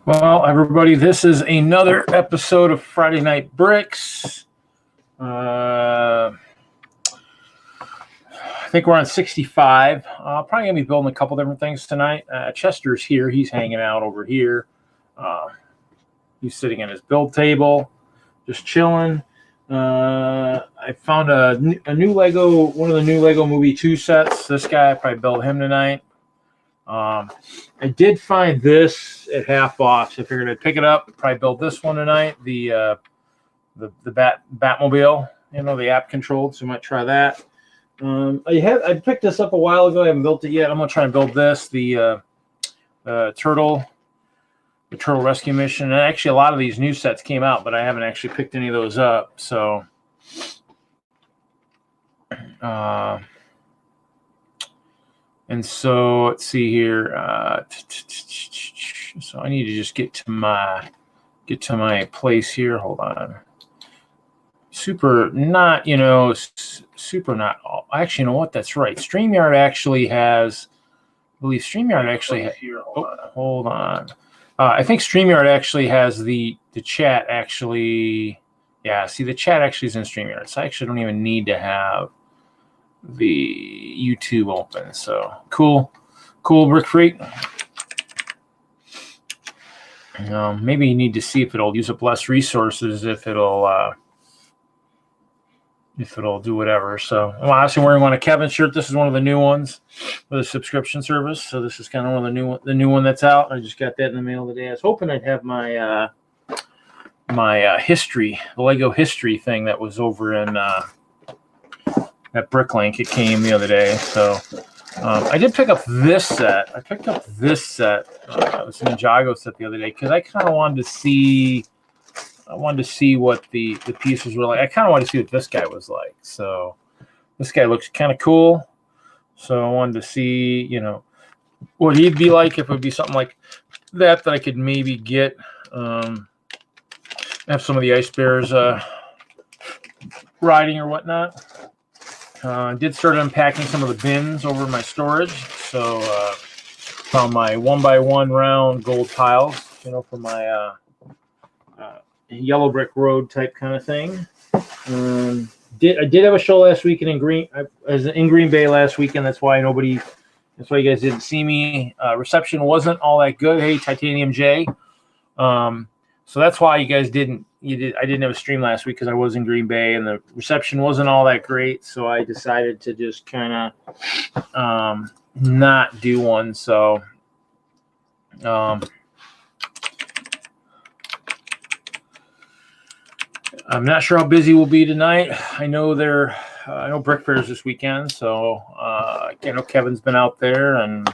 Well, everybody, this is another episode of Friday Night Bricks. I think we're on 65. Probably going to be building a couple different things tonight. Chester's here. He's hanging out over here. He's sitting at his build table, just chilling. I found a new Lego, one of the new Lego Movie 2 sets. This guy, I probably build him tonight. I did find this at half off, so I figured I'd pick it up, probably build this one tonight, the Batmobile, you know, the app controlled, so I might try that. I picked this up a while ago. I haven't built it yet. I'm gonna try and build this, the turtle rescue mission. And actually, a lot of these new sets came out, but I haven't actually picked any of those up. So, and so let's see here. So I need to just get to my place here. Hold on. Super not, you know, super not. Actually, you know what? That's right. StreamYard actually has. I believe StreamYard actually has. Hold on. I think StreamYard actually has the chat actually. Yeah, see, the chat actually is in StreamYard, so I actually don't even need to have the YouTube open. So cool BrickFreak. Maybe you need to see if it'll use up less resources, if it'll do whatever. So I'm obviously wearing one of Kevin's shirt. This is one of the new ones for the subscription service. So this is kind of one of the new one that's out. I just got that in the mail today. I was hoping I'd have my history, the Lego history thing that was over in at Bricklink. It came the other day. So I did pick up this set. I picked up this set. It was an Ninjago set the other day because I kind of wanted to see. I wanted to see what the pieces were like. I kind of wanted to see what this guy was like. So this guy looks kind of cool. So I wanted to see, you know, what he'd be like if it would be something like that I could maybe get. Have some of the ice bears riding or whatnot. I did start unpacking some of the bins over in my storage. So found my 1x1 round gold tiles, you know, for my yellow brick road type kind of thing. I did have a show last weekend in Green Bay last weekend. That's why you guys didn't see me. Reception wasn't all that good. Hey, Titanium J. So that's why you guys didn't. I didn't have a stream last week because I was in Green Bay and the reception wasn't all that great. So I decided to just kind of not do one. So I'm not sure how busy we'll be tonight. I know I know Brick Fair's this weekend, so I know Kevin's been out there and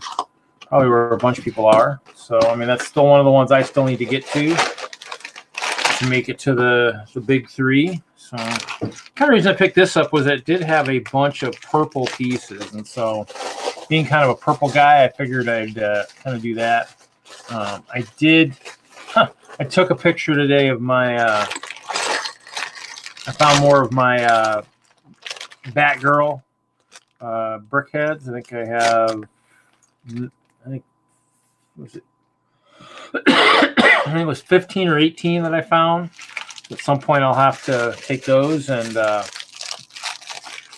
probably where a bunch of people are. So I mean, that's still one of the ones I still need to get to make it to the big three. So kind of reason I picked this up was it did have a bunch of purple pieces, and so being kind of a purple guy, I figured I'd kind of do that. I took a picture today of my. I found more of my Batgirl brickheads. I think I have. Was it? I think it was 15 or 18 that I found. At some point, I'll have to take those and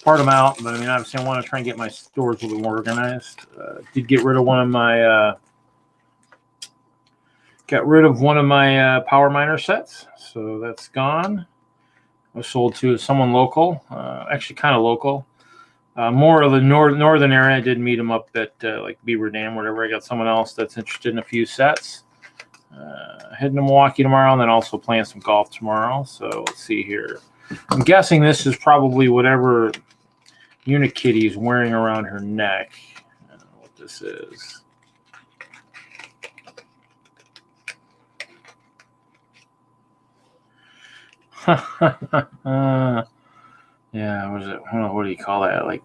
part them out. But I mean, obviously, I want to try and get my storage a little bit more organized. Did get rid of one of my. Got rid of one of my power miner sets, so that's gone. I was sold to someone local, actually kind of local, more of the northern area. I did meet him up at like Beaver Dam, whatever. I got someone else that's interested in a few sets. Heading to Milwaukee tomorrow, and then also playing some golf tomorrow. So let's see here. I'm guessing this is probably whatever Unikitty's wearing around her neck. I don't know what this is. Yeah, what is it? I don't know, what do you call that? Like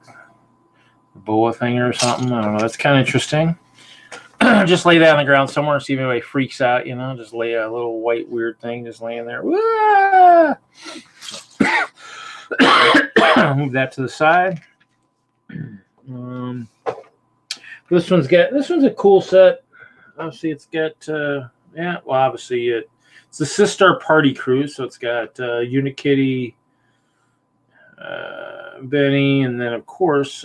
a boa thing or something? I don't know. That's kind of interesting. Just lay that on the ground somewhere, see if anybody freaks out, you know. Just lay a little white weird thing just laying there. Move that to the side. This one's a cool set. Obviously, it's got yeah, well, obviously it's the Sistar Party Cruise, so it's got Unikitty, Benny, and then of course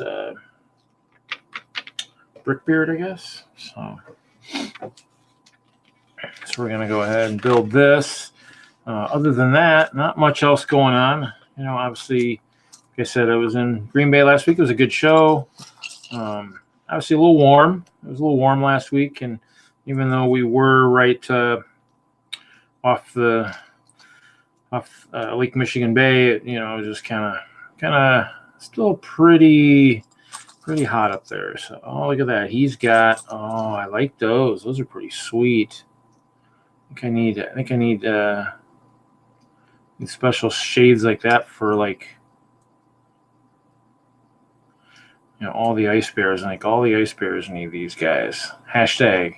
Brickbeard, I guess. So we're gonna go ahead and build this. Other than that, not much else going on. You know, obviously, like I said, I was in Green Bay last week. It was a good show. Obviously, a little warm. It was a little warm last week, and even though we were right off Lake Michigan Bay, you know, it was just kind of still pretty hot up there. So, oh, look at that. He's got. Oh, I like those. Those are pretty sweet. I think I need special shades like that for like, you know, all the ice bears. Like all the ice bears need these guys. Hashtag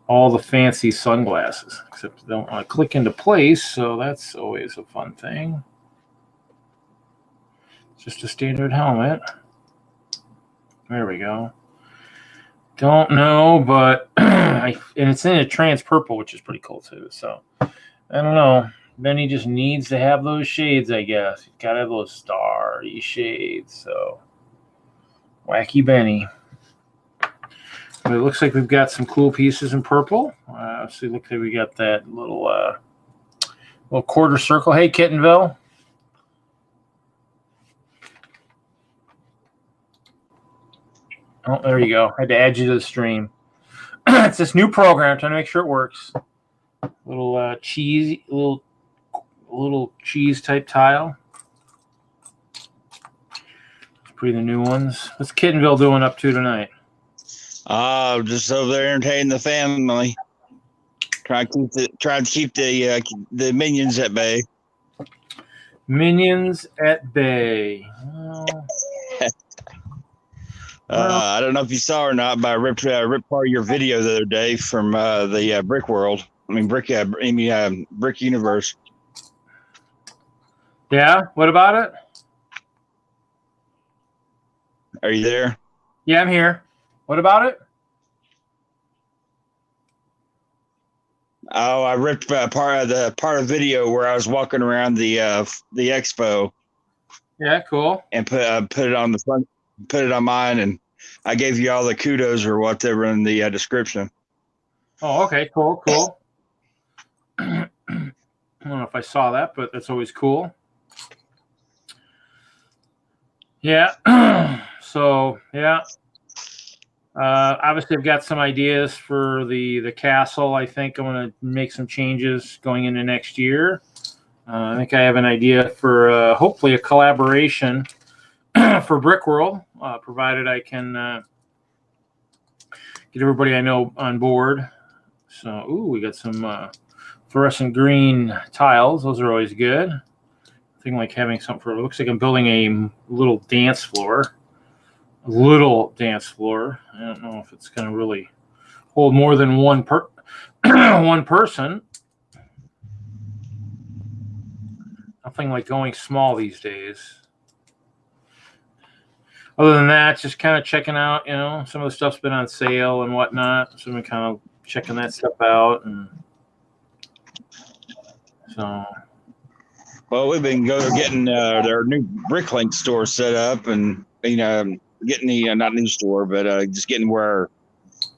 all the fancy sunglasses, except they don't want to click into place, so that's always a fun thing. Just a standard helmet. There we go. Don't know, but and it's in a trans purple, which is pretty cool too. So I don't know. Then he just needs to have those shades, I guess. He's got to have those starry shades. So wacky Benny. But it looks like we've got some cool pieces in purple. So it looks like we got that little quarter circle. Hey, Kittenville. Oh, there you go. I had to add you to the stream. It's this new program. I'm trying to make sure it works. Little cheese, little cheese type tile. Let's pre the new ones. What's Kittenville doing up to tonight? Just over there entertaining the family. Trying to keep the minions at bay. Minions at bay. I don't know if you saw or not, but I ripped part of your video the other day from the Brick World. I mean, Brick Universe. Yeah. What about it? Are you there? Yeah, I'm here. What about it? Oh, I ripped part of the video where I was walking around the expo. Yeah, cool. And put it on the front, put it on mine, and I gave you all the kudos or whatever in the description. Oh, okay, cool. I don't know if I saw that, but that's always cool. Yeah. So yeah. Obviously, I've got some ideas for the castle. I think I'm going to make some changes going into next year. I think I have an idea for hopefully a collaboration for Brickworld, provided I can get everybody I know on board. So, we got some fluorescent green tiles. Those are always good. I think like having something for. It looks like I'm building a little dance floor. I don't know if it's going to really hold more than one person. Nothing like going small these days. Other than that, just kind of checking out, you know, some of the stuff's been on sale and whatnot. So I'm kind of checking that stuff out. And so. Well, we've been getting their new Bricklink store set up, and getting the not new store, but just getting where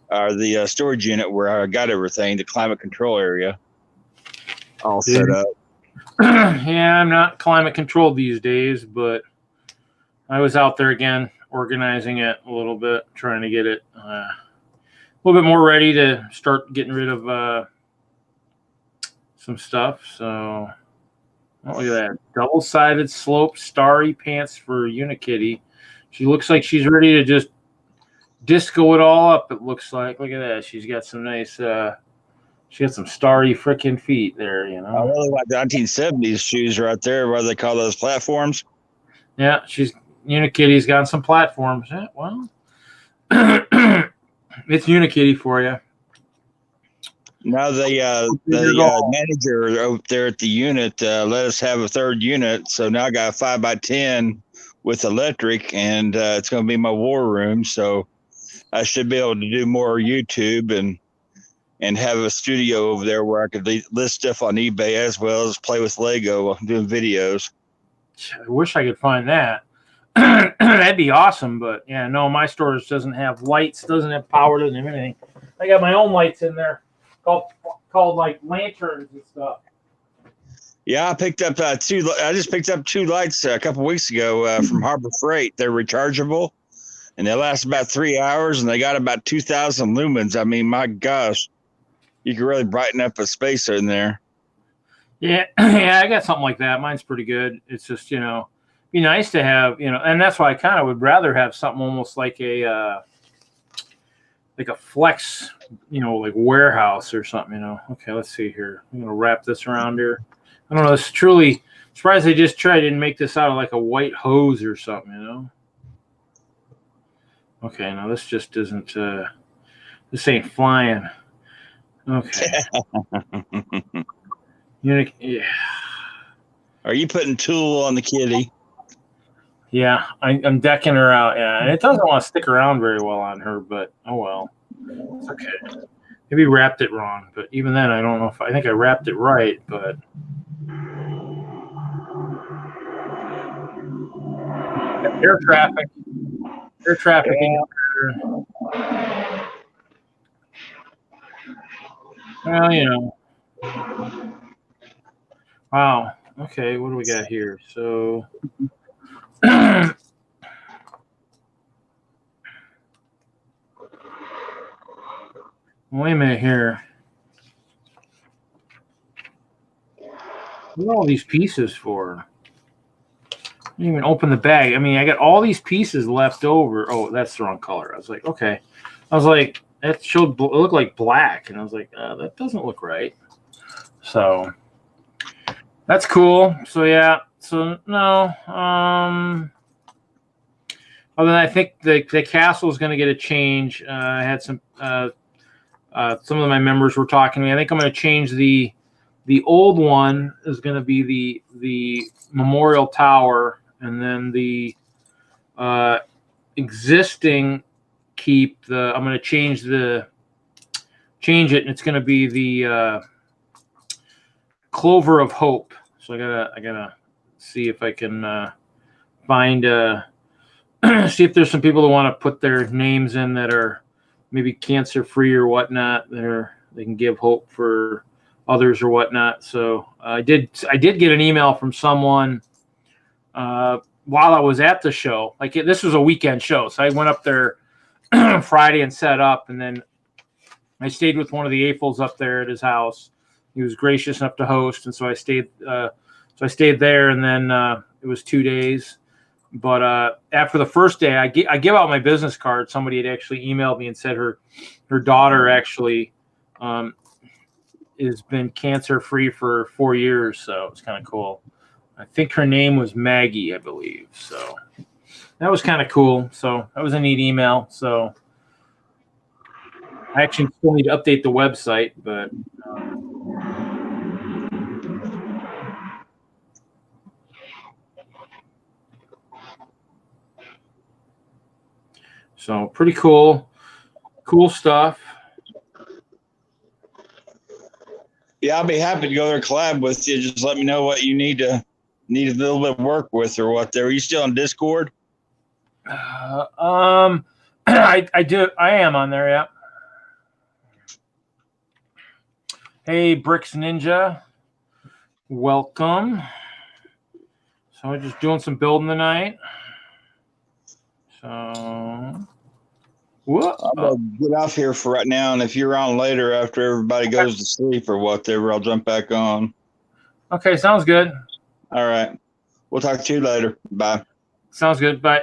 the storage unit where I got everything, the climate control area, all set up. Yeah, I'm not climate controlled these days, but I was out there again organizing it a little bit, trying to get it a little bit more ready to start getting rid of some stuff. So. Oh, look at that. Double-sided slope starry pants for Unikitty. She looks like she's ready to just disco it all up, it looks like. Look at that. She's got some nice she got some starry freaking feet there, you know. I really like the 1970s shoes right there. What do they call those platforms? Yeah, Unikitty's got some platforms. Yeah, well, it's Unikitty for you. Now the manager out there at the unit let us have a third unit, so now I got a 5x10 with electric, and it's going to be my war room. So I should be able to do more YouTube and and have a studio over there where I could list stuff on eBay as well as play with Lego while doing videos. I wish I could find that. That'd be awesome, but yeah, no, my storage doesn't have lights, doesn't have power, doesn't have anything. I got my own lights in there, called like lanterns and stuff. Yeah, I picked up two. I just picked up 2 lights a couple weeks ago from Harbor Freight. They're rechargeable, and they last about 3 hours, and they got about 2,000 lumens. I mean, my gosh, you can really brighten up a space in there. Yeah, yeah, I got something like that. Mine's pretty good. It's just, be nice to have, and that's why I kind of would rather have something almost like a flex, like warehouse or something, Okay, let's see here. I'm gonna wrap this around here. I don't know. It's truly surprised they just tried and make this out of like a white hose or something, Okay, now this just isn't. This ain't flying. Okay. Yeah. Are you putting Tool on the kitty? Yeah, I'm decking her out. Yeah, and it doesn't want to stick around very well on her, but oh well. It's okay. Maybe wrapped it wrong, but even then, I don't know if I think I wrapped it right, but. Air traffic. Well, Wow. Okay, what do we got here? So. Wait a minute here. What are all these pieces for? I didn't even open the bag. I mean, I got all these pieces left over. Oh, that's the wrong color. I was like, okay. I was like, that it looked like black, and I was like, that doesn't look right. So that's cool. So yeah. So no. Other than I think the castle is going to get a change. I had some of my members were talking to me. I think I'm going to change the old one is going to be the memorial tower, and then the existing keep I'm going to change it, and it's going to be the Clover of Hope. So I gotta see if I can find see if there's some people that want to put their names in that are maybe cancer free or whatnot, they can give hope for others or whatnot. So I did get an email from someone while I was at the show. Like this was a weekend show, so I went up there Friday and set up, and then I stayed with one of the AFOLs up there at his house. He was gracious enough to host, and so I stayed. So I stayed there, and then it was 2 days. But after the first day, I give out my business card. Somebody had actually emailed me and said her daughter actually has been cancer free for 4 years, so it's kind of cool. I think her name was Maggie, I believe. So that was kind of cool. So that was a neat email. So I actually still need to update the website, but. So pretty cool stuff. Yeah, I'll be happy to go there and collab with you. Just let me know what you need a little bit of work with or what. Are you still on Discord? I do. I am on there. Yeah. Hey, Bricks Ninja, welcome. So we're just doing some building tonight. So. What? I'm gonna get off here for right now, and if you're on later after everybody goes to sleep or whatever, I'll jump back on. Okay, sounds good. All right, we'll talk to you later. Bye. Sounds good. Bye.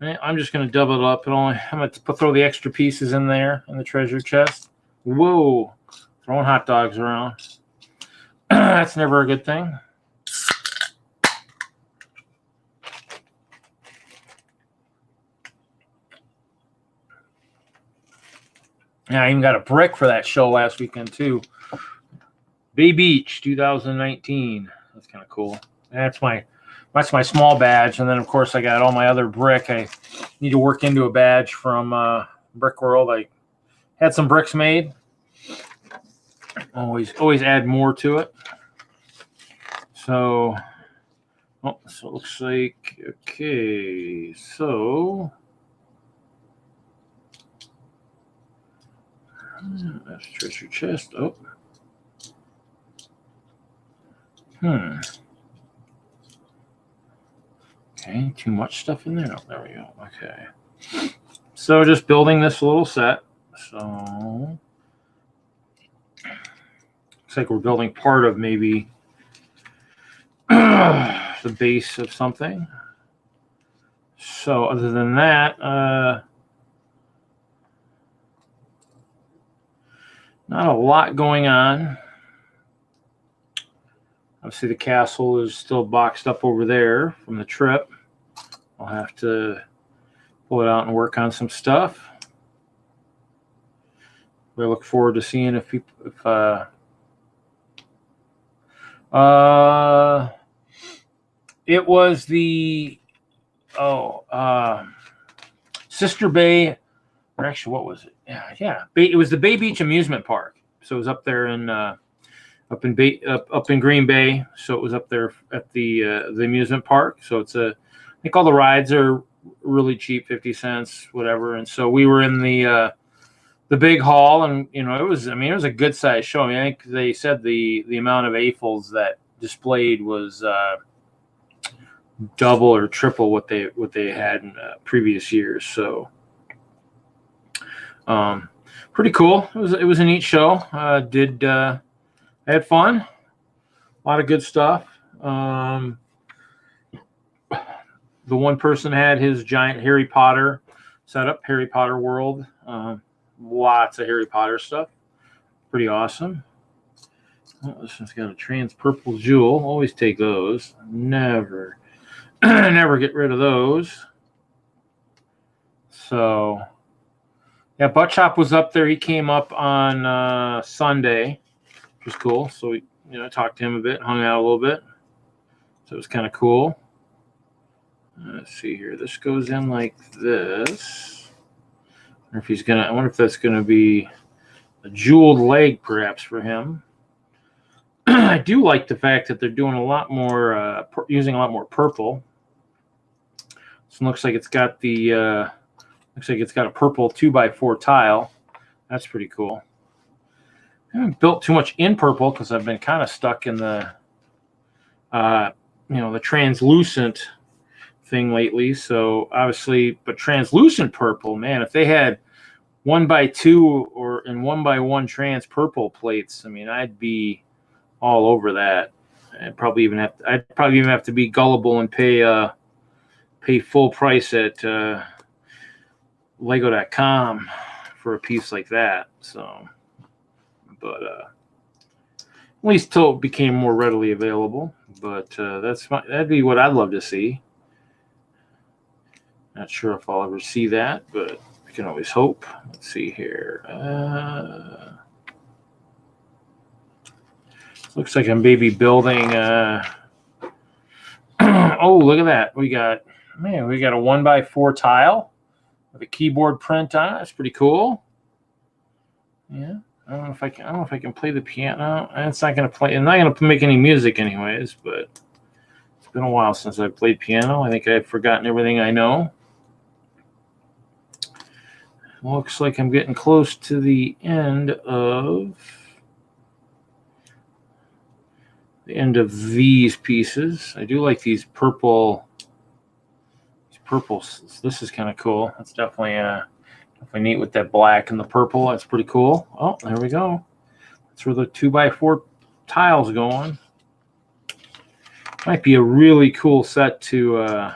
I'm just gonna double it up. I'm gonna throw the extra pieces in there in the treasure chest. Whoa, throwing hot dogs around. That's never a good thing. Yeah, I even got a brick for that show last weekend too. Bay Beach 2019. That's kind of cool. That's my small badge, and then of course I got all my other brick. I need to work into a badge from Brick World. I had some bricks made, Always add more to it. So, so it looks like, okay, so that's treasure chest. Oh. Okay, too much stuff in there. Oh, there we go. Okay. So just building this little set. So looks like we're building part of maybe the base of something. So other than that, not a lot going on. Obviously, the castle is still boxed up over there from the trip. I'll have to pull it out and work on some stuff. We look forward to seeing if people, it was the Sister Bay, or actually, what was it? Yeah, it was the Bay Beach Amusement Park. So it was up there in up in Green Bay. So it was up there at the amusement park. So it's I think all the rides are really cheap, 50 cents, whatever. And so we were in the big hall, and it was a good size show. I mean, I think they said the amount of AFOLs that displayed was double or triple what they had in previous years. So pretty cool. It was a neat show. I had fun. A lot of good stuff. The one person had his giant Harry Potter setup, Harry Potter World. Lots of Harry Potter stuff. Pretty awesome. Oh, this one's got a trans purple jewel. Always take those. Never get rid of those. So, yeah, Buttchop was up there. He came up on Sunday, which was cool. So we, I talked to him a bit, hung out a little bit. So it was kind of cool. Let's see here. This goes in like this. I wonder if that's gonna be a jeweled leg, perhaps, for him. I do like the fact that they're doing a lot more, using a lot more purple. So it looks like it's got a purple 2x4 tile. That's pretty cool. I haven't built too much in purple because I've been kind of stuck in the, the translucent thing lately. So obviously, but translucent purple, man, if they had 1x2 or in 1x1 trans purple plates, I mean, I'd be all over that. I'd probably even have to be gullible and pay full price at Lego.com for a piece like that. So, but at least till it became more readily available. But that'd be what I'd love to see. Not sure if I'll ever see that, but I can always hope. Let's see here. Looks like I'm maybe building. Oh, look at that! We got a 1x4 tile with a keyboard print on it. That's pretty cool. Yeah, I don't know if I can play the piano. It's not going to play. I'm not going to make any music, anyways. But it's been a while since I've played piano. I think I've forgotten everything I know. Looks like I'm getting close to the end of these pieces. I do like these purple. This is kind of cool. That's definitely neat with that black and the purple. That's pretty cool. Oh, there we go. That's where the 2x4 tiles going. Might be a really cool set to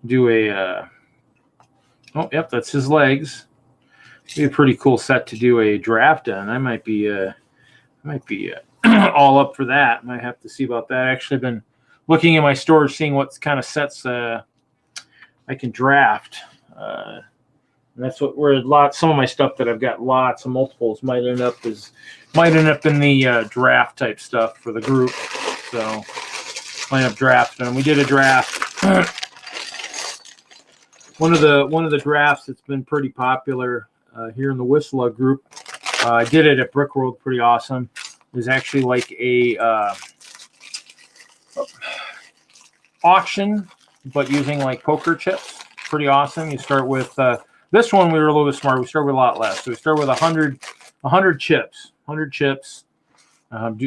do a. Oh, yep, that's his legs. Be a pretty cool set to do a draft on. I might be all up for that. Might have to see about that. Actually, I've been looking in my storage, seeing what kind of sets I can draft. And that's some of my stuff that I've got lots of multiples might end up in the draft type stuff for the group. So might up drafting. We did a draft. One of the drafts that's been pretty popular here in the WISLUG group I did it at Brick World, pretty awesome. It was actually like a auction, but using like poker chips. Pretty awesome. You start with this one. We were a little bit smart. We started with a lot less. So we start with 100 chips. 100 chips.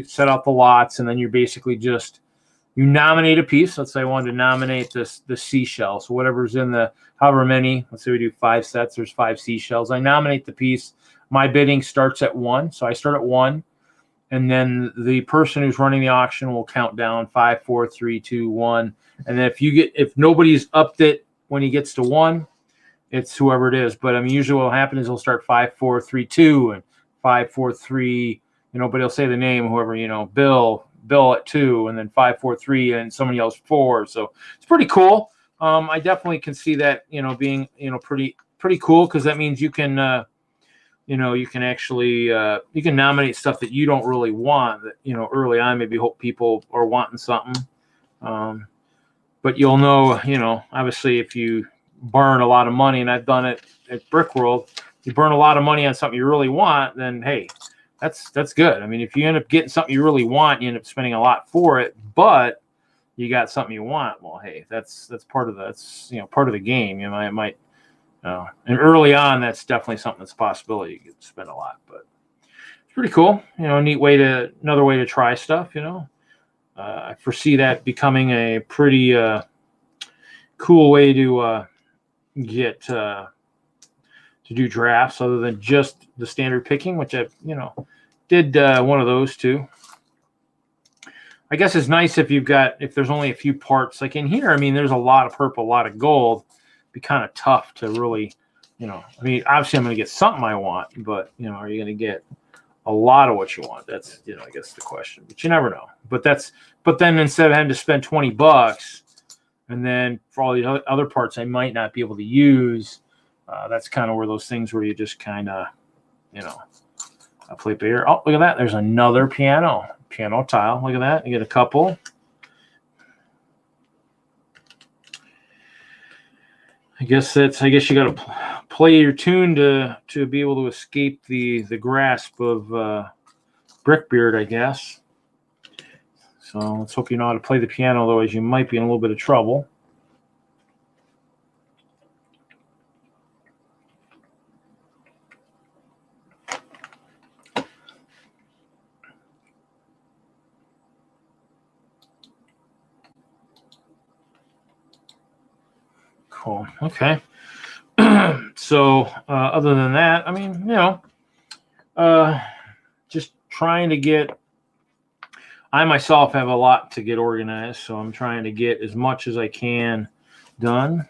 Set out the lots, and then you're basically just you nominate a piece. Let's say I wanted to nominate the seashell. So whatever's in the however many. Let's say we do 5 sets. There's 5 seashells. I nominate the piece. My bidding starts at 1, so I start at 1. And then the person who's running the auction will count down 5, 4, 3, 2, 1. And then if nobody's upped it when he gets to 1, it's whoever it is. But I mean, usually what will happen is he'll start 5, 4, 3, 2, and 5, 4, 3. But he'll say the name, whoever, Bill at 2, and then 5, 4, 3, and somebody else 4. So it's pretty cool. I definitely can see that, being, pretty cool, because that means you can. You can actually you can nominate stuff that you don't really want, that early on maybe hope people are wanting something, but you'll know, obviously if you burn a lot of money, and I've done it at Brick World, you burn a lot of money on something you really want, then hey, that's good. I mean, if you end up getting something you really want, you end up spending a lot for it, but you got something you want, well, hey, that's part of part of the game. It might. And early on, that's definitely something that's a possibility. You could spend a lot, but it's pretty cool. Another way to try stuff. I foresee that becoming a pretty cool way to get to do drafts, other than just the standard picking, which I did one of those too. I guess it's nice if there's only a few parts. Like in here, I mean, there's a lot of purple, a lot of gold. Be kind of tough to really, obviously I'm going to get something I want, but are you going to get a lot of what you want? That's, I guess the question, but you never know. But then instead of having to spend $20 and then for all the other parts I might not be able to use, that's kind of where those things where you just kind of, play bigger. Oh, look at that. There's another piano tile. Look at that. You get a couple. I guess you got to play your tune to be able to escape the grasp of Brickbeard, I guess. So let's hope you know how to play the piano, otherwise you might be in a little bit of trouble. Cool. Okay. So other than that, I mean, just trying to get. I myself have a lot to get organized, so I'm trying to get as much as I can done.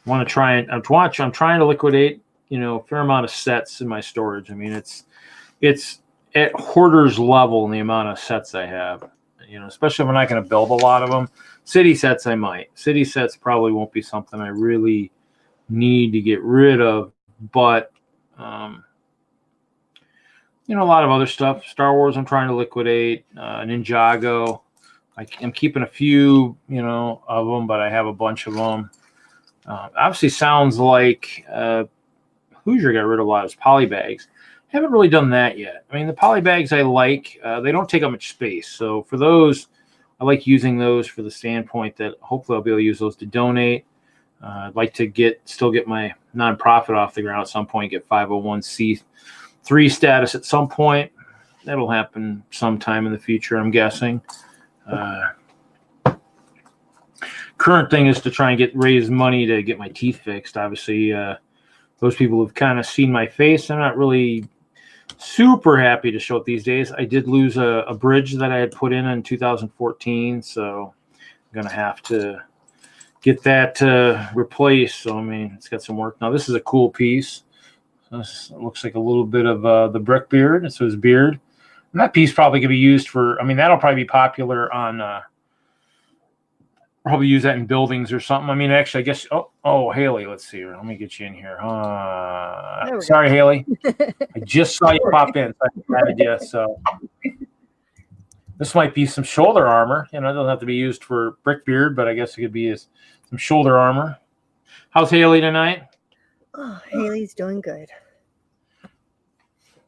I'm trying to liquidate, a fair amount of sets in my storage. I mean, it's at hoarder's level in the amount of sets I have. Especially if I'm not going to build a lot of them. City sets I might. City sets probably won't be something I really need to get rid of, but a lot of other stuff. Star Wars I'm trying to liquidate. Ninjago, I'm keeping a few, of them, but I have a bunch of them. Obviously sounds like Hoosier got rid of a lot of his poly bags. Haven't really done that yet. I mean, the poly bags I like. They don't take up much space. So for those, I like using those for the standpoint that hopefully I'll be able to use those to donate. I'd like to still get my nonprofit off the ground at some point, get 501c3 status at some point. That'll happen sometime in the future, I'm guessing. Current thing is to try and raise money to get my teeth fixed. Obviously, those people who've kind of seen my face, I'm not really super happy to show it these days. I did lose a bridge that I had put in 2014, so I'm going to have to get that replaced. So, I mean, it's got some work. Now, this is a cool piece. This looks like a little bit of the Brickbeard. So his beard. And that piece probably could be used for, I mean, that'll probably be popular on, probably use that in buildings or something. I mean, actually, I guess, oh, Hailey, let's see here. Let me get you in here. Sorry, Hailey. I just saw you pop in. So I had an idea. So this might be some shoulder armor. It doesn't have to be used for Brickbeard, but I guess it could be some shoulder armor. How's Hailey tonight? Oh, Hailey's doing good.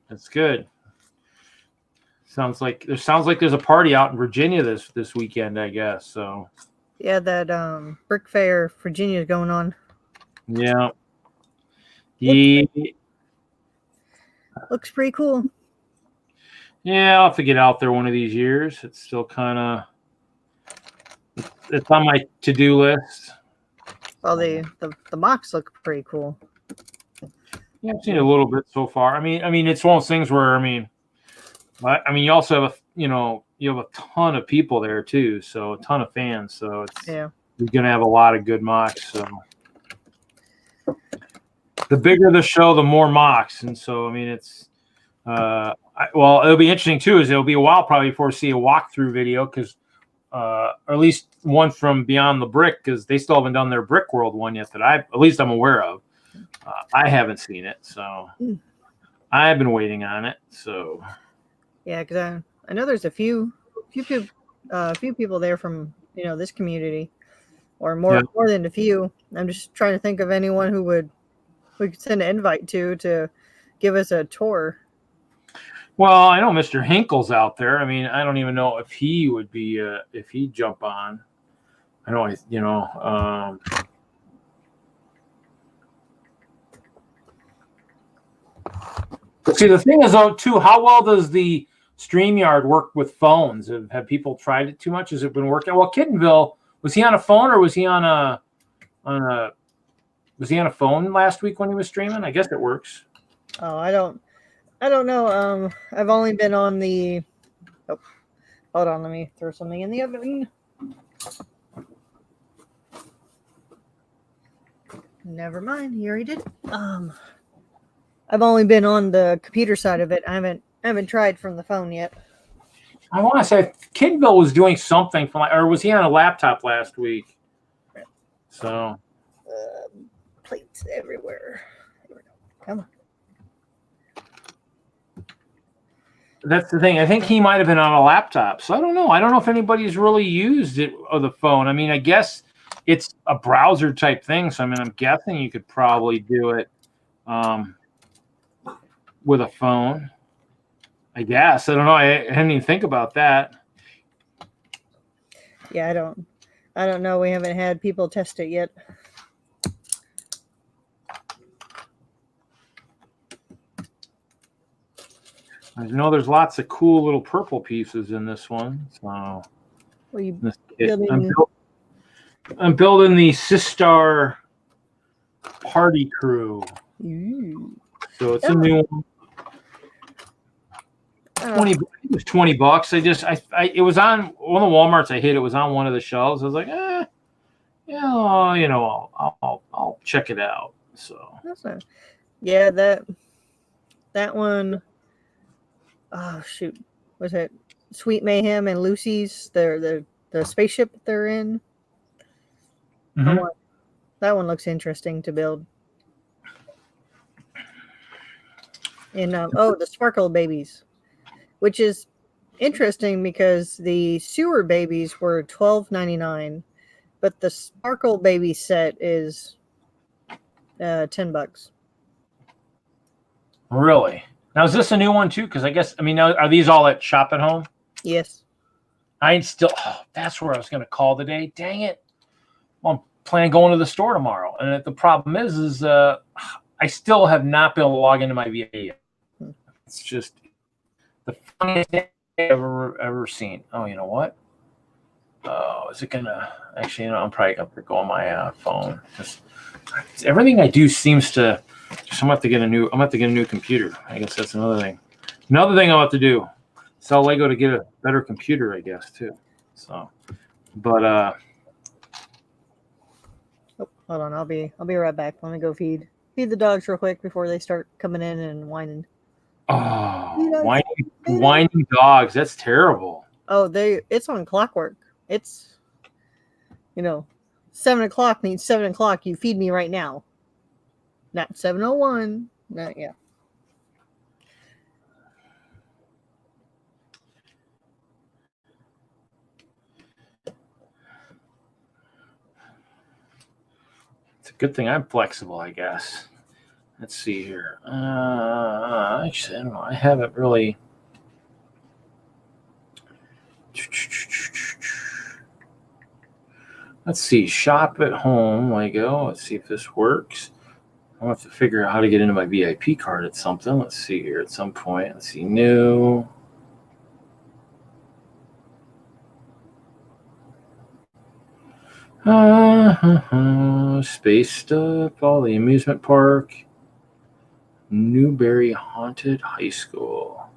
That's good. Sounds like there's a party out in Virginia this weekend, I guess. So Yeah, that Brick Fair Virginia is going on. yeah. Looks pretty cool. Yeah, I'll have to get out there one of these years. It's still kind of it's on my to-do list. Well, the mocks look pretty cool. Yeah, I've seen a little bit so far. I mean, it's one of those things where you also have you have a ton of people there too, so a ton of fans. So you're gonna have a lot of good mocks. So the bigger the show, the more mocks, and so I mean, it's it'll be interesting too. Is it'll be a while probably before we see a walkthrough video because. Or at least one from Beyond the Brick, because they still haven't done their Brick World one yet that at least I'm aware of. I haven't seen it, so I've been waiting on it. So yeah, because I know there's a few people there from this community, or more than a few. I'm just trying to think of anyone who we could send an invite to give us a tour. Well, I know Mr. Hinkle's out there. I mean, I don't even know if he would be if he'd jump on. I know, But see, the thing is, though, too, how well does the StreamYard work with phones? Have people tried it too much? Has it been working? Well, Kittenville, was he on a phone or was he on a phone last week when he was streaming? I guess it works. Oh, I don't know. I've only been on the. Oh, hold on. Let me throw something in the oven. Never mind. He already did. I've only been on the computer side of it. I haven't tried from the phone yet. I want to say Kittenville was doing something or was he on a laptop last week? So plates everywhere. Come on. That's the thing. I think he might have been on a laptop. So I don't know. I don't know if anybody's really used it or the phone. I mean, I guess it's a browser type thing. So I mean, I'm guessing you could probably do it with a phone. I guess. I don't know. I didn't even think about that. Yeah, I don't know. We haven't had people test it yet. I know there's lots of cool little purple pieces in this one. So I'm building the Sistar Party Crew. So it's a new one. It was $20. It was on one of the Walmarts I hit. It was on one of the shelves. I was like, I'll check it out. So that one. Oh shoot, was it Sweet Mayhem and Lucy's? The spaceship they're in. Mm-hmm. That one looks interesting to build. And the Sparkle Babies, which is interesting because the Sewer Babies were $12.99, but the Sparkle Baby set is $10. Really? Now is this a new one too? Because now are these all at Shop at Home? Yes. That's where I was going to call today. Dang it! Well, I'm planning going to the store tomorrow, and the problem is I still have not been able to log into my VA yet. It's just the funniest thing I've ever seen. Oh, you know what? Oh, is it gonna actually? I'm probably gonna go on my phone. Everything I do seems to. I'm gonna have to get a new computer. I guess that's another thing. Another thing I'll have to do. Sell Lego to get a better computer, I guess too. So, but hold on. I'll be right back. Let me go feed the dogs real quick before they start coming in and whining. Oh, whining dogs. That's terrible. Oh, it's on clockwork. It's 7 o'clock means 7 o'clock. You feed me right now. Not 7:01. Not yeah. It's a good thing I'm flexible, I guess. let's see here. Actually, I don't know. I haven't really. Let's see. Shop at home. Lego. Let's see if this works. I'll have to figure out how to get into my VIP card at something. Let's see here at some point. Let's see. New. Space stuff. All the amusement park. Newberry Haunted High School.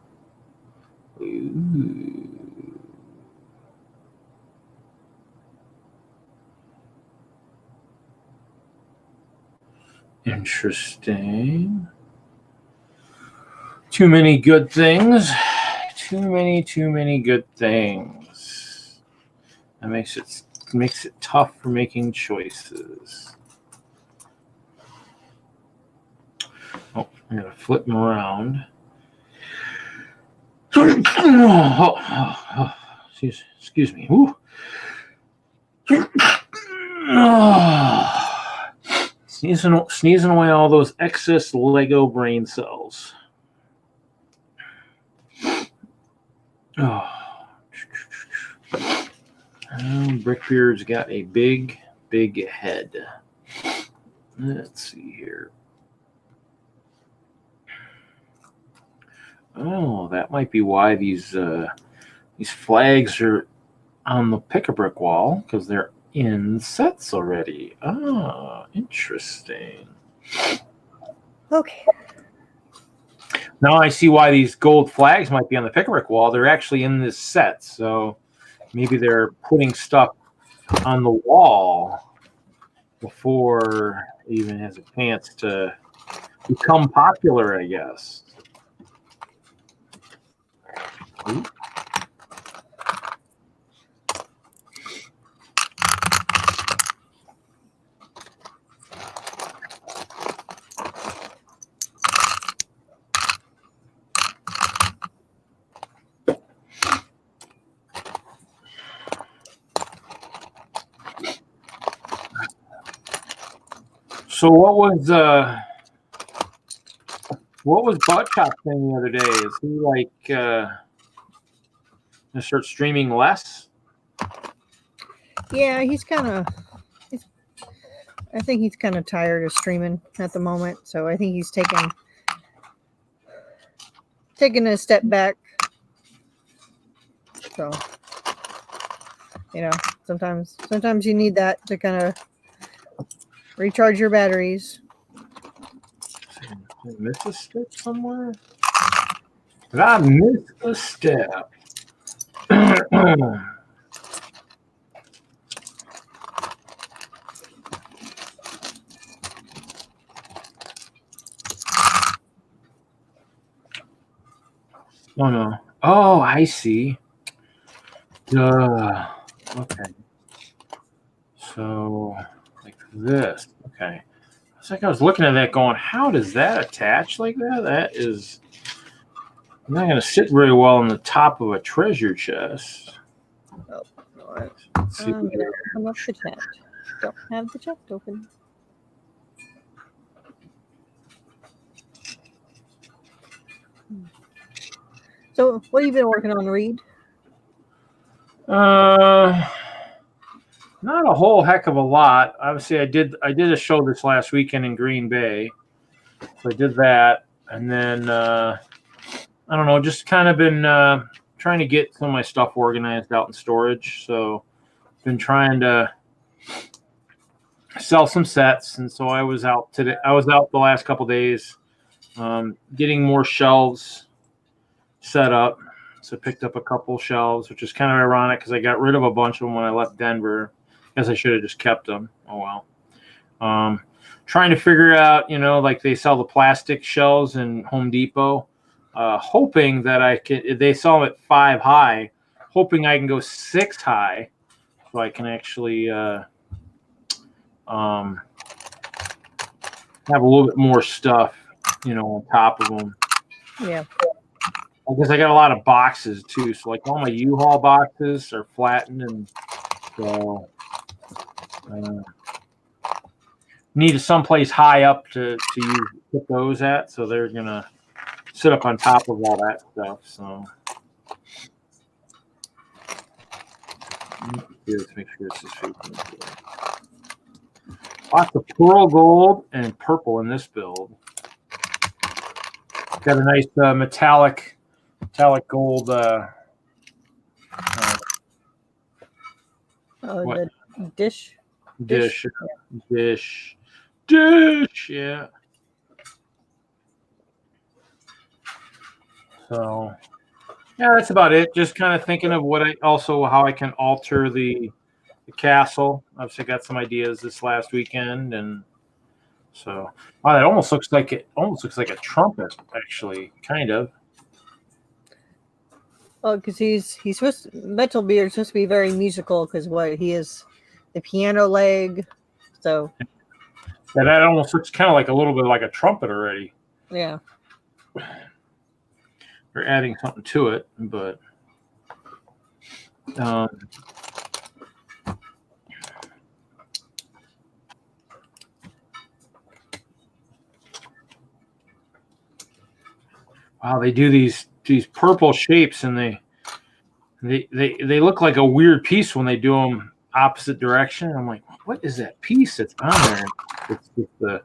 Ooh. Interesting. Too many good things. Too many good things. That makes it tough for making choices. Oh, I'm gonna flip them around. Excuse me. Ooh. Sneezing away all those excess Lego brain cells. Oh. Brickbeard's got a big head. Let's see here. Oh, that might be why these flags are on the pick-a-brick wall, because they're in sets already. Ah, interesting. Okay. Now I see why these gold flags might be on the pick-a-brick wall. They're actually in this set, so maybe they're putting stuff on the wall before it even has a chance to become popular, I guess. Ooh. So what was Buttchop saying the other day? Is he like gonna start streaming less? Yeah, I think he's kind of tired of streaming at the moment, so I think he's taking a step back. So, sometimes you need that to kind of recharge your batteries. Did I miss a step somewhere? Did I miss a step? Oh no. Oh, I see. Okay. So like this. Okay. It's like I was looking at that going, how does that attach like that? That is not going to sit very well on the top of a treasure chest. Oh, all right. Let's see I'm going to open up the chat. Don't have the chat open. So, what have you been working on, Reed? Not a whole heck of a lot. Obviously, I did a show this last weekend in Green Bay, so I did that, and then I don't know, just kind of been trying to get some of my stuff organized out in storage. So, been trying to sell some sets, and so I was out today. I was out the last couple of days, getting more shelves set up. So I picked up a couple shelves, which is kind of ironic because I got rid of a bunch of them when I left Denver. I guess I should have just kept them. Oh well. Trying to figure out, like they sell the plastic shelves in Home Depot. Hoping that I can. They sell them at 5 high. Hoping I can go 6 high, so I can actually have a little bit more stuff, on top of them. Yeah. Because I got a lot of boxes too, so like all my U-Haul boxes are flattened, and so need someplace high up to use put those at. So they're gonna sit up on top of all that stuff. So let's make sure this is facing. Lots of pearl gold and purple in this build. Got a nice metallic gold. The dish. Yeah. So, yeah, that's about it. Just kind of thinking of how I can alter the castle. Obviously, got some ideas this last weekend, and so wow, it almost looks like a trumpet, actually, kind of. Oh, because he's supposed Metal Beard's supposed to be very musical because he is the piano leg, so that almost looks kind of like a little bit like a trumpet already. Yeah, they're adding something to it, but wow, they do these purple shapes, and they look like a weird piece when they do them opposite direction. I'm like, what is that piece that's on there? It's the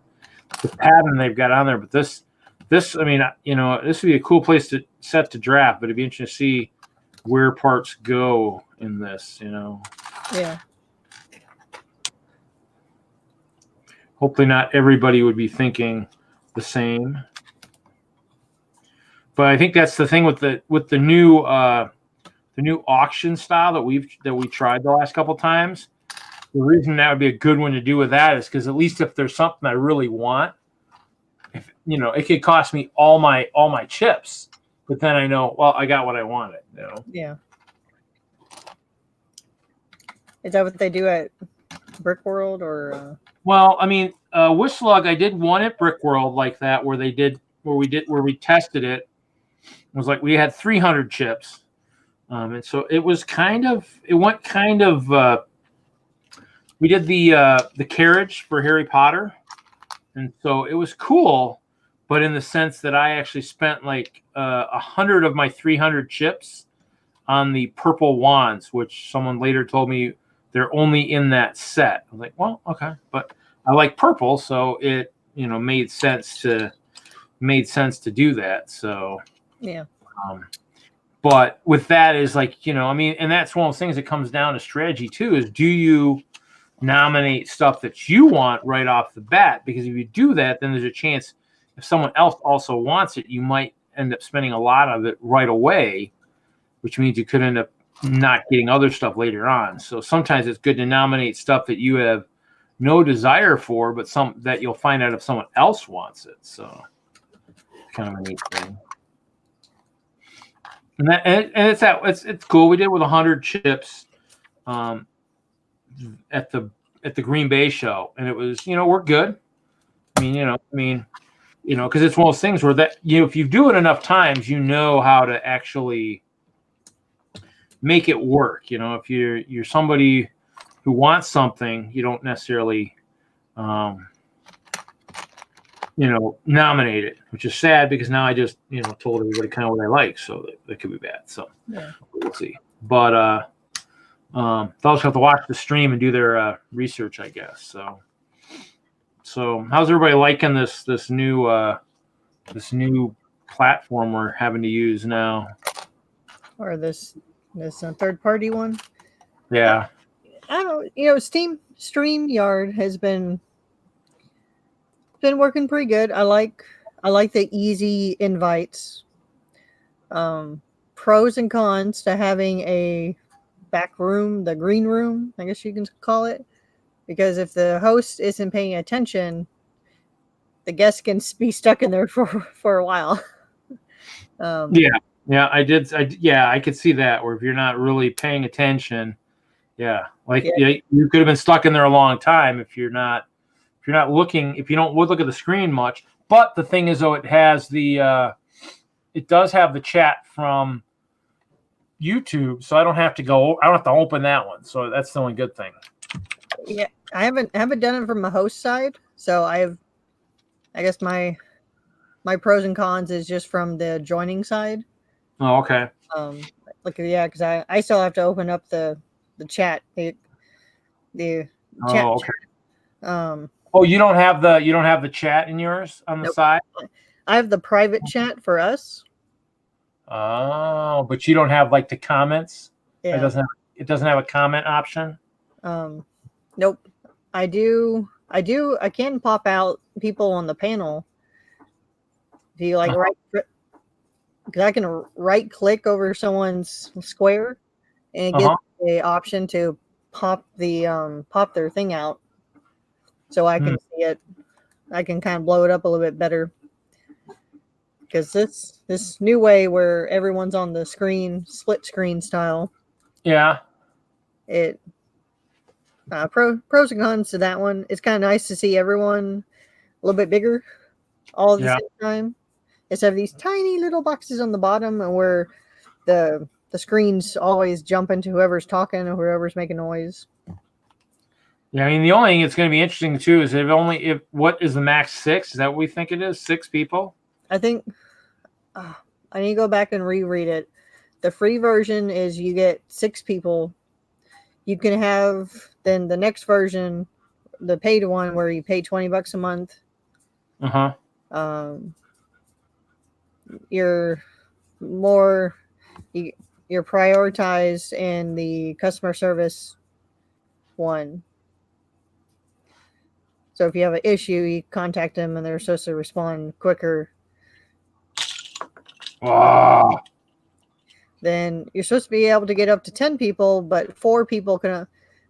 pattern they've got on there. But this, I mean, this would be a cool place to set to draft, but it'd be interesting to see where parts go in this. Yeah. Hopefully, not everybody would be thinking the same. But I think that's the thing with the new auction style that we tried the last couple times. The reason that would be a good one to do with that is because at least if there's something I really want, it could cost me all my chips, but then I know, well, I got what I wanted. Yeah. Is that what they do at Brick World or? Well, I mean, WISLUG, I did one at Brick World like that where we tested it. It was like we had 300 chips. And so it went kind of, we did the carriage for Harry Potter. And so it was cool, but in the sense that I actually spent like 100 of my 300 chips on the purple wands, which someone later told me they're only in that set. I was like, well, okay, but I like purple. So it, made sense to do that. So, yeah. But with that is like, and that's one of those things that comes down to strategy too, is do you nominate stuff that you want right off the bat? Because if you do that, then there's a chance if someone else also wants it, you might end up spending a lot of it right away, which means you could end up not getting other stuff later on. So sometimes it's good to nominate stuff that you have no desire for, but some that you'll find out if someone else wants it. So it's kind of a neat thing. And it's cool. We did it with 100 chips at the Green Bay show, and it was, we're good. I mean, because it's one of those things where that, if you do it enough times, how to actually make it work. If you're somebody who wants something, you don't necessarily nominate it, which is sad because now I just, told everybody kind of what I like. So that could be bad. So yeah, we'll see. But they'll have to watch the stream and do their research, I guess. So how's everybody liking this new platform we're having to use now? Or this third party one? Yeah. I don't know. StreamYard has been working pretty good. I like the easy invites. Pros and cons to having a back room, the green room, I guess you can call it, because if the host isn't paying attention, the guests can be stuck in there for a while. Yeah, I could see that, where if you're not really paying attention, you could have been stuck in there a long time if you don't look at the screen much. But the thing is, though, it does have the chat from YouTube, so I don't have to open that one. So that's the only good thing. Yeah, I haven't done it from the host side, so I guess my my pros and cons is just from the joining side. Oh, okay. Like yeah, because I still have to open up the chat the chat. Oh, okay. Chat. Oh, you don't have the chat in yours on the Nope. side? I have the private chat for us. Oh, but you don't have like the comments? Yeah. It doesn't have a comment option? Nope. I can pop out people on the panel. If you like because I can right click over someone's square and it gives the option to pop their thing out. So I can see it. I can kind of blow it up a little bit better. Because this new way where everyone's on the screen, split screen style. Yeah. It pros and cons to that one. It's kind of nice to see everyone a little bit bigger all at the same time. Instead of these tiny little boxes on the bottom and where the screens always jump into whoever's talking or whoever's making noise. Yeah, I mean the only thing that's going to be interesting too is if what is the max 6? Is that what we think it is? 6 people? I think I need to go back and reread it. The free version is you get 6 people. You can have then the next version, the paid one, where you pay $20 a month. You're prioritized in the customer service one. So if you have an issue, you contact them and they're supposed to respond quicker. Wow. Then you're supposed to be able to get up to 10 people, but 4 people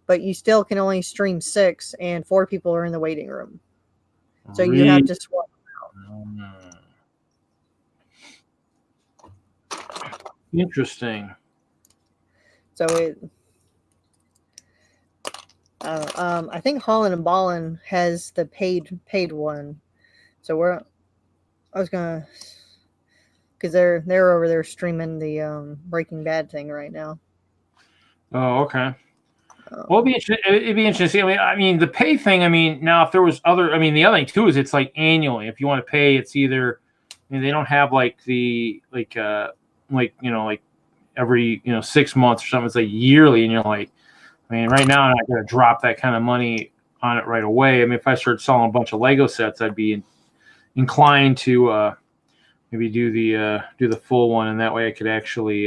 but you still can only stream 6 and 4 people are in the waiting room. So you have to swap out. Interesting. So I think Holland and Ballin has the paid one. So because they're over there streaming the Breaking Bad thing right now. Oh, okay. Well, it'd be interesting. I mean, the pay thing. I mean, now if there was other, I mean, the other thing too is it's like annually. If you want to pay, it's either. I mean, they don't have like every 6 months or something. It's like yearly, and you're like, I mean, right now I'm not going to drop that kind of money on it right away. I mean, if I started selling a bunch of Lego sets, I'd be inclined to maybe do the full one, and that way I could actually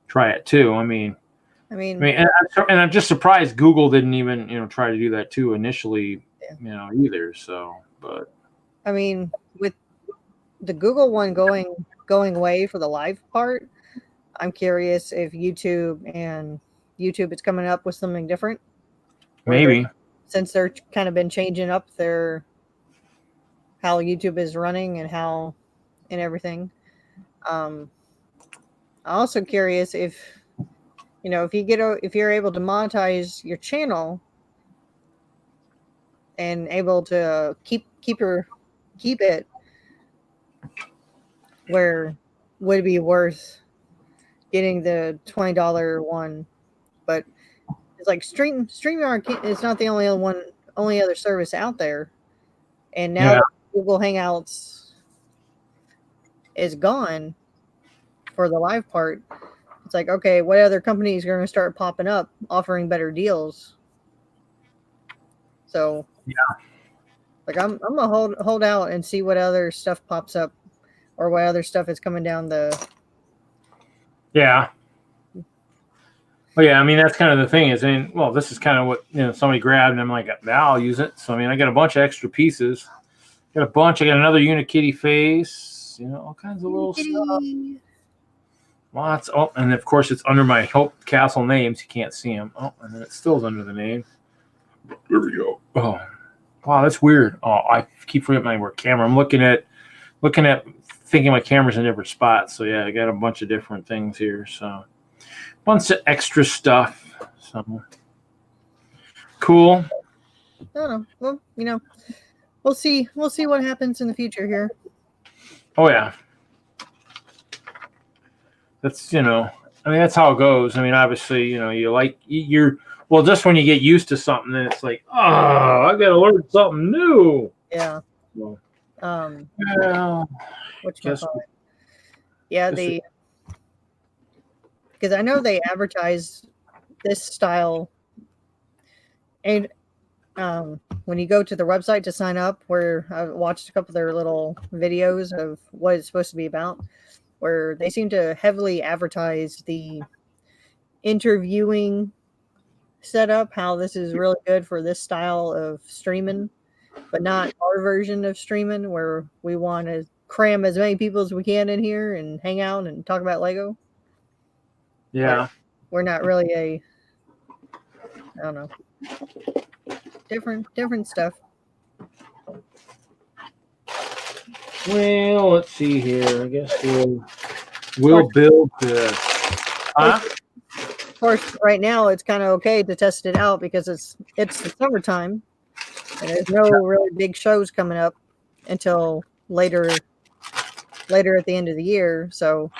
try it too. I mean, and I'm just surprised Google didn't even try to do that too initially, either. So, but I mean, with the Google one going away for the live part, I'm curious if YouTube is coming up with something different. Maybe since they're kind of been changing up how YouTube is running and everything. I'm also curious if you're able to monetize your channel and able to keep it, where would it be worth getting the $20 one? But it's like StreamYard is not the only other service out there, and now Google Hangouts is gone for the live part. It's like, okay, what other companies are going to start popping up offering better deals? So like I'm gonna hold out and see what other stuff pops up, or what other stuff is coming down the. Yeah. Well, yeah, I mean, that's kind of the thing is, this is kind of what, somebody grabbed and I'm like, now I'll use it. So, I got a bunch of extra pieces. I got another Unikitty face, all kinds of little stuff. Lots. Oh, and of course it's under my Hope Castle names. You can't see them. Oh, and then it still's under the name. There we go. Oh, wow, that's weird. Oh, I keep forgetting my camera. I'm looking at thinking my camera's in different spots. So yeah, I got a bunch of different things here. So bunch of extra stuff. So cool. I don't know. Well, we'll see what happens in the future here. Oh yeah. That's that's how it goes. Obviously, just when you get used to something, then it's like, oh, I gotta learn something new. Yeah. Well, Well, guess whatchamacallit? Yeah, guess because I know they advertise this style, and when you go to the website to sign up, where I watched a couple of their little videos of what it's supposed to be about, where they seem to heavily advertise the interviewing setup, how this is really good for this style of streaming, but not our version of streaming where we want to cram as many people as we can in here and hang out and talk about Lego. yeah. We're not really I don't know, different stuff. Well, let's see here. I guess we'll build this. Huh? Of course, right now it's kind of okay to test it out because it's the summertime and there's no really big shows coming up until later at the end of the year. So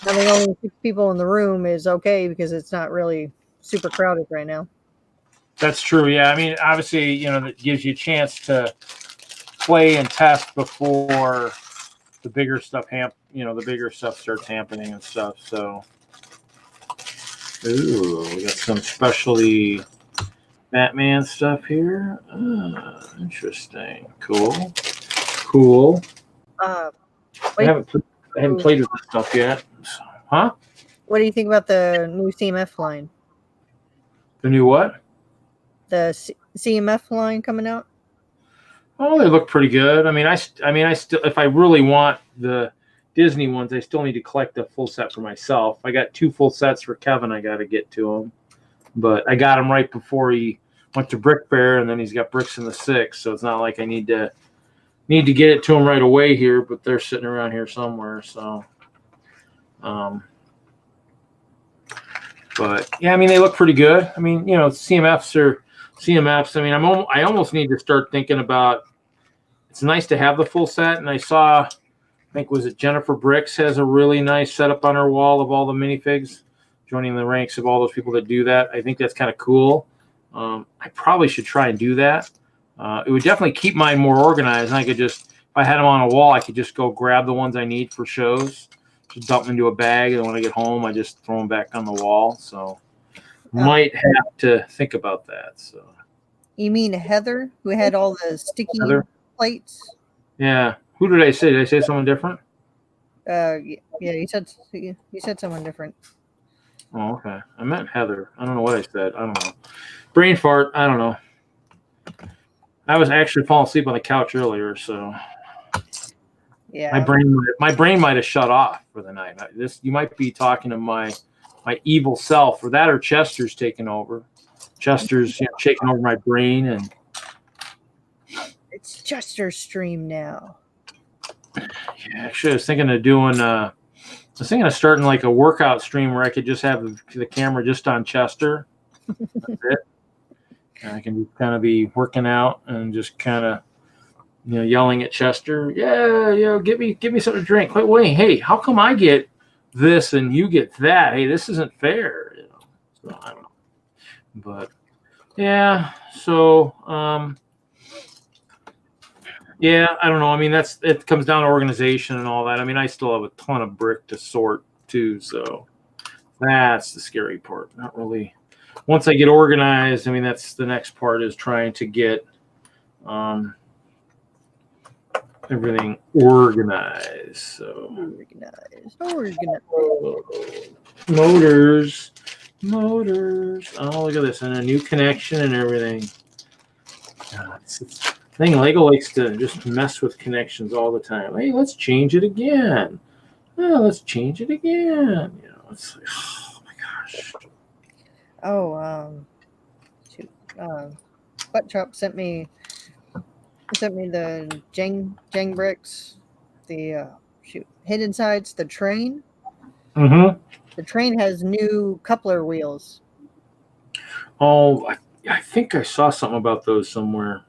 having only 6 people in the room is okay because it's not really super crowded right now. That's true. Yeah. I mean, obviously, that gives you a chance to play and test before the bigger stuff the bigger stuff starts happening and stuff. So, ooh, we got some specialty Batman stuff here. Interesting. Cool. I haven't played with this stuff yet. Huh? What do you think about the new CMF line? The new what? The CMF line coming out? Oh, they look pretty good. I mean, I still, if I really want the Disney ones, I still need to collect a full set for myself. I got 2 full sets for Kevin. I got to get to him, but I got him right before he went to Brick Fair, and then he's got bricks in the 6. So it's not like I need to get it to him right away here, but they're sitting around here somewhere. So, but yeah, I mean, they look pretty good. I mean, CMFs are CMFs. I mean, I almost need to start thinking about. It's nice to have the full set, and I saw, I think was it Jennifer Bricks has a really nice setup on her wall of all the minifigs, joining the ranks of all those people that do that. I think that's kind of cool. I probably should try and do that. It would definitely keep mine more organized, and I could just, if I had them on a wall, I could just go grab the ones I need for shows, just dump them into a bag, and when I get home, I just throw them back on the wall. So might have to think about that. So. You mean Heather, who had all the sticky plates? Yeah. Who did I say? Did I say someone different? Yeah, you said someone different. Oh, okay. I meant Heather. I don't know what I said. I don't know. Brain fart. I don't know. I was actually falling asleep on the couch earlier, so yeah, my brain might have shut off for the night. You might be talking to my evil self, or that, or Chester's taking over. Chester's shaking over my brain, and it's Chester's stream now. Yeah, actually, I was thinking of doing. I was thinking of starting like a workout stream where I could just have the camera just on Chester. That's it. And I can kind of be working out and just kind of, yelling at Chester. Yeah, give me something to drink. Wait, hey, how come I get this and you get that? Hey, this isn't fair. So I don't know. But yeah, so yeah, I don't know. I mean, it comes down to organization and all that. I mean, I still have a ton of brick to sort too, so that's the scary part. Not really. Once I get organized, I mean, that's the next part, is trying to get everything organized. So organized. Motors. Oh, look at this, and a new connection and everything. Thing Lego likes to just mess with connections all the time. Hey, let's change it again. Oh, let's change it again. It's like, oh my gosh. Oh, shoot. Buttchop sent me the Jang bricks, the hidden sides, the train. Mm-hmm. The train has new coupler wheels. Oh, I think I saw something about those somewhere.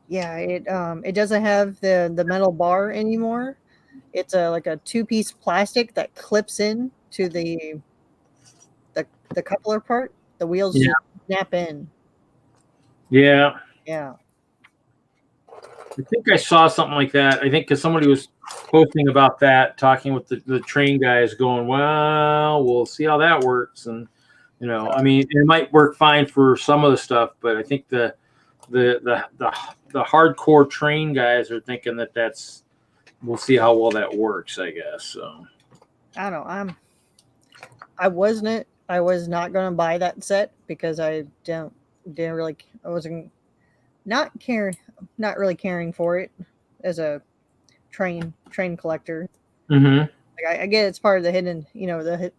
Yeah, it doesn't have the metal bar anymore. It's like a 2-piece plastic that clips in to the coupler part. The wheels just snap in. Yeah. Yeah. I think I saw something like that. I think because somebody was posting about that, talking with the train guys, going, "Well, we'll see how that works." And I mean, it might work fine for some of the stuff, but I think the hardcore train guys are thinking that's we'll see how well that works. I guess so. I don't know. I was not going to buy that set because I wasn't not really caring for it as a train collector. Mm-hmm. Like I get it's part of the hidden,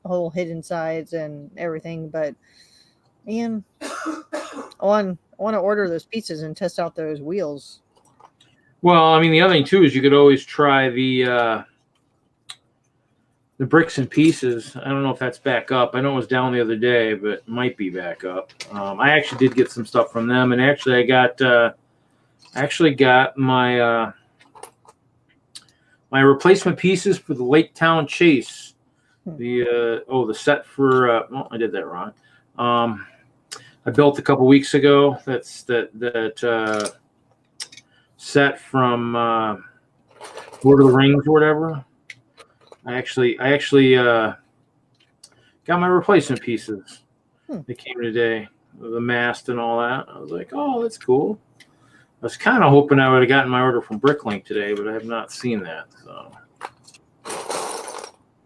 whole hidden sides and everything, but man, I want to order those pieces and test out those wheels. Well, I mean, the other thing too is you could always try the bricks and pieces. I don't know if that's back up. I know it was down the other day, but it might be back up. I actually did get some stuff from them, and actually I got my my replacement pieces for the Lake Town Chase. The set for I did that wrong. I built a couple weeks ago. That's that set from Lord of the Rings or whatever. I actually got my replacement pieces. They came today, the mast and all that. I was like, oh, that's cool. I was kind of hoping I would have gotten my order from Bricklink today, but I have not seen that. So,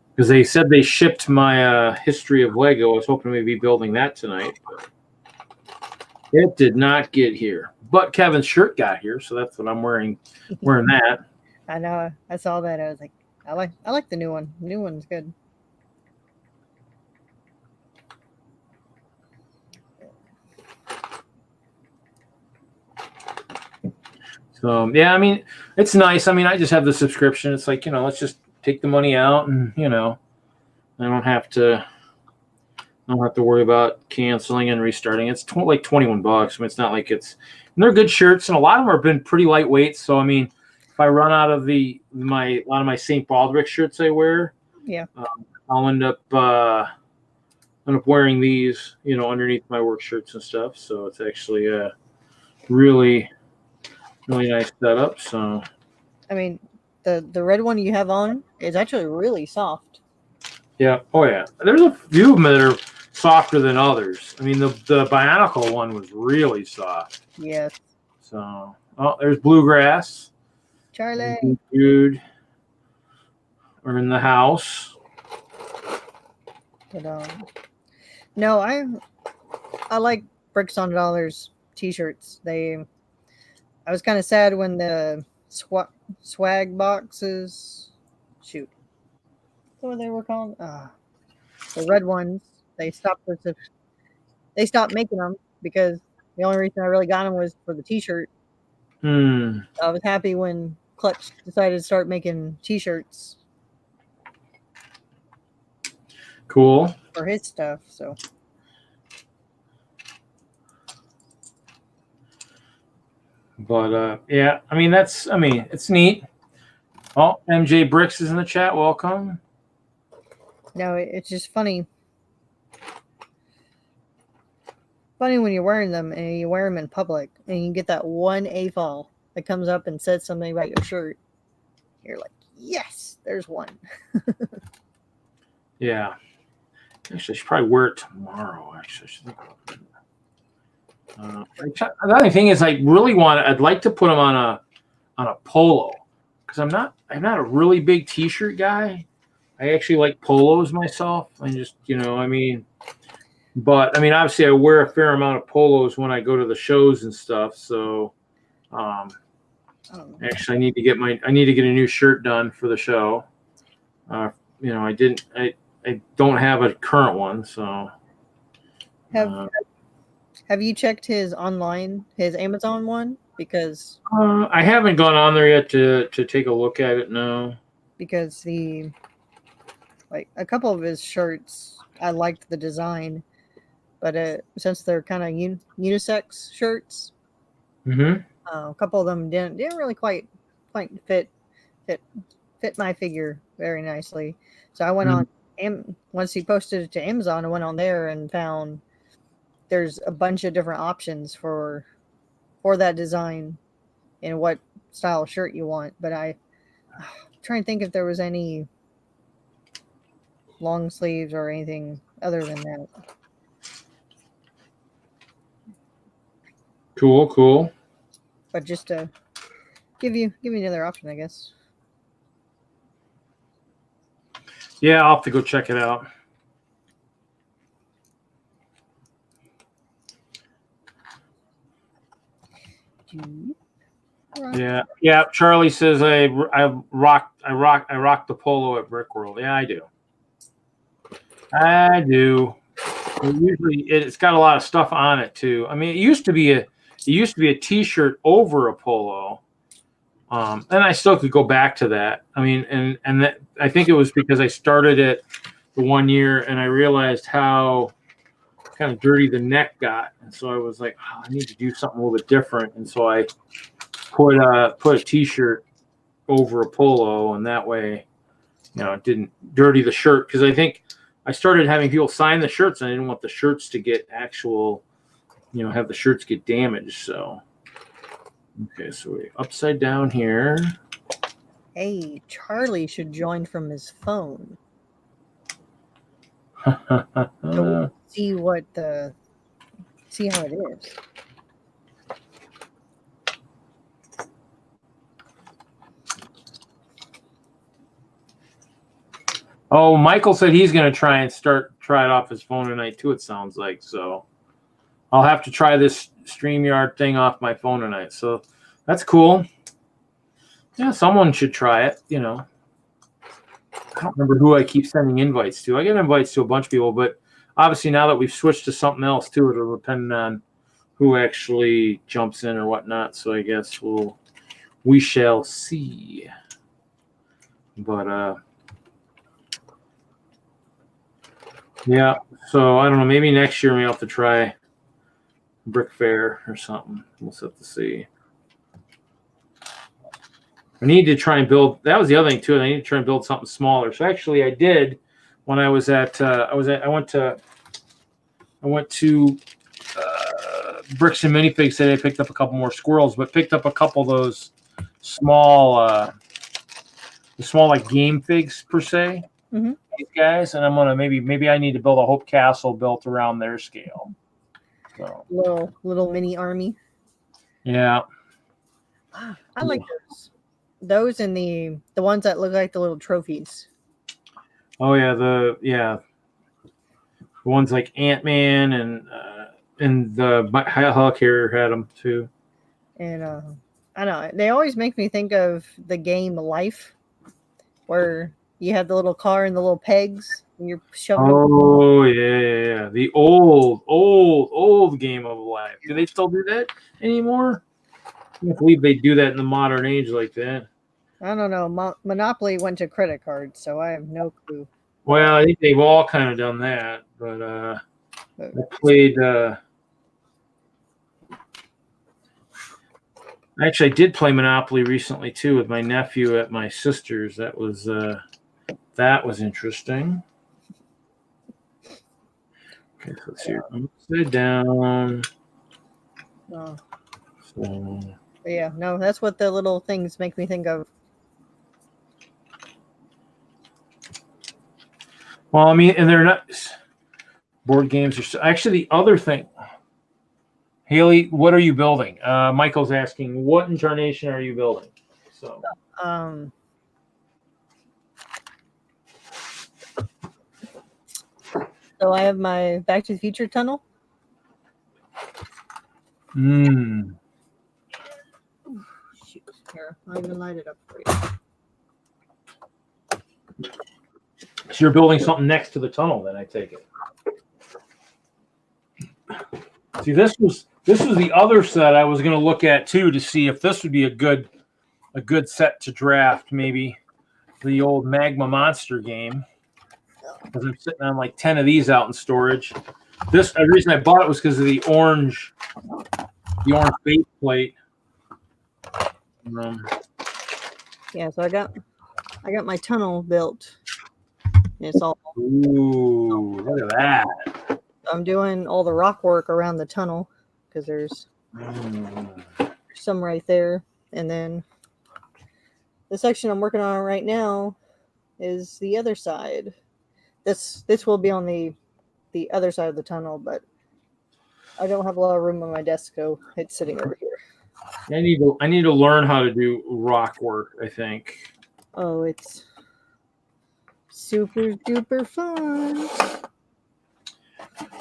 because they said they shipped my history of Lego, I was hoping to be building that tonight, but it did not get here. But Kevin's shirt got here, so that's what I'm wearing. Wearing that. I know. I saw that. I was like, I like the new one. The new one's good. So yeah, I mean, it's nice. I mean, I just have the subscription. It's like, let's just take the money out, and I don't have to worry about canceling and restarting. It's like $21. I mean, it's not like and they're good shirts, and a lot of them have been pretty lightweight. So I mean, if I run out of a lot of my St. Baldrick shirts I wear, yeah, I'll end up wearing these, underneath my work shirts and stuff. So it's actually a really, really nice setup. So, I mean, the red one you have on is actually really soft. Yeah. Oh yeah. There's a few of them that are softer than others. I mean, the Bionicle one was really soft. Yes. So, there's Bluegrass. Charlie. Dude. We're in the house. But no, I like Bricks on Dollars t-shirts. I was kind of sad when the swag boxes, shoot, what they were called, the red ones. They stopped making them because the only reason I really got them was for the t-shirt. I was happy when Clutch decided to start making t-shirts. Cool. For his stuff, so. But yeah, I mean it's neat. Oh, MJ Bricks is in the chat. Welcome. No, it's just funny. Funny when you're wearing them and you wear them in public and you get that one AFOL that comes up and says something about your shirt. You're like, yes, there's one. Yeah. Actually, I should probably wear it tomorrow. Actually, I should think about it. The other thing is, I'd like to put them on a polo, because I'm not a really big t-shirt guy. I actually like polos myself. I just, but I mean, obviously, I wear a fair amount of polos when I go to the shows and stuff. So, actually, I need to get a new shirt done for the show. I don't have a current one, so. Have you checked his Amazon one? Because I haven't gone on there yet to take a look at it. No. Because a couple of his shirts, I liked the design, but since they're kind of unisex shirts, a couple of them didn't really quite fit my figure very nicely. So I went on, once he posted it to Amazon, I went on there and found there's a bunch of different options for that design and what style shirt you want. But I'm trying to think if there was any long sleeves or anything other than that. Cool. But just to give you another option, I guess. Yeah, I'll have to go check it out. Yeah. Charlie says I rock the polo at Brick World. Yeah, I do. Usually, it's got a lot of stuff on it too. I mean, it used to be a T-shirt over a polo, and I still could go back to that. I mean, and that, I think it was because I started it the 1 year and I realized how kind of dirty the neck got, and so I was like, oh, I need to do something a little bit different, and so I put a T-shirt over a polo, and that way, it didn't dirty the shirt, because I think I started having people sign the shirts, and I didn't want the shirts to get have the shirts get damaged. So, okay, so we're upside down here. Hey, Charlie should join from his phone. So see how it is. Oh, Michael said he's going to try it off his phone tonight too, it sounds like. So I'll have to try this StreamYard thing off my phone tonight. So that's cool. Yeah, someone should try it, I don't remember who I keep sending invites to. I get invites to a bunch of people, but obviously now that we've switched to something else too, it'll depend on who actually jumps in or whatnot. So I guess we shall see. But yeah, so I don't know. Maybe next year we have to try Brick Fair or something. We'll have to see. I need to try and build. That was the other thing too. I need to try and build something smaller. So actually, I did when I went to Bricks and Minifigs today. I picked up a couple more squirrels, but picked up a couple of those small, like game figs per se. Mm-hmm. These guys, and I'm gonna maybe I need to build a Hope Castle built around their scale. So little mini army. Yeah, I like those and the ones that look like the little trophies. Oh yeah, the ones like Ant-Man and the Helicarrier had them too. And I know they always make me think of the game Life, where you have the little car and the little pegs, and you're shoving. Oh yeah. The old game of life. Do they still do that anymore? I can't believe they do that in the modern age like that. I don't know. Monopoly went to credit cards, so I have no clue. Well, I think they've all kind of done that, but I played. Actually, I did play Monopoly recently too with my nephew at my sister's. That was interesting. Okay, so let's see. Upside down. Oh. So. Yeah, no, that's what the little things make me think of. Well, I mean, and they're not board games. Actually, the other thing, Hailey, what are you building? Michael's asking, what incarnation are you building? So, so I have my Back to the Future tunnel. Hmm. Here, I'll even light it up for you. So you're building something next to the tunnel, then I take it. See, this was the other set I was going to look at too to see if this would be a good set to draft. Maybe the old Magma Monster game, because I'm sitting on like 10 of these out in storage. The reason I bought it was because of the orange base plate. Yeah, so I got my tunnel built. It's all. Ooh, look at that! I'm doing all the rock work around the tunnel because there's some right there, and then the section I'm working on right now is the other side. This will be on the other side of the tunnel, but I don't have a lot of room on my desk, so it's sitting over here. I need to learn how to do rock work, I think. Oh, it's super duper fun.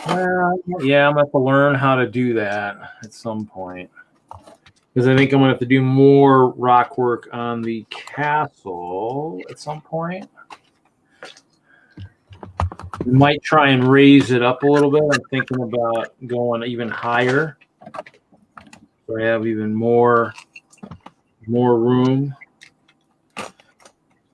Well, yeah, I'm gonna have to learn how to do that at some point. Because I think I'm gonna have to do more rock work on the castle at some point. Might try and raise it up a little bit. I'm thinking about going even higher. So I have even more room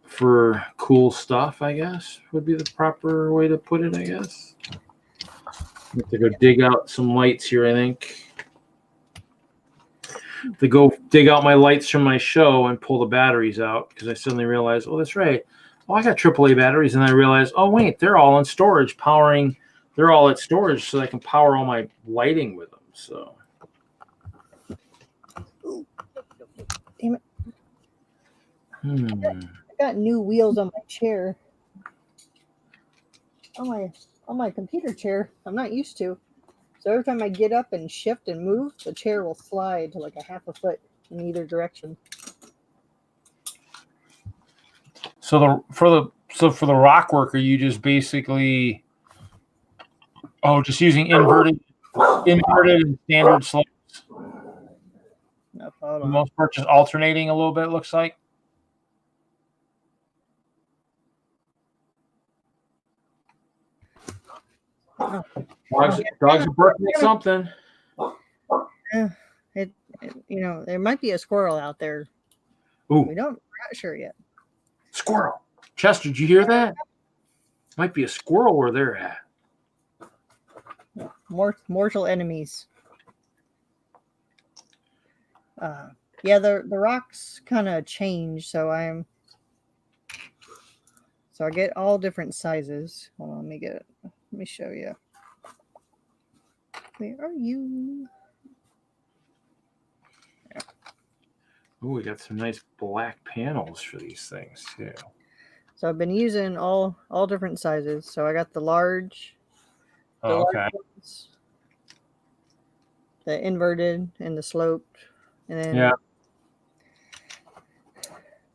for cool stuff, I guess, would be the proper way to put it, I guess. I have to go dig out some lights here, I think. To go dig out my lights from my show and pull the batteries out, because I suddenly realized, oh, that's right. Oh, I got AAA batteries, and I realized, oh, wait, they're all in storage, they're all at storage, so I can power all my lighting with them. So, Damn it. I I got new wheels on my chair. On my computer chair, I'm not used to. So every time I get up and shift and move, the chair will slide to like a half a foot in either direction. So for the rock work, are you just basically just using inverted and standard slopes? No, hold For the on. most part, just alternating a little bit, it looks like. Dogs are barking at something. There might be a squirrel out there. Ooh, We're not sure yet. squirrel. Chester, did you hear that? Might be a squirrel where they're at. Mortal enemies. Yeah, the rocks kind of change, so I get all different sizes. Hold on, let me show you. Where are you? Ooh, we got some nice black panels for these things too. So I've been using all different sizes. So I got the large, Okay. ones, the inverted and the sloped, and then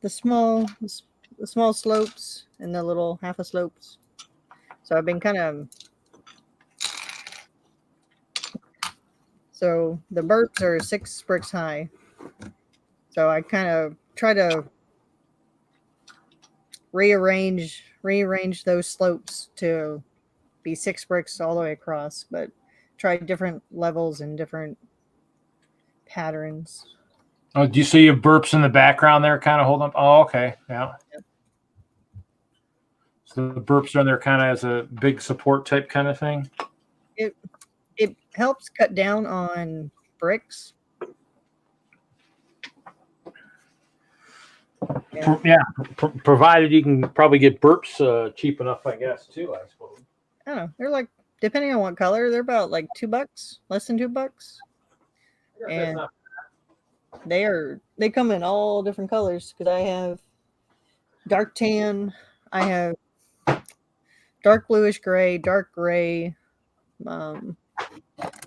the small slopes and the little half a slopes. So I've been so the burps are 6 bricks high. So I kind of try to rearrange those slopes to be 6 bricks all the way across, but try different levels and different patterns. Oh, do you see your burps in the background there kind of hold up? Oh, okay. Yeah. Yep. So the burps are in there kind of as a big support type kind of thing? It helps cut down on bricks. Provided you can probably get burps cheap enough, I guess, too, I suppose. I don't know. They're like, depending on what color, they're about like $2, less than $2. And they come in all different colors, because I have dark tan, I have dark bluish gray, dark gray.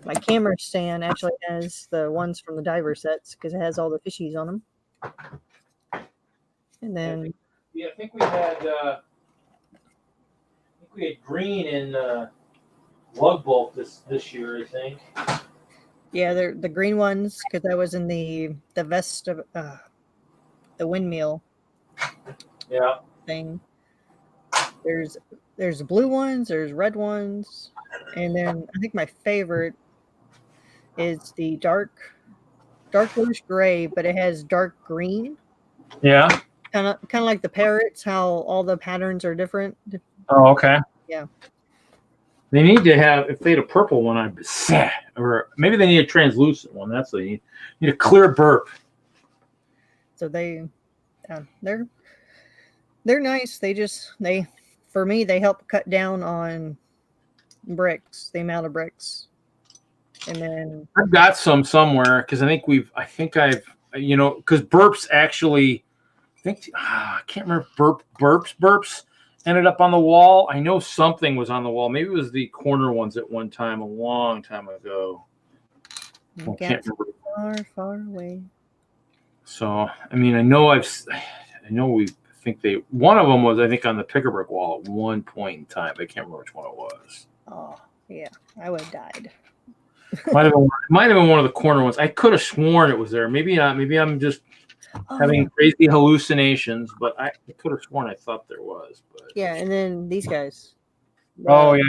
My camera stand actually has the ones from the diver sets, because it has all the fishies on them. And then I think we had green in lug bolt this year, I think. Yeah, they're the green ones, because that was in the vest of the windmill. Yeah. Thing. There's blue ones, there's red ones, and then I think my favorite is the dark bluish gray, but it has dark green. Yeah. Kind of like the parrots, how all the patterns are different. Oh, okay. Yeah. They need to have, if they had a purple one, or maybe they need a translucent one. That's what they need a clear burp. So they're nice. For me, they help cut down on bricks, the amount of bricks. And then I've got some somewhere, because I think because burps actually think I can't remember. Burps ended up on the wall. I know something was on the wall. Maybe it was the corner ones at one time, a long time ago. I can't remember. Far away. So I mean, I know we think one of them was, I think, on the picker brick wall at one point in time. I can't remember which one it was. Oh yeah, I would have died. Might have been one of the corner ones. I could have sworn it was there. Maybe not. Maybe I'm just having crazy hallucinations, but I could have sworn I thought there was. But yeah, and then these guys. Oh yeah.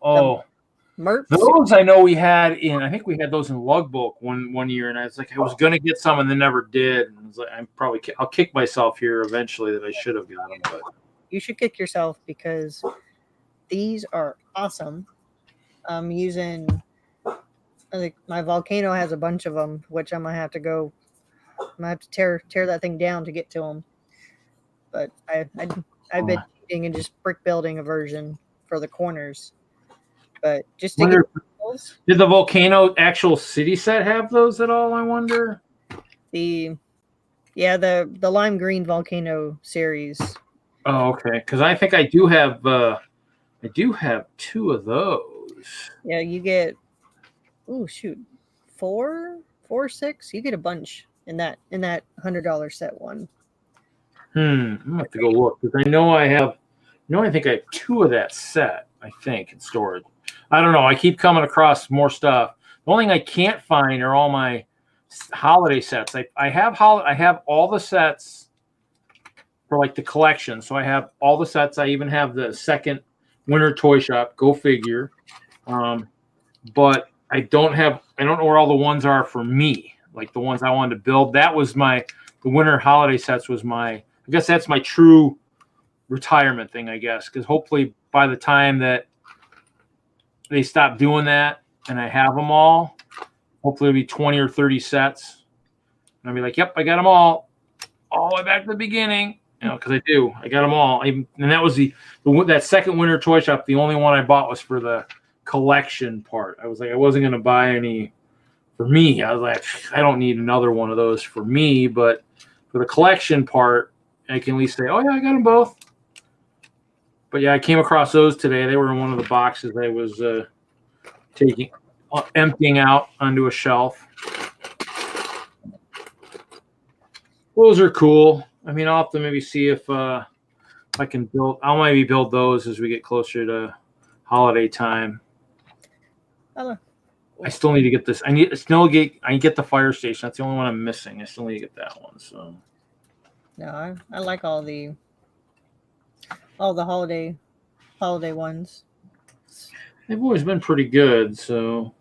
Oh, Merps. those I know we had in. I think we had those in lug bulk one year, and I was like, I was gonna get some, and then never did. And I was like, I'll kick myself here eventually that I should have got them. But you should kick yourself because these are awesome. I'm using. I think my volcano has a bunch of them, which I'm gonna have to go. I'm gonna have to tear that thing down to get to them. But I've been cheating and just brick building a version for the corners. But just to get did the volcano actual city set have those at all? I wonder. The lime green volcano series. Oh, okay. Because I think I do have two of those. Yeah, you get. Oh shoot, 4, 6. You get a bunch in that $100 set one. I'm gonna have to go look because I know I think I have two of that set. I think in storage. I don't know. I keep coming across more stuff. The only thing I can't find are all my holiday sets. I have all the sets for like the collection. So I have all the sets. I even have the second winter toy shop. Go figure. But I don't know where all the ones are for me, like the ones I wanted to build. That was the winter holiday sets was I guess that's my true retirement thing, I guess, because hopefully by the time that they stop doing that and I have them all, hopefully it'll be 20 or 30 sets. And I'll be like, yep, I got them all the way back to the beginning, because I got them all. And that was that second winter toy shop. The only one I bought was for the collection part. I was like, I wasn't going to buy any for me. I was like, I don't need another one of those for me, but for the collection part, I can at least say, oh yeah, I got them both. But yeah, I came across those today. They were in one of the boxes I was emptying out onto a shelf. Those are cool. I mean, I'll have to maybe see if I can I'll maybe build those as we get closer to holiday time. I still need to get this. I get the fire station. That's the only one I'm missing. I still need to get that one. So no, I like all the holiday ones. They've always been pretty good. So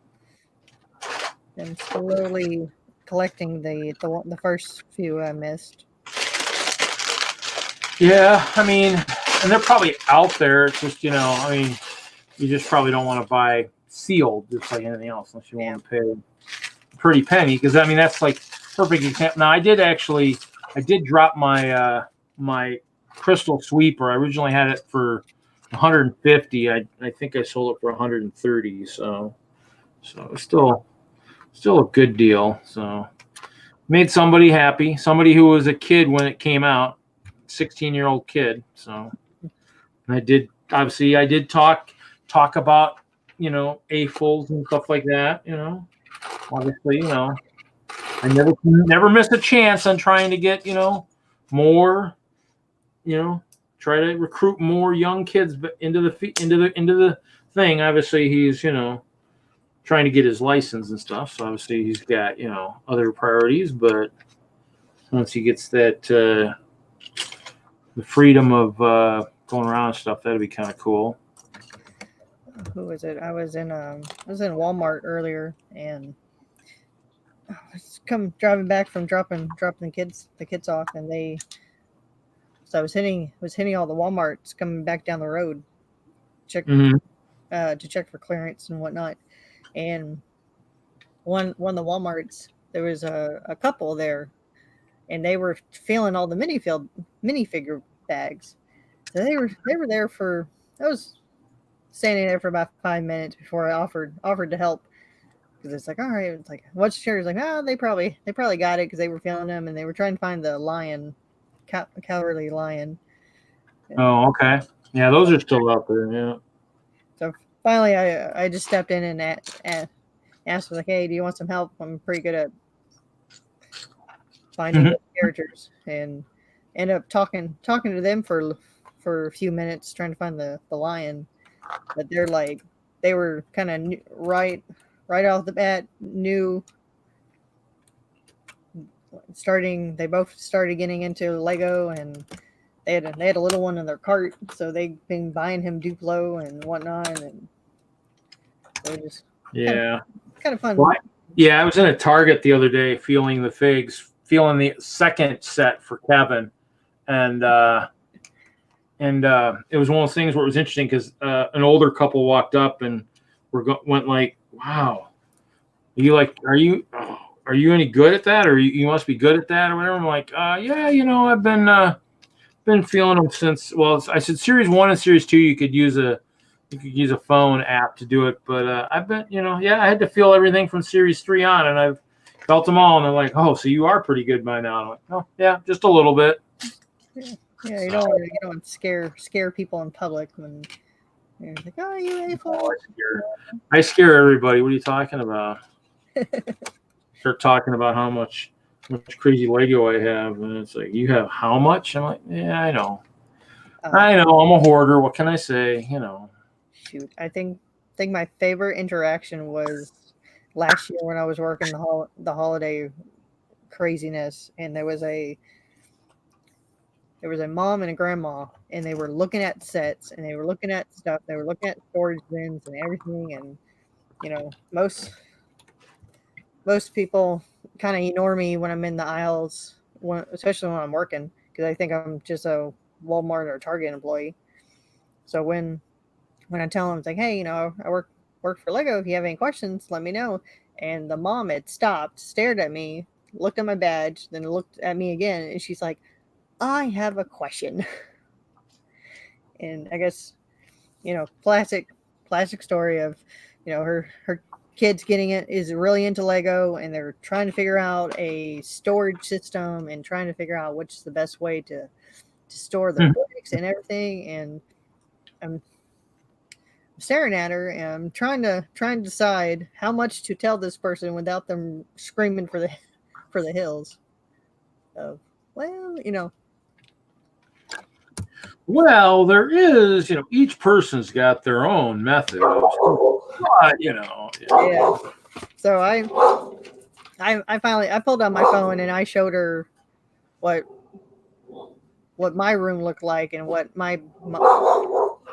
I'm slowly collecting the first few I missed. Yeah, I mean, and they're probably out there. It's just you just probably don't want to buy sealed just like anything else unless you want to pay a pretty penny, because I mean that's like perfect example. Now I did drop my my crystal sweeper. I originally had it for 150. I think I sold it for 130. So it's still a good deal. So made somebody happy, somebody who was a kid when it came out, 16-year-old kid. So and I did talk about AFOLs and stuff like that. Obviously, I never miss a chance on trying to get more. Try to recruit more young kids into the thing. Obviously, he's trying to get his license and stuff. So obviously, he's got other priorities. But once he gets that the freedom of going around and stuff, that'd be kind of cool. Who was it? I was in Walmart earlier, and I was driving back from dropping the kids off, and so I was hitting all the Walmarts coming back down the road, to check for clearance and whatnot. And one of the Walmarts, there was a couple there, and they were feeling all the minifigure bags. So they were there for, I was standing there for about 5 minutes before I offered to help, because it's like, all right, it's like, what's yours? Like, they probably got it because they were feeling them and they were trying to find the lion Cowardly Lion. Oh, okay. Yeah, those are still out there. Yeah. So finally, I just stepped in and asked, like, hey, do you want some help? I'm pretty good at finding the characters, and end up talking to them for a few minutes, trying to find the lion. But they were kind of right off the bat new. They both started getting into Lego, and they had a little one in their cart, so they've been buying him Duplo and whatnot, and so it just kind of fun. Well, I was in a Target the other day, feeling the figs, feeling the second set for Kevin, and it was one of those things where it was interesting because an older couple walked up and went like, "Wow, are you any good at that, or you must be good at that, or whatever?" I'm like, "Yeah, I've been feeling them since." Well, I said Series 1 and Series 2, you could use a phone app to do it, but I've been, I had to feel everything from Series 3 on, and I've felt them all, and they're like, "Oh, so you are pretty good by now." I'm like, "Oh, yeah, just a little bit." Yeah, you don't scare people in public when you're like, "Oh, you AFOL." I scare everybody. What are you talking about? Start talking about how much crazy Lego I have, and it's like, "You have how much?" I'm like, "Yeah, I know. I know. I'm a hoarder. What can I say?" Shoot, I think my favorite interaction was last year when I was working the holiday craziness, and there was a mom and a grandma, and they were looking at sets, and they were looking at stuff. They were looking at storage bins and everything, and most people kind of ignore me when I'm in the aisles, especially when I'm working, because I think I'm just a Walmart or Target employee. So when I tell them, it's like, "Hey, I work for Lego. If you have any questions, let me know." And the mom had stopped, stared at me, looked at my badge, then looked at me again, and she's like, "I have a question." And I guess, classic story of, her kids is really into Lego, and they're trying to figure out a storage system and trying to figure out which is the best way to store the bricks and everything. And I'm staring at her, and I'm trying to decide how much to tell this person without them screaming for the hills. Well, there is, each person's got their own method. But, Yeah. So I finally pulled out my phone, and I showed her what my room looked like, and what my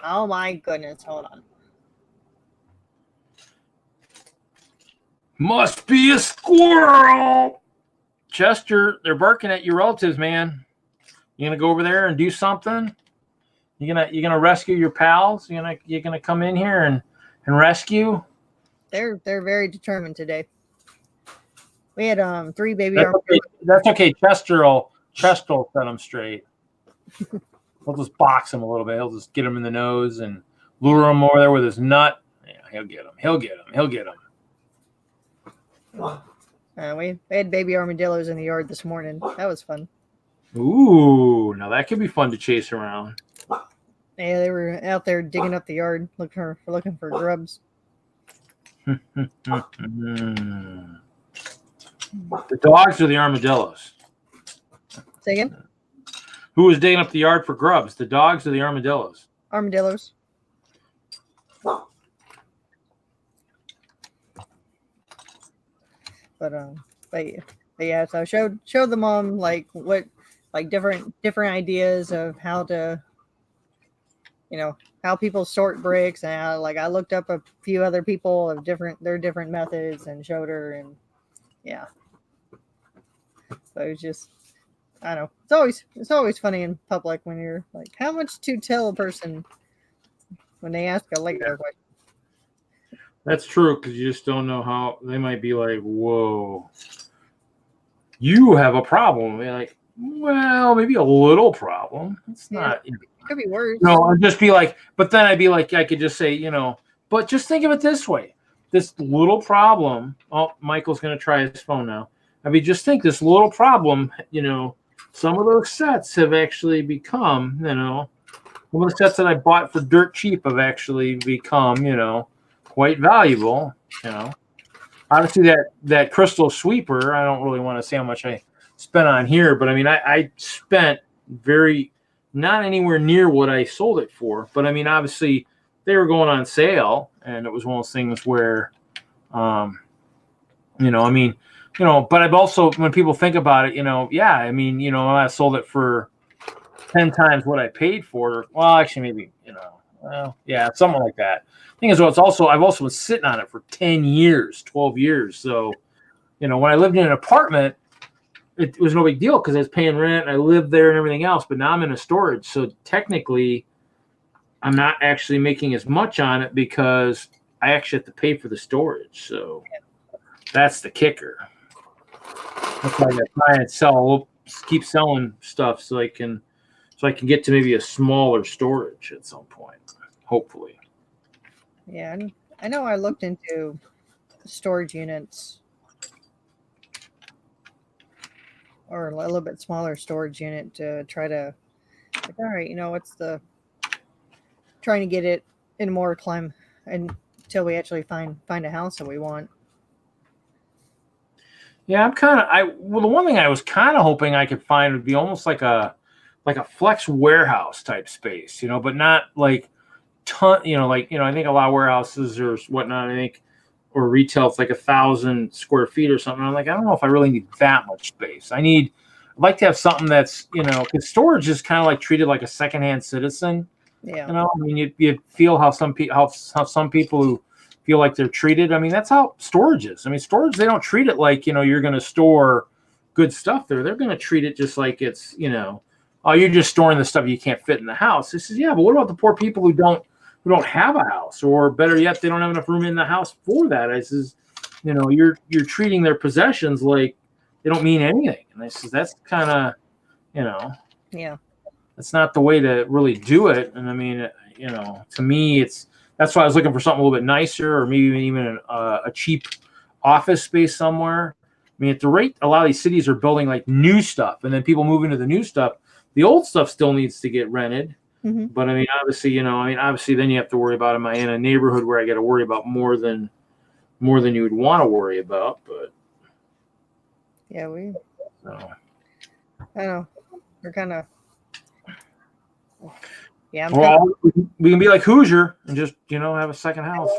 oh my goodness, hold on. Must be a squirrel. Chester, they're barking at your relatives, man. You gonna go over there and do something? You gonna rescue your pals? You gonna come in here and rescue? They're very determined today. We had 3 baby That's armadillos. okay. That's okay. Chester will set them straight. We'll just box him a little bit. He'll just get him in the nose and lure him over there with his nut. Yeah, he'll get him. We had baby armadillos in the yard this morning. That was fun. Ooh, now that could be fun to chase around. Yeah, they were out there digging up the yard, looking for grubs. The dogs or the armadillos? Say again? Who was digging up the yard for grubs? The dogs or the armadillos? Armadillos. But yeah, so I showed the mom different different ideas of how to, how people sort bricks, and how, I looked up a few other people of their different methods and showed her, and yeah. So it was just, I don't know. It's always funny in public when you're like, how much to tell a person when they ask a Lego question. That's true, because you just don't know how they might be like, "Whoa, you have a problem." You're like, well, maybe a little problem. It's not. It could be worse. No, I'd just be like, but then I'd be like, I could just say, but just think of it this way: this little problem. Oh, Michael's gonna try his phone now. I mean, just think this little problem, some of those sets have actually become, some of the sets that I bought for dirt cheap have actually become, quite valuable. Obviously that crystal sweeper, I don't really want to say how much I spent on here, but I mean, I spent not anywhere near what I sold it for. But I mean, obviously they were going on sale, and it was one of those things where, but I've also, when people think about it, I mean, I sold it for 10 times what I paid for it. Well, actually, maybe, something like that. Thing is, I've also been sitting on it for 10 years, 12 years. So, when I lived in an apartment, it was no big deal because I was paying rent, I lived there and everything else. But now I'm in a storage. So technically, I'm not actually making as much on it because I actually have to pay for the storage. So that's the kicker. That's why I try and keep selling stuff so I can get to maybe a smaller storage at some point, hopefully. Yeah, I know I looked into storage units or a little bit smaller storage unit to try to, like, all right, trying to get it in more climb until we actually find a house that we want. Yeah, the one thing I was kind of hoping I could find would be almost like a flex warehouse type space, but not like ton, I think a lot of warehouses or whatnot, or retail, it's like 1,000 square feet or something. I'm like, I don't know if I really need that much space. I'd like to have something that's, because storage is kind of like treated like a secondhand citizen. Yeah. I mean, you feel how some people who feel like they're treated. I mean, that's how storage is. I mean, storage, they don't treat it like, you're going to store good stuff there. They're going to treat it just like it's, oh, you're just storing the stuff you can't fit in the house. This is, yeah, but what about the poor people who don't have a house, or better yet, they don't have enough room in the house for that? I says, you're treating their possessions like they don't mean anything. And I says, that's kind of, yeah, that's not the way to really do it. And I mean, to me, that's why I was looking for something a little bit nicer, or maybe even a cheap office space somewhere. I mean, at the rate a lot of these cities are building like new stuff, and then people move into the new stuff, the old stuff still needs to get rented. Mm-hmm. But I mean, obviously, then you have to worry about, am I in a neighborhood where I got to worry about more than you would want to worry about? But yeah, I know we're kind of, yeah. We can be like Hoosier and just have a second house.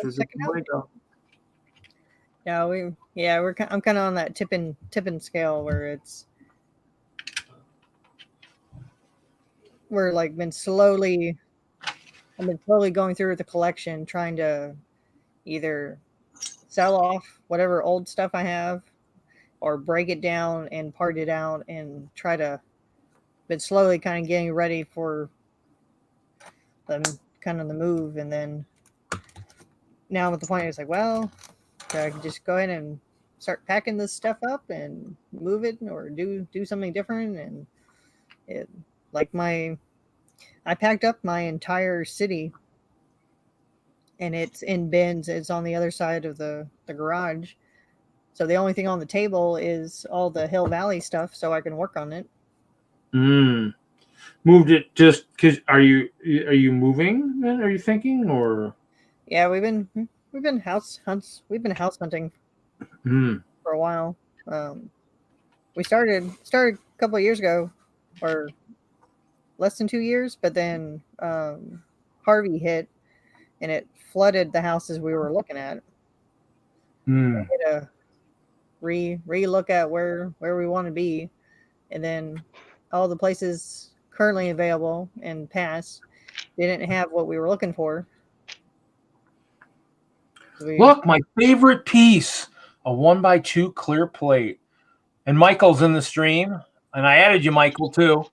Yeah, I'm kind of on that tipping scale where we're like I've been slowly going through the collection, trying to either sell off whatever old stuff I have or break it down and part it out and been slowly kind of getting ready for the move. And then now I'm at the point it's like, well, I can just go ahead and start packing this stuff up and move it, or do something different. And I packed up my entire city, and it's in bins. It's on the other side of the garage. So the only thing on the table is all the Hill Valley stuff, so I can work on it. Moved it just because? Are you moving then? Are you thinking, or? Yeah, we've been house hunting for a while. We started a couple of years ago, or less than 2 years, but then Harvey hit, and it flooded the houses we were looking at. We had to re-look at where we want to be, and then all the places currently available and past didn't have what we were looking for. Look, my favorite piece, a 1x2 clear plate. And Michael's in the stream, and I added you, Michael, too.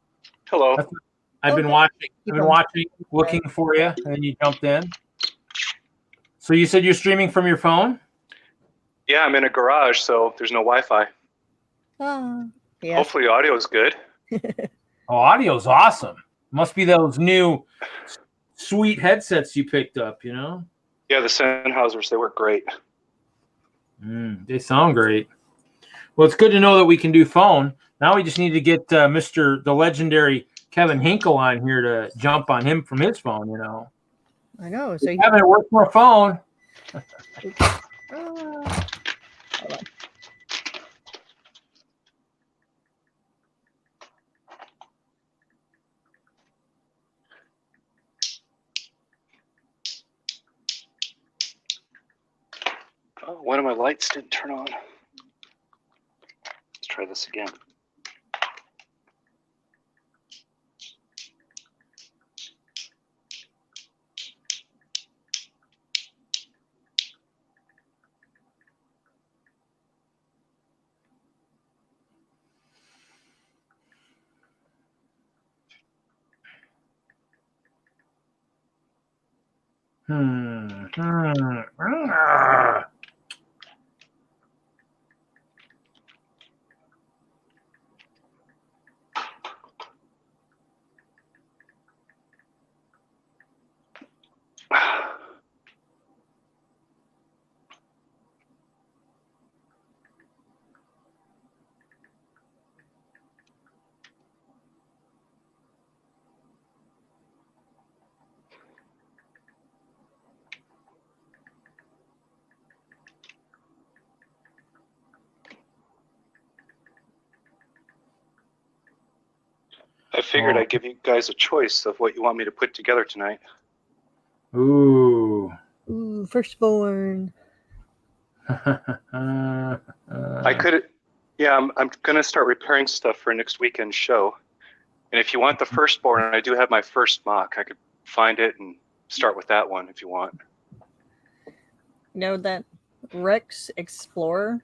Hello. I've been watching, looking for you, and then you jumped in. So you said you're streaming from your phone? Yeah, I'm in a garage, so there's no Wi-Fi. Yeah. Hopefully audio is good. Oh, audio's awesome. Must be those new sweet headsets you picked up, Yeah, the Sennheisers, they work great. They sound great. Well, it's good to know that we can do phone. Now we just need to get the legendary Kevin Hinkle on here to jump on him from his phone, you know. I know. So Kevin, it works for a phone. hold on. Oh, one of my lights didn't turn on. Let's try this again. I figured I'd give you guys a choice of what you want me to put together tonight. Ooh. Ooh, firstborn. I could, yeah, I'm going to start repairing stuff for next weekend's show. And if you want the firstborn, I do have my first mock. I could find it and start with that one if you want. You know that Rex Explorer?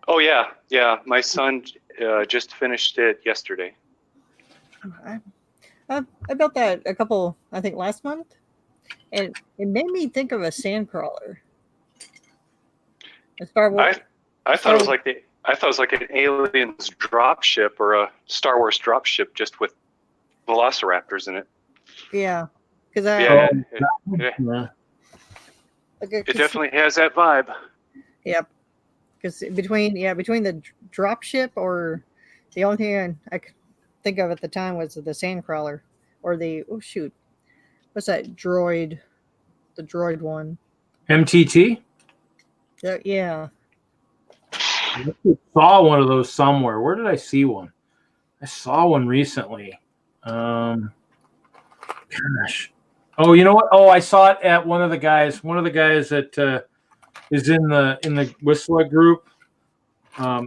Oh, yeah. Yeah. My son just finished it yesterday. I built that I think last month. And it made me think of a sandcrawler. As far as I thought it was like an aliens dropship or a Star Wars dropship just with velociraptors in it. Yeah, because it definitely has that vibe. Yep. Because between the dropship or the only thing I could think of at the time was the sandcrawler or the what's that droid? The droid one. MTT? Yeah. I saw one of those somewhere. Where did I see one? I saw one recently. Gosh. Oh, you know what? Oh, I saw it at one of the guys that is in the WISLUG group.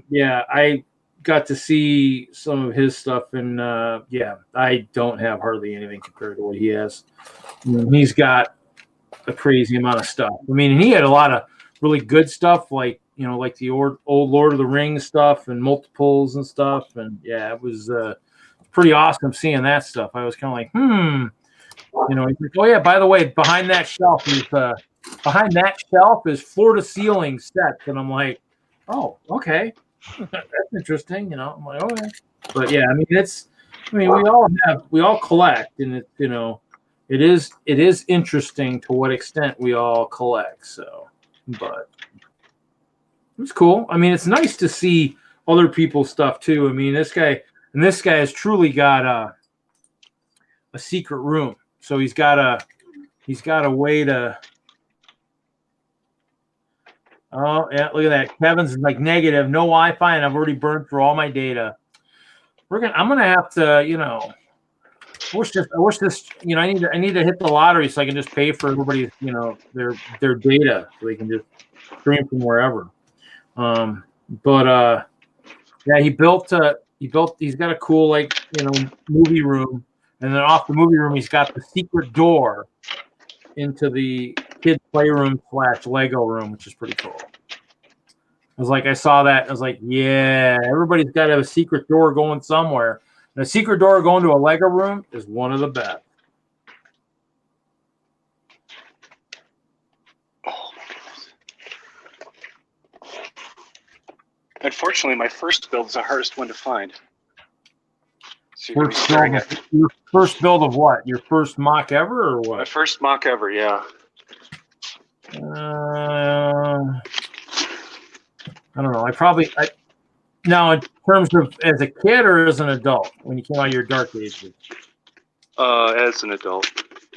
Yeah, I got to see some of his stuff, and yeah, I don't have hardly anything compared to what he has. I mean, he's got a crazy amount of stuff. I mean, he had a lot of really good stuff, like like the old Lord of the Rings stuff and multiples and stuff. And yeah, it was pretty awesome seeing that stuff. I was kind of like, he's like, oh yeah, by the way, behind that shelf is floor to ceiling sets, and I'm like, oh, okay, that's interesting. I'm like, okay, but yeah, I mean, we all collect, and it is interesting to what extent we all collect. So, but it's cool. I mean, it's nice to see other people's stuff too. I mean, this guy has truly got a secret room. So he's got a way to. Oh yeah, look at that. Kevin's like negative, no Wi-Fi, and I've already burned through all my data. I'm gonna have to, I wish this, I need to hit the lottery so I can just pay for everybody's, their data so they can just stream from wherever. Yeah, he's got a cool movie room, and then off the movie room he's got the secret door into the kids playroom / Lego room, which is pretty cool. I saw that, I was like, yeah, everybody's got to have a secret door going somewhere. And a secret door going to a Lego room is one of the best. Oh my goodness. Unfortunately, my first build is the hardest one to find. So your first build of what? Your first mock ever or what? My first mock ever, yeah. I don't know. Now in terms of as a kid or as an adult when you came out of your dark ages. As an adult,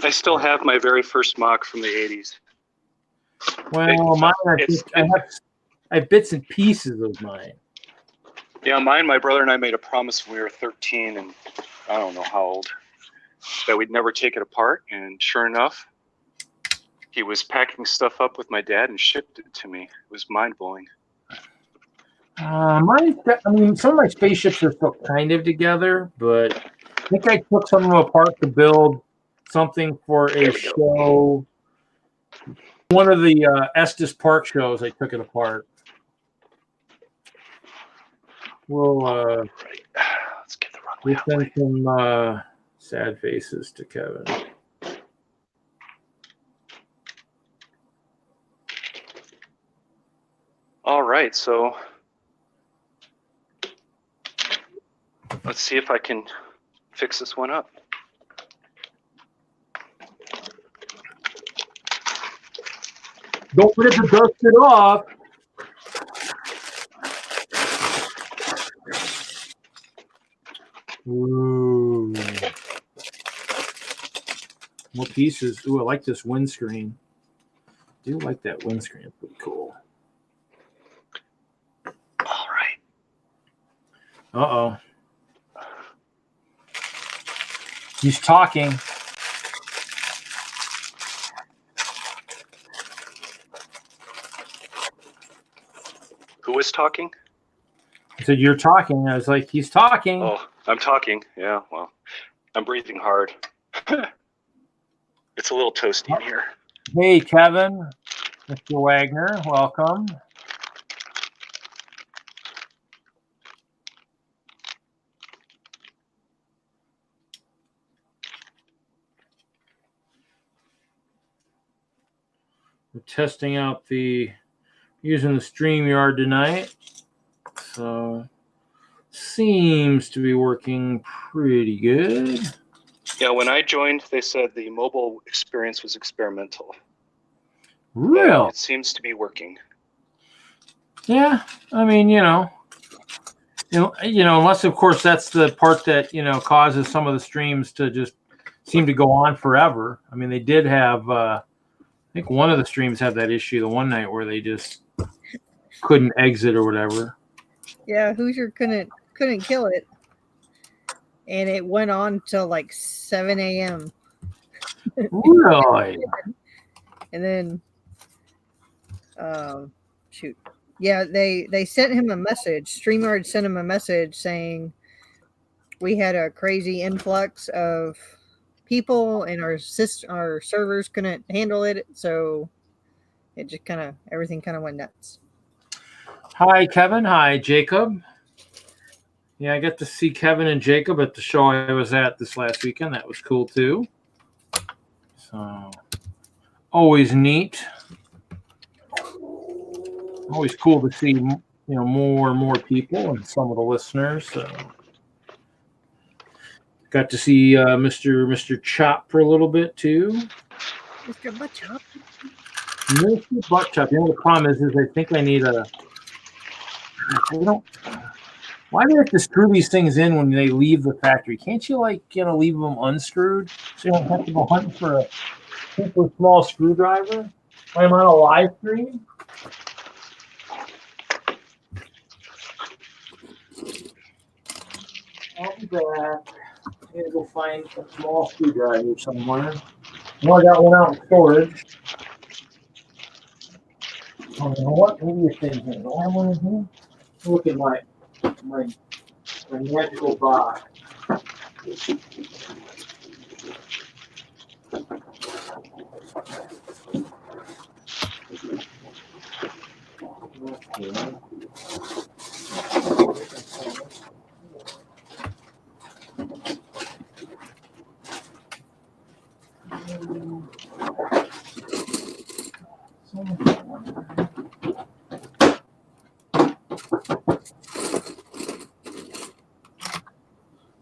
I still have my very first mock from the 80s. Well, mine, I have bits and pieces of mine. Yeah, mine. My brother and I made a promise when we were 13, and I don't know how old, that we'd never take it apart. And sure enough, he was packing stuff up with my dad and shipped it to me. It was mind blowing. Mine. I mean, some of my spaceships are still kind of together, but I think I took some of them apart to build something for a show. One of the Estes Park shows, I took it apart. We'll let's get the runway. send some sad faces to Kevin. All right, so let's see if I can fix this one up. Don't forget to dust it off. Ooh. More pieces. Ooh, I like this windscreen. I do like that windscreen. It's pretty cool. All right. Uh-oh. He's talking. Who was talking? I said, you're talking. I was like, he's talking. Oh, I'm talking. Yeah, well, I'm breathing hard. It's a little toasty in here. Hey, Kevin. Mr. Wagner, welcome. We're testing out using the StreamYard tonight. So seems to be working pretty good. Yeah, when I joined, they said the mobile experience was experimental. Real? It seems to be working. Yeah, I mean, unless of course that's the part that causes some of the streams to just seem to go on forever. I mean, they did have. I think one of the streams had that issue the one night where they just couldn't exit or whatever. Yeah, Hoosier couldn't kill it, and it went on till like 7 a.m. Really? And then, shoot, yeah, they sent him a message. StreamYard sent him a message saying we had a crazy influx of people, and our servers couldn't handle it, so it just everything went nuts. Hi, Kevin. Hi, Jacob. Yeah, I got to see Kevin and Jacob at the show I was at this last weekend. That was cool too. So, always neat. Always cool to see more and more people and some of the listeners. So, got to see Mr. Chop for a little bit too. Mr. Buttchop. Mr. Buttchop. The problem is I think I need a. Why do they have to screw these things in when they leave the factory? Can't you leave them unscrewed so you don't have to go hunting for a super small screwdriver? I'm on a live stream. I'll be back. I'm gonna go find a small screwdriver somewhere. I got one out in storage. Oh, you know what? Maybe it's in here. Do I have one in here? Look at my magical box.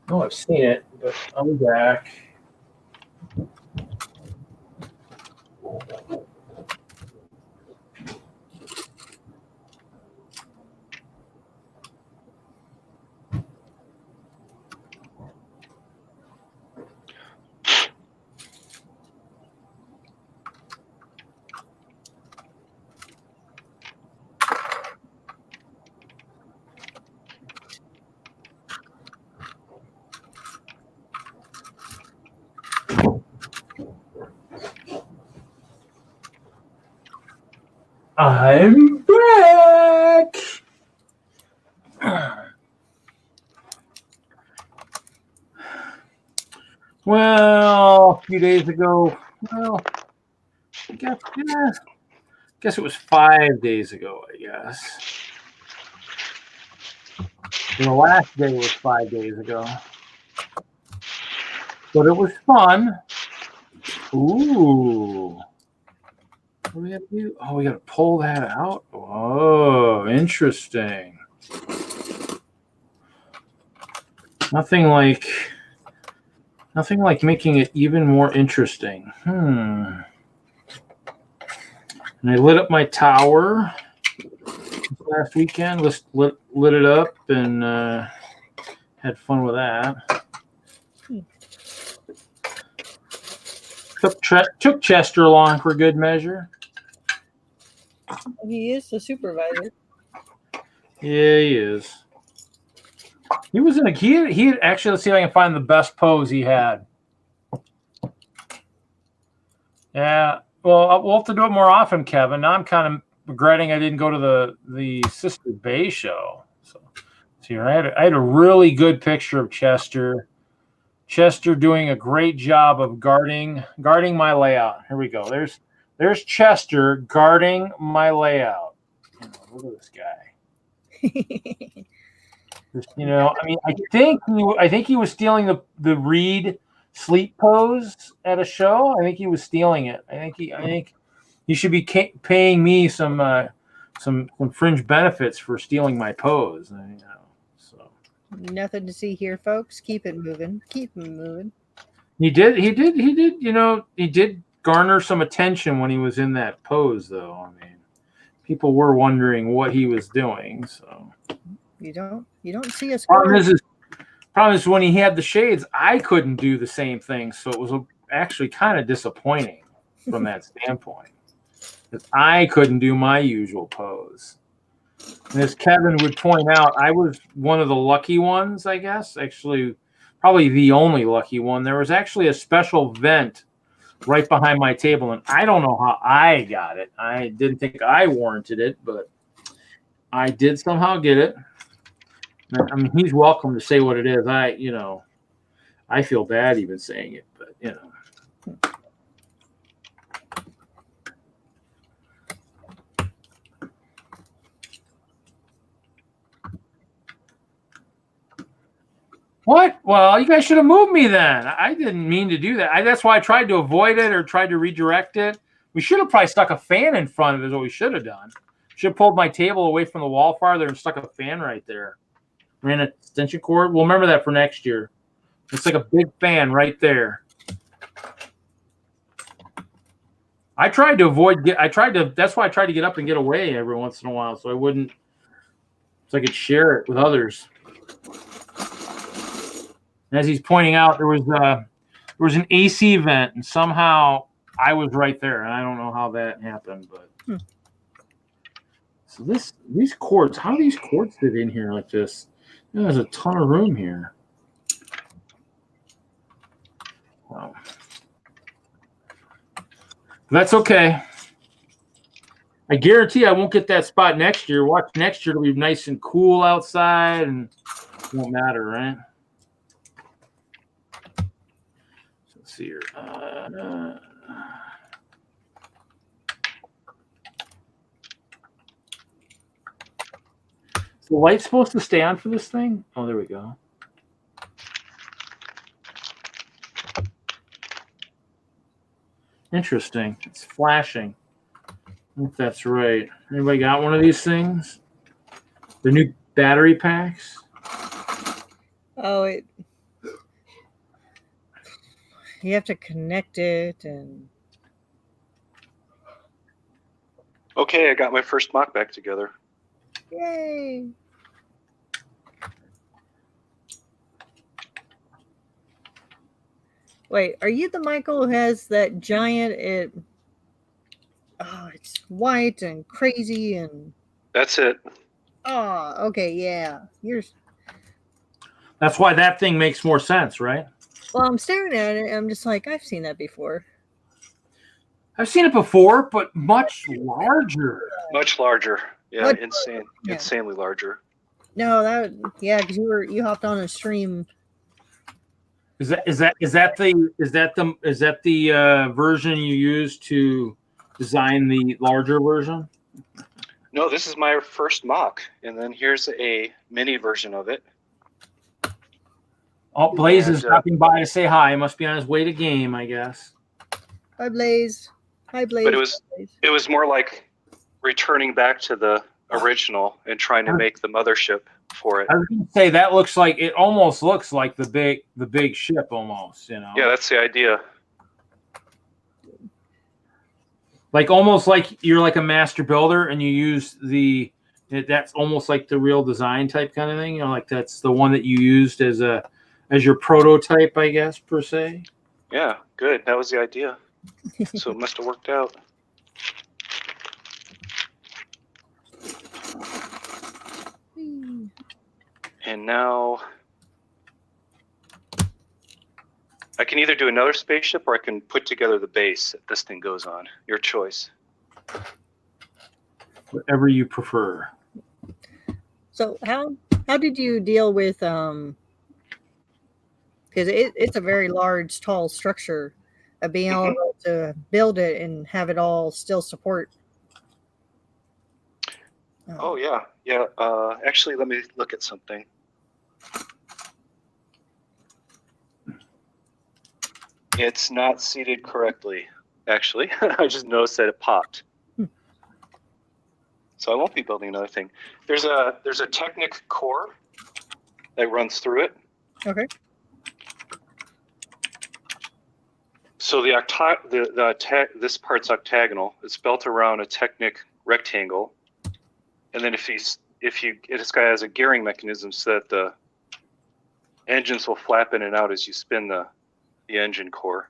Oh, I've seen it, but I'm back. I'm back. Well, a few days ago, I guess it was 5 days ago, I guess. And the last day was 5 days ago. But it was fun. Ooh. What do we have to do? Oh, we got to pull that out. Oh, interesting. Nothing like making it even more interesting. And I lit up my tower last weekend. Lit it up and had fun with that. Took Chester along for good measure. He is the supervisor. Yeah, he is. He was in a he actually, let's see if I can find the best pose he had. Yeah, well, we'll have to do it more often, Kevin. Now I'm kind of regretting I didn't go to the Sister Bay show. So here I had a really good picture of Chester. Chester doing a great job of guarding my layout. Here we go. There's Chester guarding my layout. Look at this guy. You know, I mean, I think he was stealing the Reed sleep pose at a show. I think he was stealing it. I think he should be paying me some fringe benefits for stealing my pose. You know, so nothing to see here, folks. Keep it moving. Keep it moving. He did. You know, he did garner some attention when he was in that pose, though. I mean, people were wondering what he was doing. So you don't see a problem is when he had the shades, I couldn't do the same thing. So it was actually kind of disappointing from that standpoint, because I couldn't do my usual pose. And as Kevin would point out, I was one of the lucky ones, I guess. Actually, probably the only lucky one. There was actually a special vent right behind my table, and I don't know how I got it. I didn't think I warranted it, but I did somehow get it. I mean, he's welcome to say what it is. I feel bad even saying it, but you know. What? Well, you guys should have moved me then. I didn't mean to do that. That's why I tried to avoid it or tried to redirect it. We should have probably stuck a fan in front of it is what we should have done. Should have pulled my table away from the wall farther and stuck a fan right there. Ran an extension cord. We'll remember that for next year. It's like a big fan right there. I tried to avoid that's why I tried to get up and get away every once in a while so I could share it with others. And as he's pointing out, there was an AC vent, and somehow I was right there, and I don't know how that happened, but so these cords, how do these cords fit in here like this? You know, there's a ton of room here. Wow. That's okay. I guarantee I won't get that spot next year. Watch next year; it'll be nice and cool outside, and it won't matter, right? So let's see here. Is the light supposed to stay on for this thing? Oh, there we go. Interesting. It's flashing. I think that's right. Anybody got one of these things? The new battery packs? Oh, you have to connect it and. Okay, I got my first mock back together. Yay! Wait, are you the Michael who has that giant? It's white and crazy and. That's it. Oh, okay, yeah. That's why that thing makes more sense, right? Well, I'm staring at it. And I'm just like, I've seen that before. I've seen it before, but much larger. Much larger. Yeah, What? insane, Yeah. insanely larger. No, because you hopped on a stream. Is that the version you used to design the larger version? No, this is my first mock, and then here's a mini version of it. Oh, Blaze is stopping by to say hi. He must be on his way to game, I guess. Hi, Blaze. Hi, Blaze. But it was more like returning back to the original and trying to make the mothership for it. I was going to say that looks like it almost looks like the big ship almost, you know. Yeah, that's the idea. Like almost like you're like a master builder and you use that's almost like the real design type kind of thing, you know, like that's the one that you used as your prototype, I guess, per se. Yeah, good. That was the idea. So it must have worked out. And now I can either do another spaceship or I can put together the base that this thing goes on. Your choice. Whatever you prefer. So how did you deal with because it's a very large, tall structure, of being able to build it and have it all still support? Oh yeah. Actually, let me look at something. It's not seated correctly. Actually, I just noticed that it popped. So I won't be building another thing. There's a Technic core that runs through it. Okay. So this part's octagonal. It's built around a Technic rectangle, and then this guy has a gearing mechanism so that the engines will flap in and out as you spin the engine core.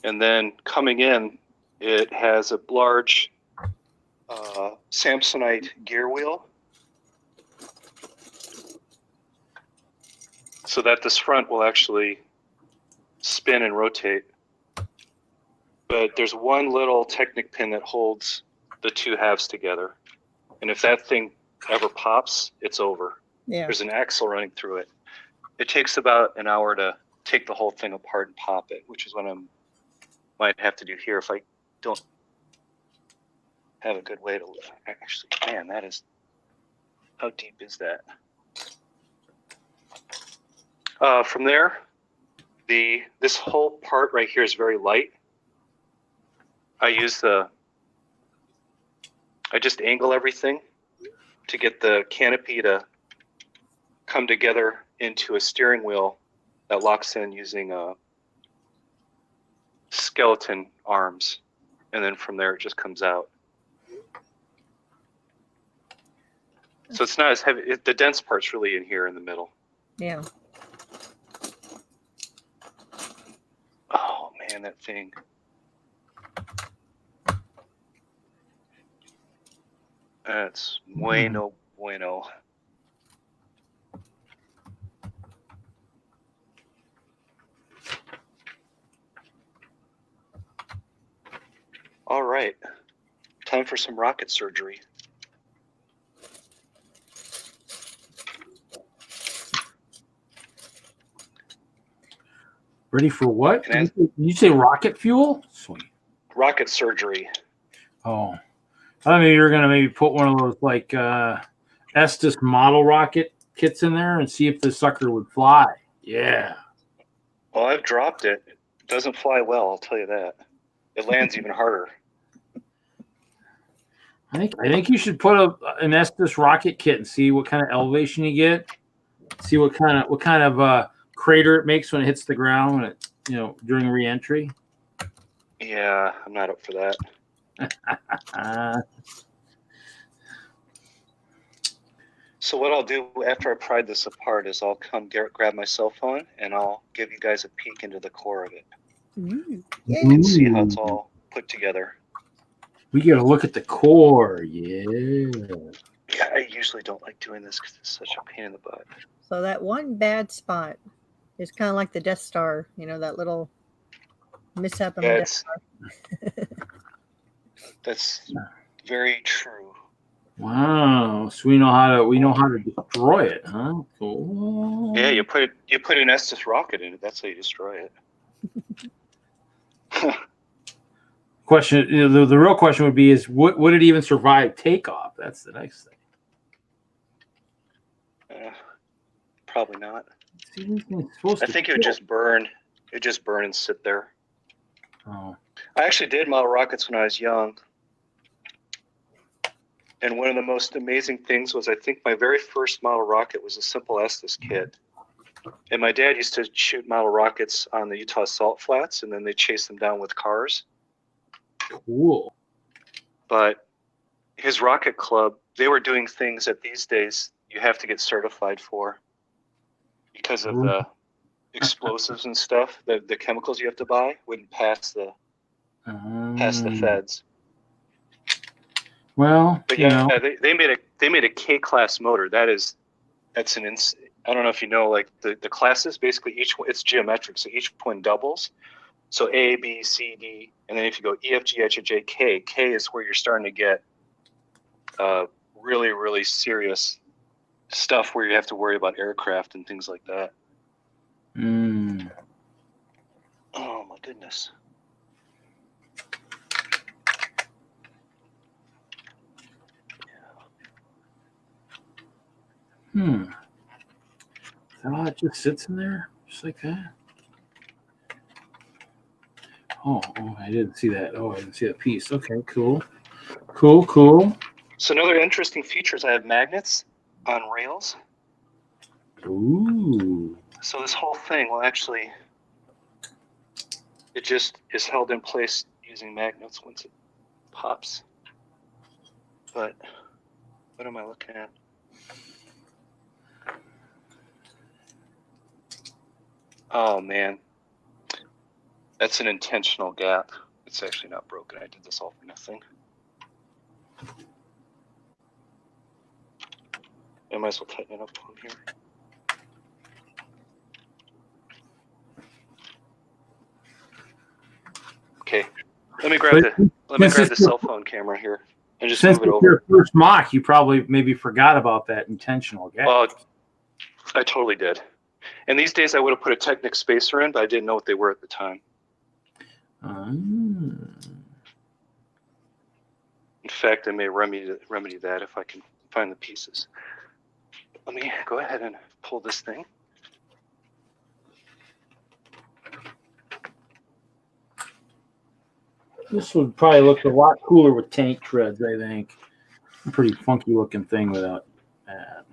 And then coming in, it has a large Samsonite gear wheel, so that this front will actually spin and rotate. But there's one little Technic pin that holds the two halves together, and if that thing ever pops, it's over. Yeah. There's an axle running through it. It takes about an hour to take the whole thing apart and pop it, which is what I might have to do here if I don't have a good way to actually. Man, that is, how deep is that? From there, this whole part right here is very light. I just angle everything to get the canopy to come together into a steering wheel that locks in using skeleton arms, and then from there it just comes out. So it's not as heavy. The dense part's really in here in the middle. Yeah. Oh man, that thing. That's bueno. All right, time for some rocket surgery. Ready for what? Did you say rocket fuel? Sweet. Rocket surgery. Oh, I mean, you're gonna maybe put one of those like Estes model rocket kits in there and see if the sucker would fly. Yeah. Well, I've dropped it. It doesn't fly well, I'll tell you that. It lands even harder. I think you should put an Estes rocket kit and see what kind of elevation you get. See what kind of crater it makes when it hits the ground when it, during re-entry. Yeah, I'm not up for that. So what I'll do after I pry this apart is I'll come grab my cell phone and I'll give you guys a peek into the core of it. Mm. You can see how it's all put together. We got to look at the core. Yeah. Yeah, I usually don't like doing this because it's such a pain in the butt. So that one bad spot is kind of like the Death Star, that little mishap on Yeah, my it's, that's very true. Wow. So we know how to destroy it, huh? Cool. Yeah, you put an Estes rocket in it. That's how you destroy it. Question. The real question would be: would it even survive takeoff? That's the next thing. Probably not. See, this thing's supposed I to think it would kill. just burn. It'd just burn and sit there. Oh. I actually did model rockets when I was young. And one of the most amazing things was I think my very first model rocket was a simple Estes kit. And my dad used to shoot model rockets on the Utah salt flats, and then they chase them down with cars. Cool. But his rocket club, they were doing things that these days you have to get certified for because of the explosives and stuff. The chemicals you have to buy wouldn't pass the feds. Well, but yeah, they made a K-class motor. That's I don't know if you know, like the classes, basically each one, it's geometric, so each one doubles. So A, B, C, D, and then if you go E, F, G, H, I, J, K, K is where you're starting to get really, really serious stuff where you have to worry about aircraft and things like that. Oh my goodness. So it just sits in there just like that. Oh, I didn't see that. Oh, I didn't see that piece. Okay, cool. So another interesting feature is I have magnets on rails. Ooh. So this whole thing will actually, it just is held in place using magnets once it pops. But what am I looking at? Oh man, that's an intentional gap. It's actually not broken. I did this all for nothing. I might as well tighten it up on here. Okay, let me grab the cell phone camera here and just move it over. Your first mock, you probably maybe forgot about that intentional gap. Well, I totally did. And these days I would have put a Technic spacer in, but I didn't know what they were at the time. In fact, I may remedy that if I can find the pieces. Let me go ahead and pull this thing. This would probably look a lot cooler with tank treads, I think. A pretty funky looking thing without that.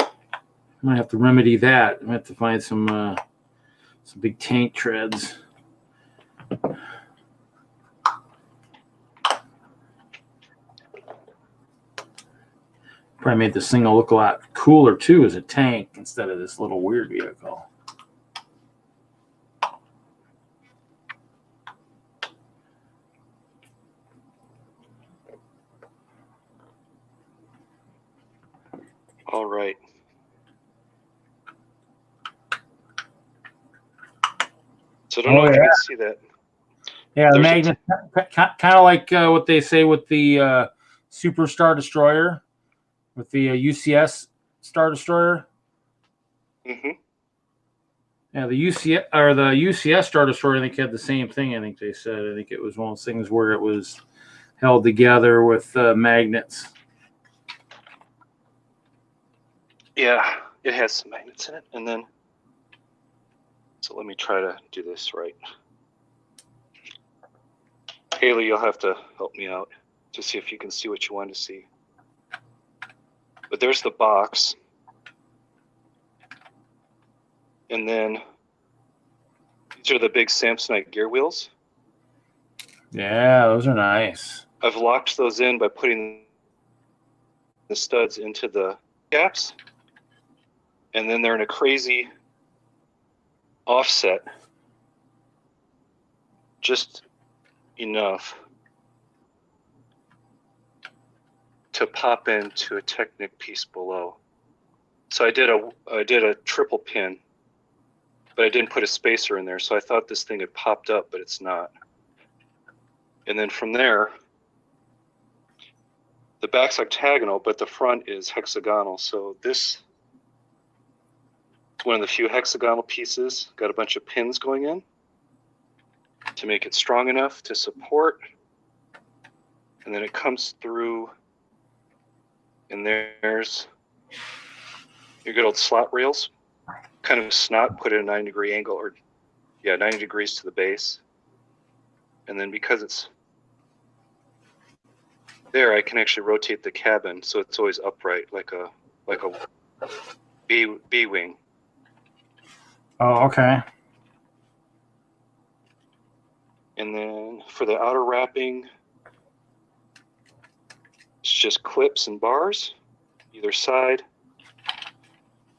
I might have to remedy that. I might have to find some big tank treads. Probably made this thing look a lot cooler too as a tank instead of this little weird vehicle. All right. So I don't know if you can see that. Yeah, the magnet, kind of like what they say with the Super Star Destroyer, with the UCS Star Destroyer. Mm-hmm. Yeah, the UCS Star Destroyer, I think, had the same thing. I think they said. I think it was one of those things where it was held together with magnets. Yeah, it has some magnets in it, and then. So let me try to do this right. Hailey, you'll have to help me out to see if you can see what you want to see. But there's the box. And then these are the big Samsonite gear wheels. Yeah, those are nice. I've locked those in by putting the studs into the gaps. And then they're in a crazy offset. Just enough to pop into a Technic piece below. So I did a triple pin but I didn't put a spacer in there, so I thought this thing had popped up, but it's not. And then from there, the back's octagonal, but the front is hexagonal. So this is one of the few hexagonal pieces. Got a bunch of pins going in to make it strong enough to support. And then it comes through, and there's your good old slot rails. Kind of snot, put it at a 90-degree angle, or yeah, 90 degrees to the base. And then because it's there, I can actually rotate the cabin so it's always upright, like a B wing. Oh, okay. And then for the outer wrapping, it's just clips and bars either side,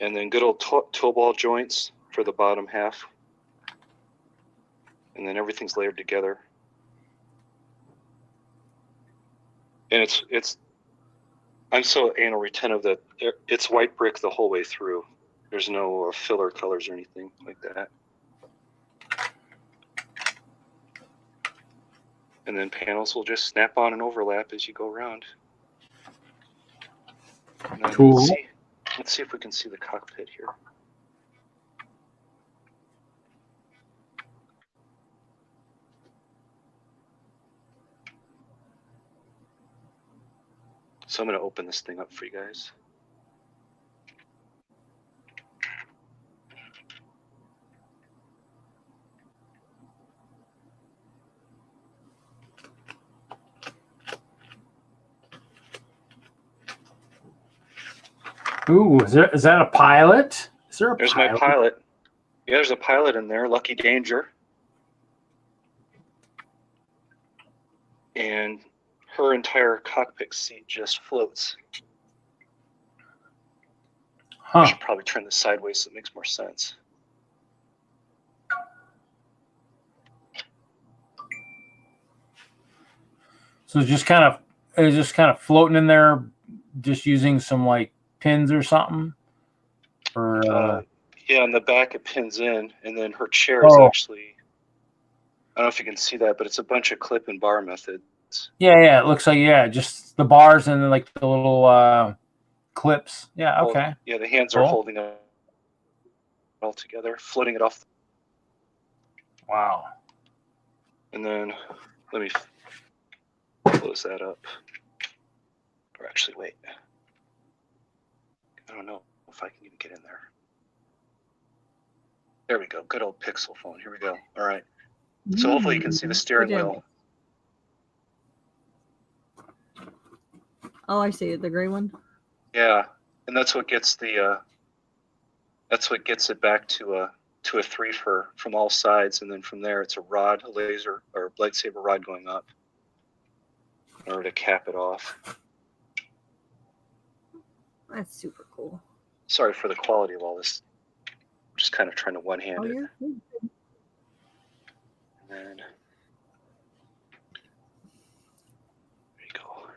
and then good old toe ball joints for the bottom half, and then everything's layered together. And it's I'm so anal retentive that it's white brick the whole way through. There's no filler colors or anything like that. And then panels will just snap on and overlap as you go around. Cool. Let's see if we can see the cockpit here. So I'm going to open this thing up for you guys. Ooh, is that a pilot? Is there a There's pilot? my pilot. Yeah, there's a pilot in there, Lucky Danger. And her entire cockpit seat just floats. I Huh. should probably turn this sideways so it makes more sense. So it's just kind of floating in there, just using some like pins or something. Or Yeah, on the back it pins in, and then her chair is actually, I don't know if you can see that, but it's a bunch of clip and bar methods. yeah, it looks like just the bars and then like the little clips. Yeah, okay. Yeah, the hands are holding it all together, floating it off. Wow. And then let me close that up. Or actually, wait. I don't know if I can even get in there. There we go. Good old Pixel phone. Here we go. All right. So hopefully you can see the steering wheel. Oh, I see it. The gray one. Yeah, and that's what gets the that's what gets it back to a 3 from all sides, and then from there it's a rod, a laser or a lightsaber rod going up in order to cap it off. That's super cool. Sorry for the quality of all this. I'm just kind of trying to one-hand it. You're good. And then there you go.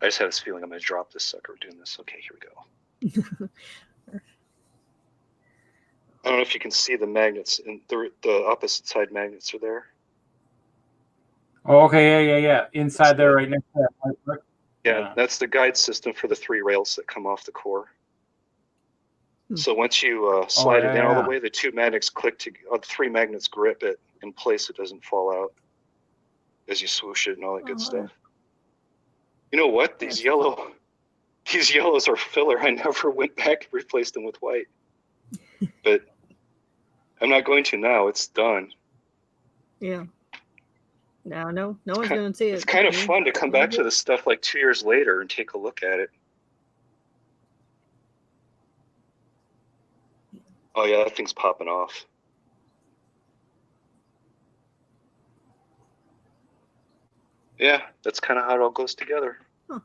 I just have this feeling I'm going to drop this sucker doing this. Okay, here we go. I don't know if you can see the magnets, and the opposite side magnets are there. Oh, okay, yeah. Inside there, right next to that. Yeah, that's the guide system for the 3 rails that come off the core. So once you slide it in all the way, the 2 magnets click to, the 3 magnets grip it in place. It doesn't fall out as you swoosh it and all that good stuff. You know what? These yellows are filler. I never went back and replaced them with white. But I'm not going to now. It's done. Yeah. Now, no one's going to see it. It's kind of fun to come back to this stuff like 2 years later and take a look at it. Oh yeah, that thing's popping off. Yeah, that's kind of how it all goes together. Huh.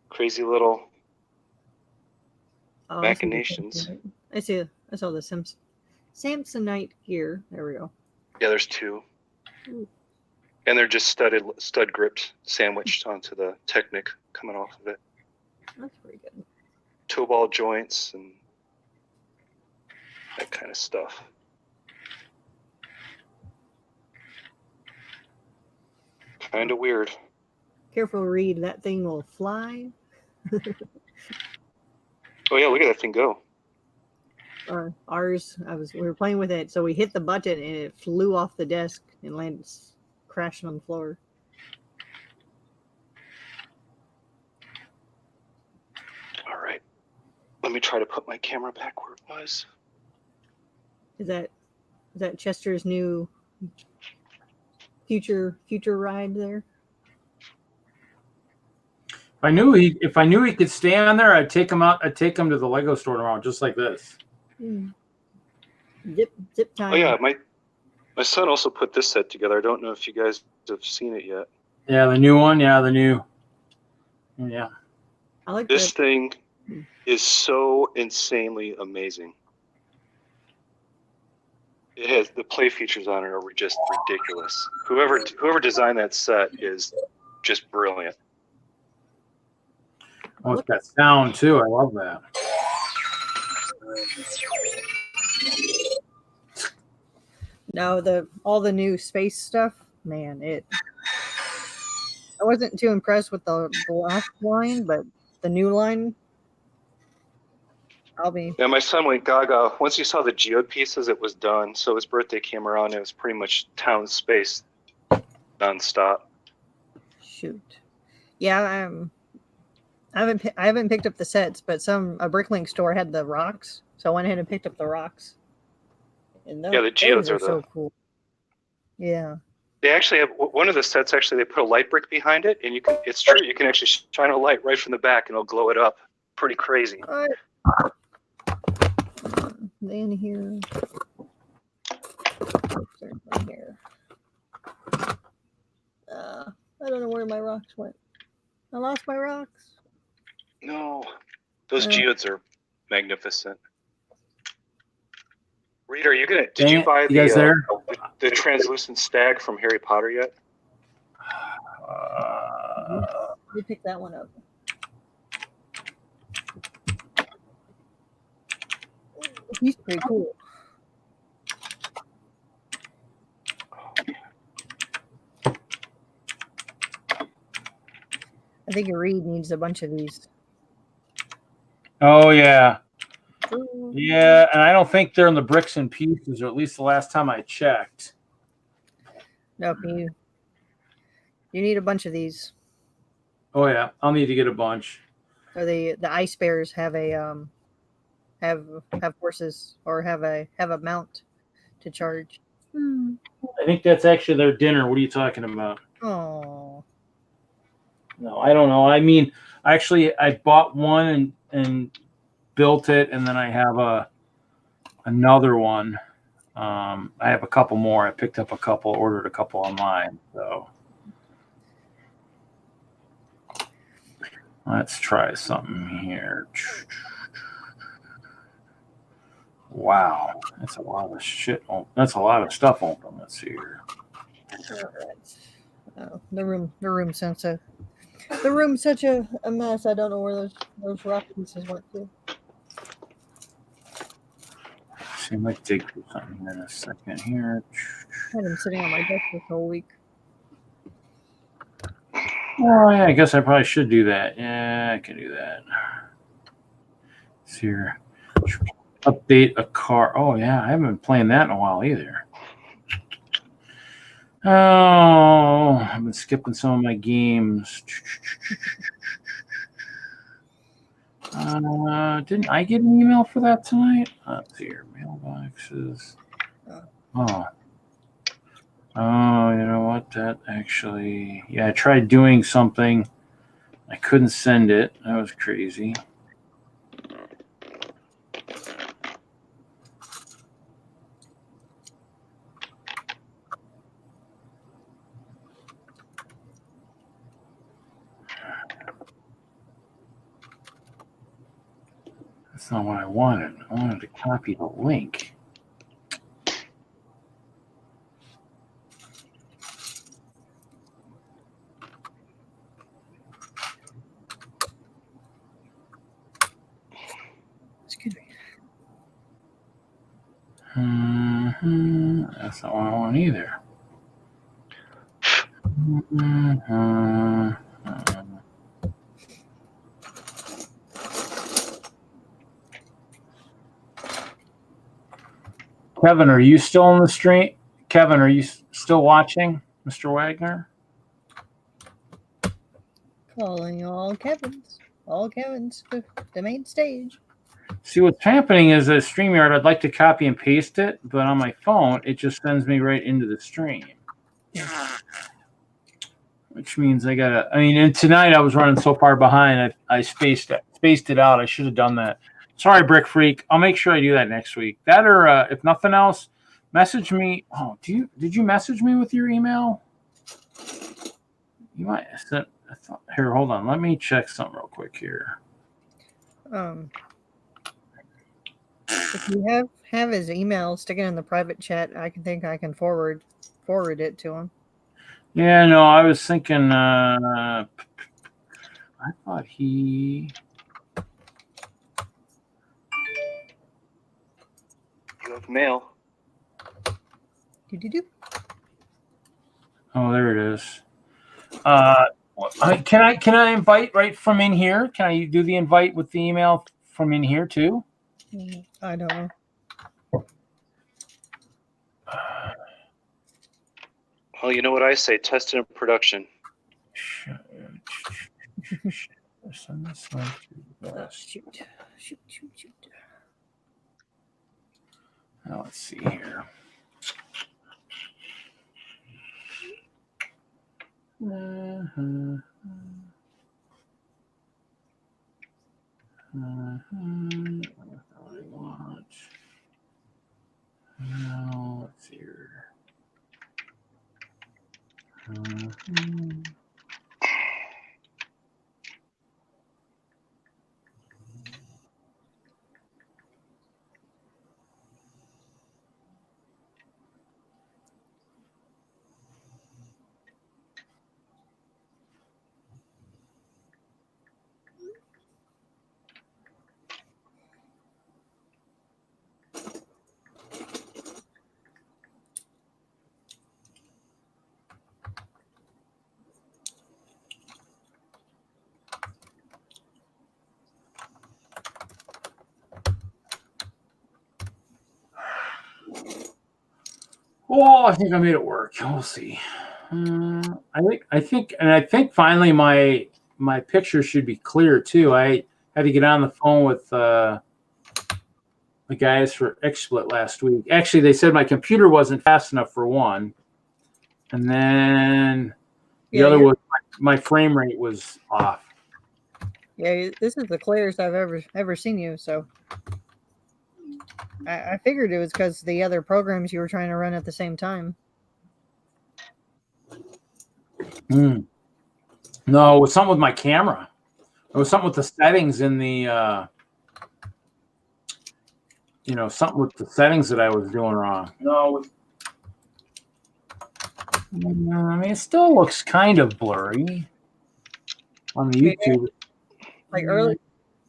Crazy little machinations. I see. I saw the Samsonite gear. There we go. Yeah, there's 2. Ooh. And they're just stud gripped, sandwiched onto the Technic coming off of it. That's pretty good. Toe ball joints and that kind of stuff. Kind of weird. Careful, Reed. That thing will fly. Oh yeah, look at that thing go. Ours, we were playing with it, so we hit the button and it flew off the desk and landed crashing on the floor. All right, let me try to put my camera back where it was. Is that Chester's new future ride there? If I knew he could stay on there, I'd take him out. I'd take him to the Lego store tomorrow, just like this. Zip time. Oh yeah, my son also put this set together. I don't know if you guys have seen it yet. Yeah, the new one. Yeah, the new. Yeah. I like this thing. Is so insanely amazing. It has the play features on it are just ridiculous. Whoever designed that set is just brilliant. Oh, it's got sound too. I love that. No, all the new space stuff, man. I wasn't too impressed with the last line, but the new line, Yeah, my son went gaga. Once he saw the geode pieces, it was done. So his birthday came around. It was pretty much town space nonstop. Shoot. Yeah, I haven't picked up the sets, but a Bricklink store had the rocks, so I went ahead and picked up the rocks. And yeah, the geodes are so cool. Yeah. They actually have one of the sets. Actually, they put a light brick behind it, and it's true. You can actually shine a light right from the back, and it'll glow it up. Pretty crazy. In here. Right here. I don't know where my rocks went. I lost my rocks. No, those geodes are magnificent. Reader, did you buy the translucent stag from Harry Potter yet? You picked that one up. He's pretty cool. I think Reed needs a bunch of these. Oh yeah. Yeah, and I don't think they're in the bricks and pieces, or at least the last time I checked. Nope, you need a bunch of these. Oh yeah, I'll need to get a bunch. Or the ice bears have a have horses or have a mount to charge. I think that's actually their dinner. What are you talking about? Oh. No, I don't know. I mean, actually, I bought one and built it, and then I have another one. I have a couple more. I picked up a couple, ordered a couple online. So let's try something here. Wow, that's a lot of shit. That's a lot of stuff open. Let's see here. All right. Oh, the room's such a mess. I don't know where those rock pieces went to. See, I might dig through something in a second here. I had them sitting on my desk this whole week. Oh yeah, I guess I probably should do that. Yeah, I can do that. Let's see here. Update a car. Oh yeah, I haven't been playing that in a while either. Oh, I've been skipping some of my games. Didn't I get an email for that tonight? Let's see here. Mailboxes. Oh. Oh, you know what? That actually, yeah, I tried doing something. I couldn't send it. That was crazy. That's not what I wanted. I wanted to copy the link. Excuse me. That's not what I want either. Kevin, are you still on the stream? Kevin, are you still watching, Mr. Wagner? Calling all Kevins to the main stage. See, what's happening is that StreamYard, I'd like to copy and paste it, but on my phone, it just sends me right into the stream. Which means I gotta, and tonight I was running so far behind, I spaced it out. I should have done that. Sorry, BrickFreak. I'll make sure I do that next week. That, or if nothing else, message me. Oh, did you message me with your email? You might have sent. Here, hold on. Let me check something real quick here. If you have his email, stick it in the private chat. I can forward it to him. Yeah, no, I was thinking. I thought he. You have mail. Do. Oh, there it is. Can I invite right from in here? Can I do the invite with the email from in here too? I don't know. Well, you know what I say, test in production. Send this one to the Shoot. Now let's see here. Now let's see here. Oh, I think I made it work. We'll see. I think finally my picture should be clear too. I had to get on the phone with the guys for XSplit last week. Actually, they said my computer wasn't fast enough for one, and then the other was my frame rate was off. Yeah, this is the clearest I've ever seen you. So I figured it was because the other programs you were trying to run at the same time. No, it was something with my camera. It was something with the settings in the, something with the settings that I was doing wrong. No, it still looks kind of blurry on the YouTube. Like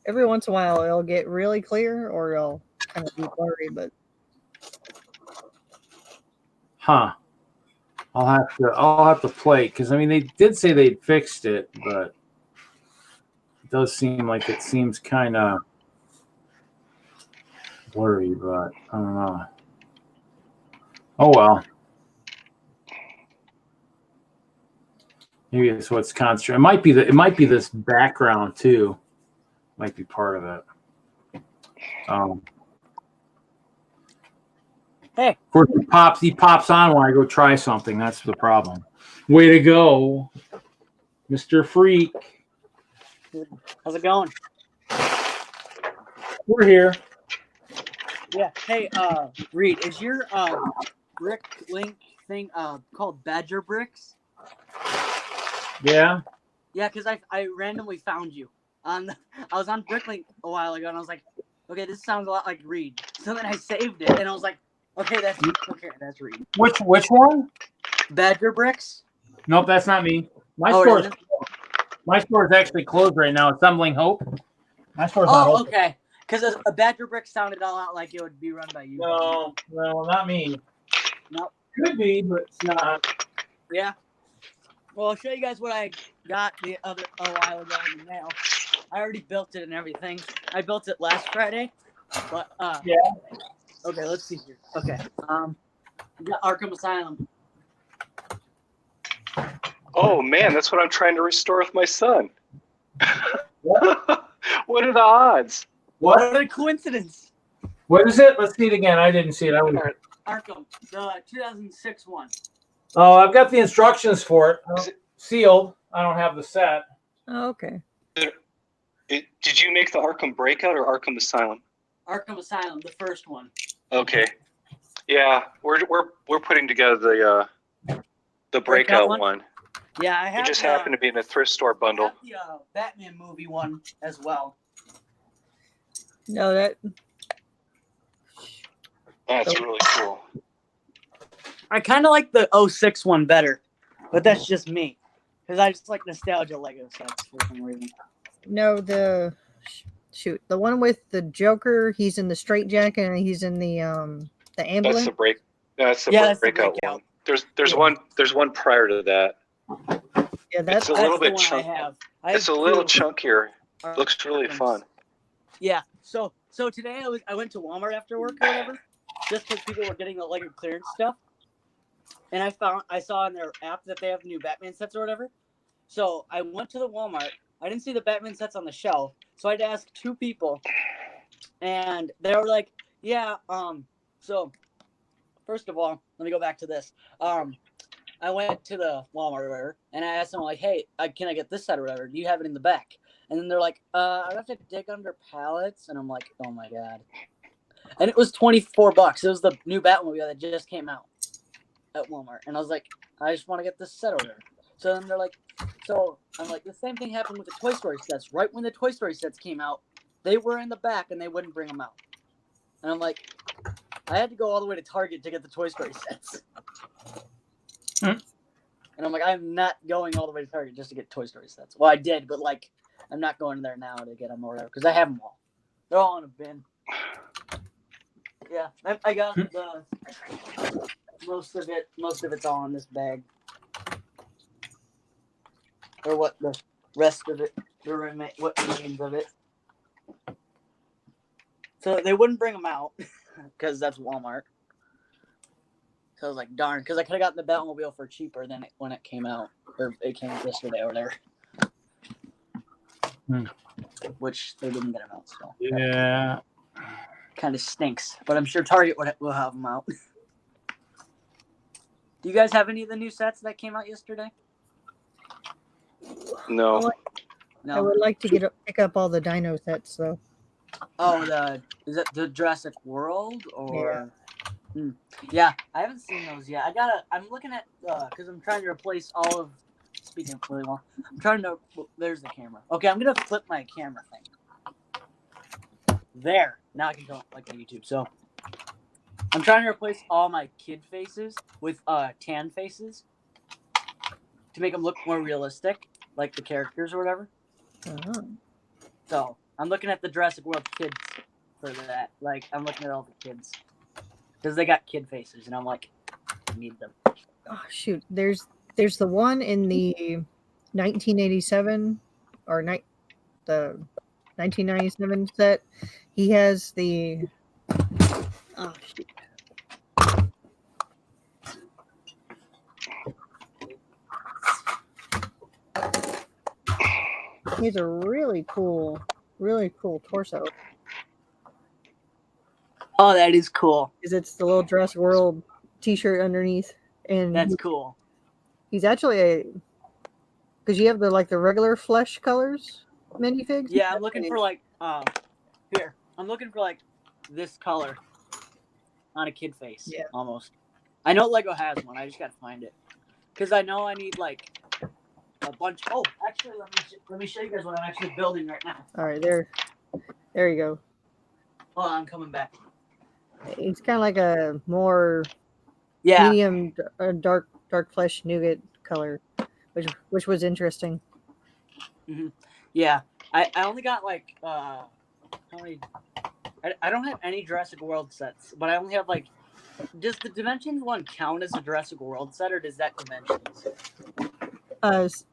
every once in a while, it'll get really clear, or it'll kind of be blurry. But I'll have to play because they did say they'd fixed it, but it does seem like it seems kind of blurry. But I don't know. Oh well. Maybe it's what's constant. It might be this background too. Might be part of it. Hey. Of course, he pops on when I go try something. That's the problem. Way to go, Mr. Freak. How's it going? We're here. Yeah. Hey, Reed, is your brick link thing called Badger Bricks? Yeah. Yeah, because I randomly found you I was on Bricklink a while ago, and I was like, okay, this sounds a lot like Reed. So then I saved it, and I was like, okay, that's Reed. Which one? Badger Bricks? Nope, that's not me. My store is actually closed right now. Assembling Hope. My store's not open. Okay. Because a Badger brick sounded a lot like it would be run by you. No, not me. Nope. Could be, but it's not. Yeah. Well, I'll show you guys what I got a while ago in the mail. I already built it and everything. I built it last Friday, but Yeah. Okay, let's see here. Okay, we got Arkham Asylum. Oh man, that's what I'm trying to restore with my son. What are the odds? What a coincidence! What is it? Let's see it again. I didn't see it. Arkham, the 2006 one. Oh, I've got the instructions for it. Is it- Sealed. I don't have the set. Oh, okay. Did you make the Arkham Breakout or Arkham Asylum? Arkham Asylum, the first one. Okay. Yeah, we're putting together the Breakout one. Yeah, I have. It just happened to be in a thrift store I bundle. have the Batman movie one as well. No, that That's really cool. I kind of like the 06 one better, but that's just me. Because I just like nostalgia Lego sets for some reason. no the one with the Joker. He's in the straitjacket and he's in the ambulance. That's the Yeah, breakout that's the one. There's one prior to that. Yeah, that's It's a little bit the one chunky. I have. It's a little two chunkier. Looks really Arkhams. fun. Yeah. So today I went to Walmart after work or whatever, just because people were getting the Lego clearance stuff, and I saw in their app that they have new Batman sets or whatever. So I went to the Walmart. I didn't see the Batman sets on the shelf, so I had to ask two people, and they were like, "Yeah, so first of all, let me go back to this. I went to the Walmart or whatever, and I asked them like, "Hey, can I get this set or whatever? Do you have it in the back?" And then they're like, "I'd have to dig under pallets," and I'm like, "Oh my god!" And it was $24. It was the new Batmobile that just came out at Walmart, and I was like, "I just want to get this set over there." So then they're like, "So I'm like, the same thing happened with the Toy Story sets. Right when the Toy Story sets came out, they were in the back and they wouldn't bring them out." And I'm like, I had to go all the way to Target to get the Toy Story sets. And I'm like, I'm not going all the way to Target just to get Toy Story sets. Well, I did, but like, I'm not going there now to get them or whatever because I have them all. They're all in a bin. Yeah, I got the most of it. Most of it's all in this bag, or what the rest of it, what remains of it. So they wouldn't bring them out because that's Walmart. So I was like, darn, because I could have gotten the Batmobile for cheaper than when it came out, or it came yesterday or there. Which they didn't get them out. So Yeah. kind of stinks, but I'm sure Target will have them out. Do you guys have any of the new sets that came out yesterday? No. No. I would like to pick up all the Dino sets though. Oh, is it the Jurassic World or? Yeah, I haven't seen those yet. I'm looking at because I'm trying to replace all of. Speaking of really well, I'm trying to. There's the camera. Okay, I'm gonna flip my camera thing. There. Now I can go like on YouTube. So I'm trying to replace all my kid faces with tan faces to make them look more realistic, like the characters or whatever. Uh-huh. So I'm looking at the Jurassic World kids for that. Like I'm looking at all the kids because they got kid faces, and I'm like, I need them. Oh shoot, there's the one in the 1987 or the 1997 set. He has the oh shoot. He has a really cool torso. Oh, that is cool. Because it's the little Jurassic World T-shirt underneath, and That's cool. He's actually because you have the regular flesh colors minifigs. Yeah, I'm looking for like here. I'm looking for like this color on a kid face. Yeah. Almost. I know Lego has one. I just gotta find it because I know I need like a bunch. Oh, actually, let me show you guys what I'm actually building right now. All right, there you go. Hold on, I'm coming back. It's kind of like a more medium dark flesh nougat color, which was interesting. Mm-hmm. Yeah, I only got like how many I don't have any Jurassic World sets, but I only have like. Does the Dimensions one count as a Jurassic World set, or does that Dimensions?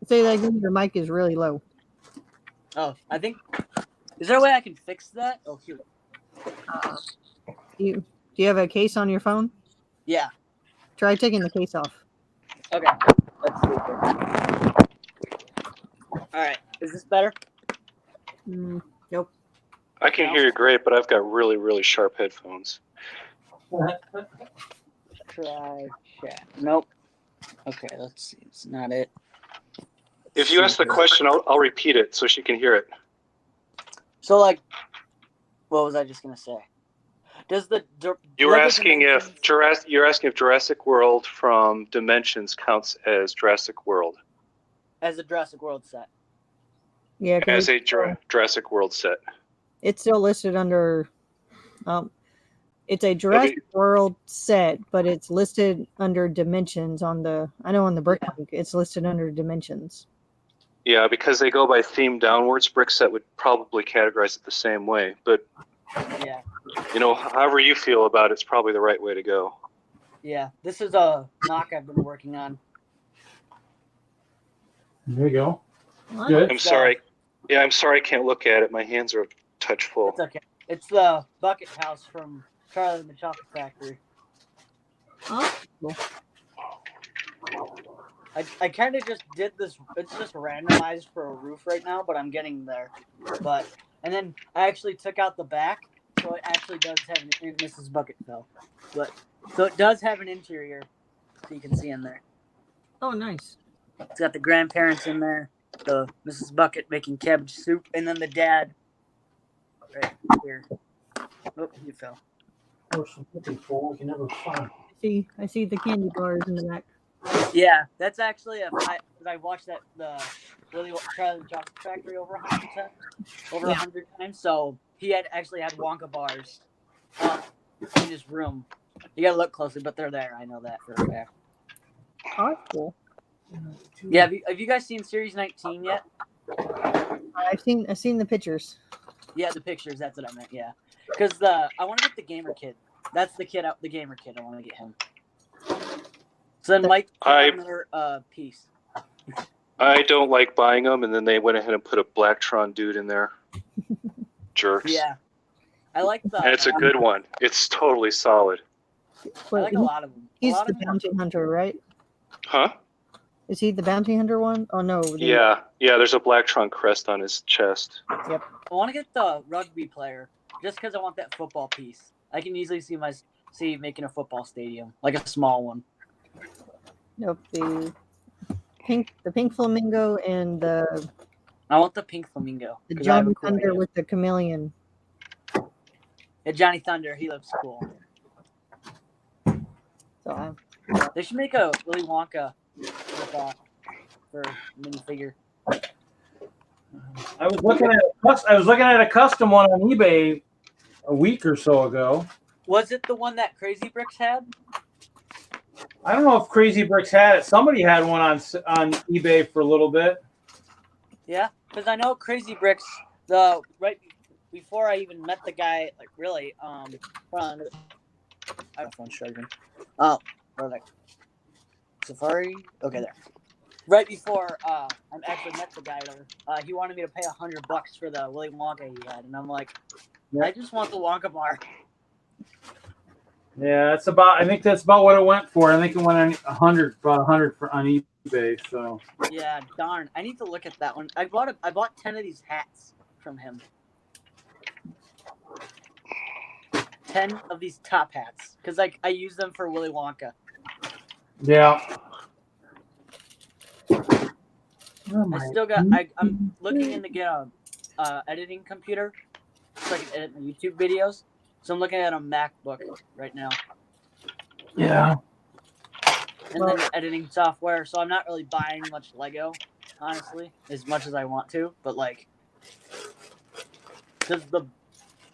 Say that again. Your mic is really low. Oh, I think. Is there a way I can fix that? Oh, here. Do you have a case on your phone? Yeah. Try taking the case off. Okay. Let's see. All right. Is this better? Nope. I can hear you great, but I've got really, really sharp headphones. Try chat. Nope. Okay, let's see. It's not it. If you ask the question, I'll repeat it so she can hear it. So, like, what was I just gonna say? Does the You were asking if Jurassic World from Dimensions counts as Jurassic World. As a Jurassic World set? Yeah. As a Jurassic World set. It's still listed under. It's a Jurassic World set, but it's listed under Dimensions on the. I know on the BrickFreak, it's listed under Dimensions. Yeah, because they go by theme downwards. Brickset would probably categorize it the same way, but yeah, however you feel about it's probably the right way to go. Yeah, this is a knock I've been working on. There you go. Good. I'm sorry. Yeah, I'm sorry I can't look at it. My hands are a touch full. It's okay. It's the bucket house from Charlie and the Chocolate Factory. Oh, cool. I kind of just did this. It's just randomized for a roof right now, but I'm getting there. And then I actually took out the back, so it actually does have an. Mrs. Bucket fell, so it does have an interior, so you can see in there. Oh, nice. It's got the grandparents in there, the Mrs. Bucket making cabbage soup, and then the dad right here. Oh, you fell. I see the candy bars in the back. Yeah, that's actually I watched that the Charlie and the Chocolate Factory over 100 times. So he had Wonka bars in his room. You gotta look closely, but they're there. I know that for a fact. Oh, that's cool. Yeah, have you guys seen Series 19 yet? I've seen the pictures. Yeah, the pictures. That's what I meant. Yeah, because I want to get the gamer kid. That's the kid out. The gamer kid. I want to get him. So then Mike have another piece. I don't like buying them, and then they went ahead and put a Blacktron dude in there. Jerks. Yeah, I like the. And it's a good one. It's totally solid. I like a lot of them. He's the bounty hunter, right? Huh? Is he the bounty hunter one? Oh no. Yeah. There's a Blacktron crest on his chest. Yep. I want to get the rugby player just because I want that football piece. I can easily see making a football stadium, like a small one. Nope. The pink flamingo and the. I want the pink flamingo. The Johnny Thunder with the chameleon. Yeah, Johnny Thunder. He looks cool. So they should make a Willy Wonka for minifigure. I was looking at a custom one on eBay a week or so ago. Was it the one that Crazy Bricks had? I don't know if Crazy Bricks had it. Somebody had one on eBay for a little bit. Yeah, because I know Crazy Bricks. Right before I even met the guy, like really, I have phone charging. Oh, where Safari. Okay, there. Right before I actually met the guy, he wanted me to pay $100 for the Willy Wonka he had, and I'm like, I just want the Wonka bar. Yeah, I think that's about what it went for. I think it went on about 100 on eBay. So yeah, darn. I need to look at that one. I bought 10 of these hats from him. 10 of these top hats because I use them for Willy Wonka. Yeah. I still got. I'm looking in to get a editing computer so I can edit my YouTube videos. So I'm looking at a MacBook right now. Yeah. And then editing software. So I'm not really buying much Lego, honestly, as much as I want to. But because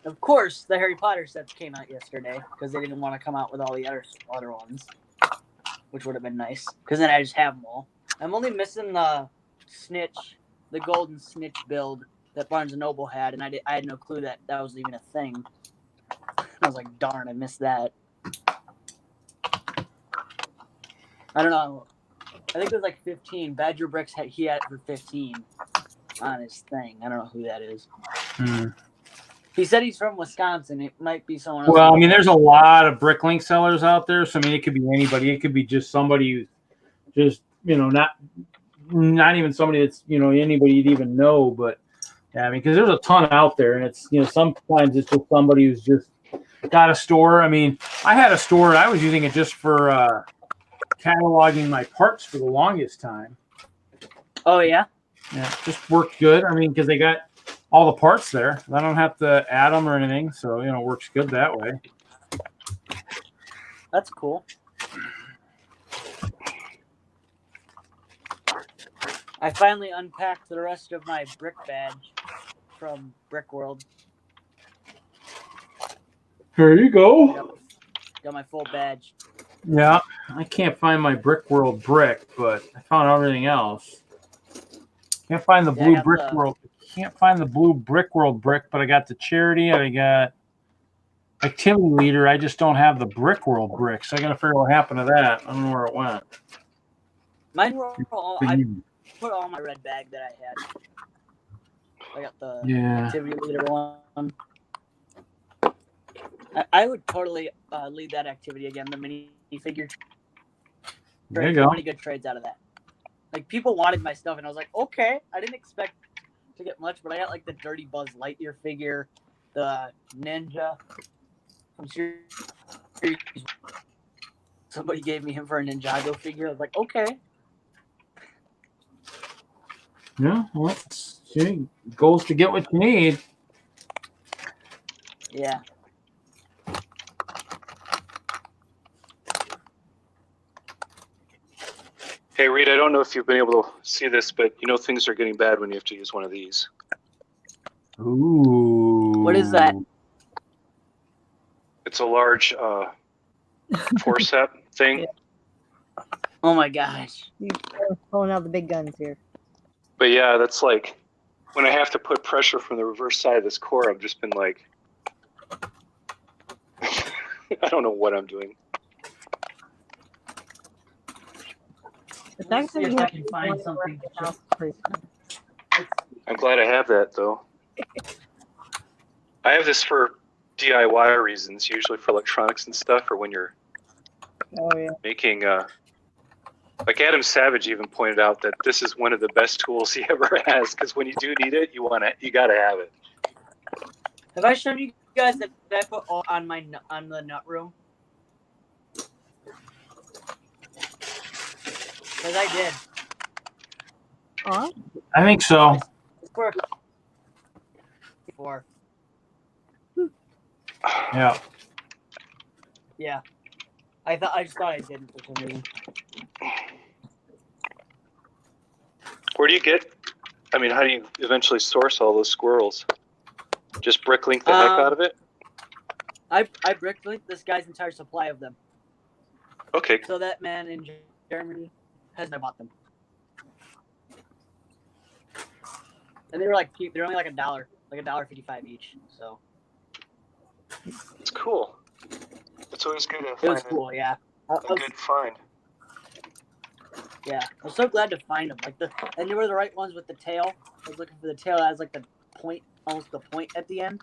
of course the Harry Potter sets came out yesterday because they didn't want to come out with all the other ones, which would have been nice. Because then I just have them all. I'm only missing the golden snitch build that Barnes & Noble had, and I had no clue that was even a thing. I was like, darn, I missed that. I don't know. I think it was like 15. Badger Bricks he had it for 15 on his thing. I don't know who that is. He said he's from Wisconsin. It might be someone else. Well, I mean, there's a lot of Bricklink sellers out there, so I mean, it could be anybody. It could be just somebody who's just, you know, not even somebody that's, you know, anybody you'd even know. But yeah, I mean, because there's a ton out there, and it's, you know, sometimes it's just somebody who's just got a store. I mean, I had a store, and I was using it just for cataloging my parts for the longest time. Oh yeah. Yeah, it just worked good. I mean, because they got all the parts there. I don't have to add them or anything, so you know, it works good that way. That's cool. I finally unpacked the rest of my brick badge from Brick World. Here you go. Got my full badge. Yeah, I can't find my Brick World brick, but I found everything else. Can't find the blue Brick World. Can't find the blue Brick World brick, but I got the charity. I got activity leader. I just don't have the Brick World bricks. I gotta figure out what happened to that. I don't know where it went. Mine were all. I put all my red bag that I had. I got the activity leader one. I would totally lead that activity again. The mini figure. There you go. So many good trades out of that. Like, people wanted my stuff, and I was like, okay. I didn't expect to get much, but I got like the Dirty Buzz Lightyear figure, the Ninja from Series. Somebody gave me him for a Ninjago figure. I was like, okay. Yeah, well, see, goes to get what you need. Yeah. Hey, Reed, I don't know if you've been able to see this, but you know things are getting bad when you have to use one of these. Ooh. What is that? It's a large forcep thing. Yeah. Oh my gosh. You're pulling out the big guns here. But yeah, that's like, when I have to put pressure from the reverse side of this core, I've just been like, I don't know what I'm doing. The fact that See you if I have can to find go around something. the house is pretty cool. I'm glad I have that, though. I have this for DIY reasons, usually for electronics and stuff, or when you're making like Adam Savage even pointed out that this is one of the best tools he ever has, because when you do need it, you gotta have it. Have I shown you guys that I put all on the nut room? Because I did. Huh? I think so. Before. Yeah. Yeah. I just thought I didn't for some reason. Where do you get? I mean, how do you eventually source all those squirrels? Just bricklink the heck out of it? I bricklinked this guy's entire supply of them. Okay. So that man in Germany hasn't bought them. And they were like cheap. They're only like $1, like $1.55 each. So it's cool. It's always good to it find was cool, yeah. a good find. Yeah, I was so glad to find them. And they were the right ones with the tail. I was looking for the tail that has like the point, almost the point at the end.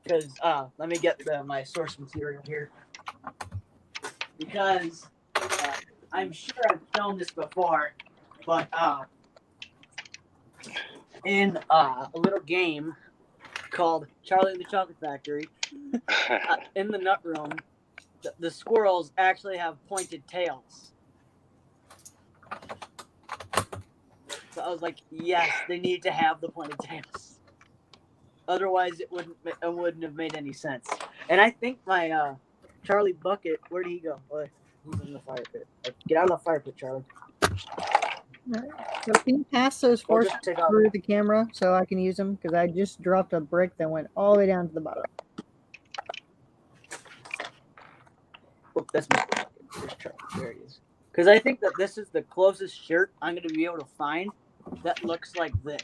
Because let me get my source material here. Because I'm sure I've shown this before, but in a little game called Charlie and the Chocolate Factory, in the nut room, the squirrels actually have pointed tails. So I was like, yes, they need to have the pointed tails. Otherwise, it wouldn't have made any sense. And I think my Charlie bucket, where did he go? Oh, he's in the fire pit. Get out of the fire pit, Charlie. Right. So can you pass those forces through the camera so I can use them? Because I just dropped a brick that went all the way down to the bottom. Oh, that's my bucket. There it is. Because I think that this is the closest shirt I'm going to be able to find that looks like this.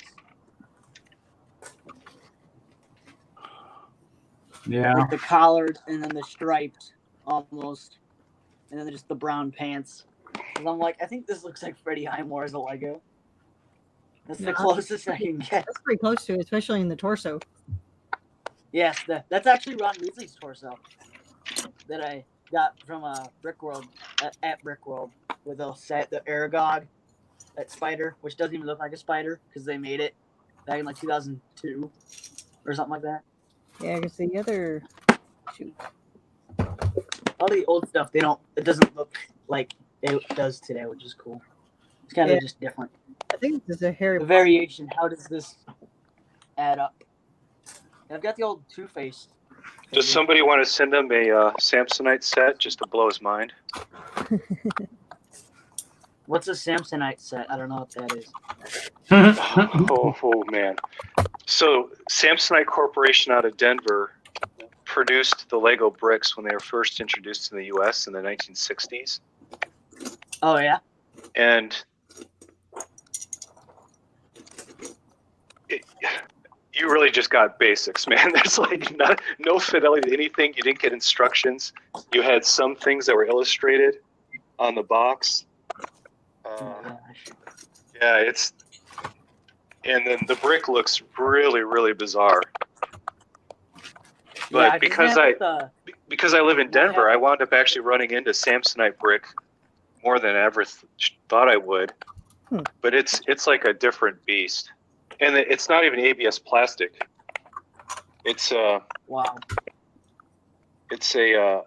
Yeah. Like the collared and then the striped almost, and then just the brown pants. And I'm like, I think this looks like Freddie Highmore as a Lego. That's the closest I can get. That's pretty close to it, especially in the torso. Yes, that's actually Ron Weasley's torso that I got from Brickworld at Brickworld with the Aragog, that spider, which doesn't even look like a spider because they made it back in like 2002 or something like that. Yeah, because the other shoot. All the old stuff, it doesn't look like it does today, which is cool. It's kind of just different. I think this is a Harry The variation, how does this add up? I've got the old Two-Face. Does somebody want to send him a Samsonite set just to blow his mind? What's a Samsonite set? I don't know what that is. Oh man. So Samsonite Corporation out of Denver produced the Lego bricks when they were first introduced in the US in the 1960s. Oh, yeah? And you really just got basics, man. There's like no fidelity to anything. You didn't get instructions. You had some things that were illustrated on the box. Yeah, and then the brick looks really, really bizarre. But because I live in Denver, I wound up actually running into Samsonite brick more than I ever thought I would. But it's like a different beast, and it's not even ABS plastic. It's wow. It's the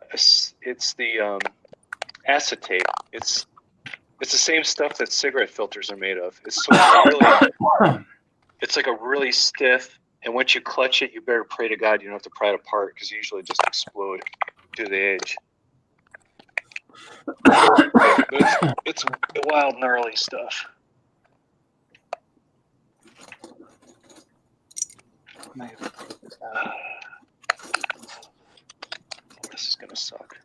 acetate. It's the same stuff that cigarette filters are made of. It's it's like a really stiff, and once you clutch it, you better pray to God you don't have to pry it apart because you usually just explode due to the age. It's wild, gnarly stuff. This is gonna suck.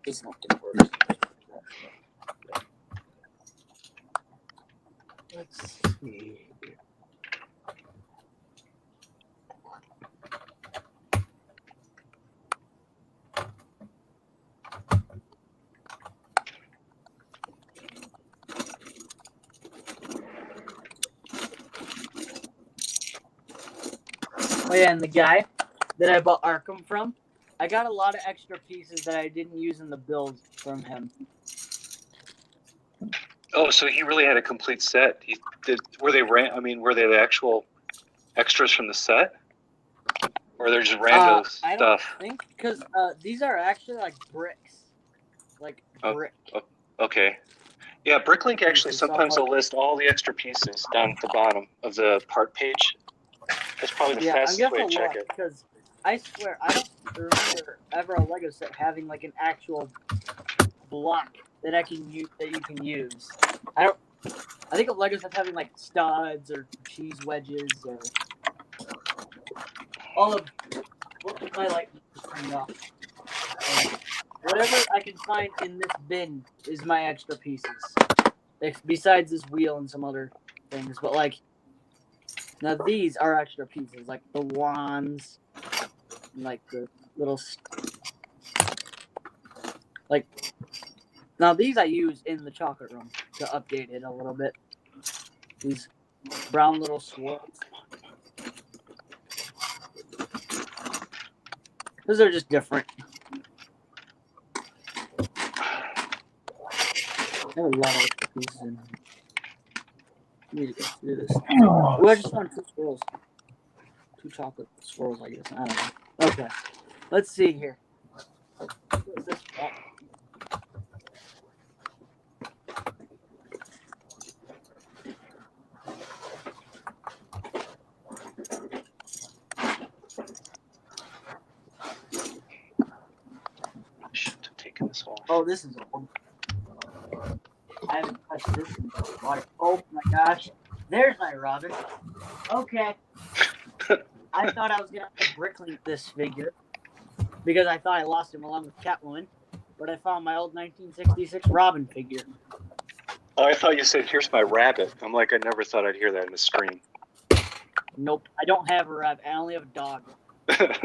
It's not gonna work. Let's see. Oh yeah, and the guy that I bought Arkham from, I got a lot of extra pieces that I didn't use in the build from him. Oh, so he really had a complete set. Were they the actual extras from the set, or they're just random stuff? I don't think, because these are actually like bricks, like brick. Okay. Yeah, Bricklink actually sometimes will list all the extra pieces down at the bottom of the part page. That's probably the fastest way to check it. Because I swear, I don't remember ever a Lego set having like an actual block that you can use. I think of Legos as having like studs or cheese wedges or all of what my like whatever I can find in this bin is my extra pieces. Besides this wheel and some other things, but like now these are extra pieces, like the wands, like the little like. Now these I use in the chocolate room to update it a little bit. These brown little swirls. Those are just different. I have a lot of pieces in here. I need to go through this. Well, I just found 2 swirls. 2 chocolate swirls, I guess. I don't know. Okay. Let's see here. What is this? This off. Oh, this is old. I haven't touched this in a while. Oh my gosh. There's my Robin. Okay. I thought I was going to have to bricklink this figure because I thought I lost him along with Catwoman, but I found my old 1966 Robin figure. Oh, I thought you said, here's my rabbit. I'm like, I never thought I'd hear that in the screen. Nope, I don't have a rabbit. I only have a dog. I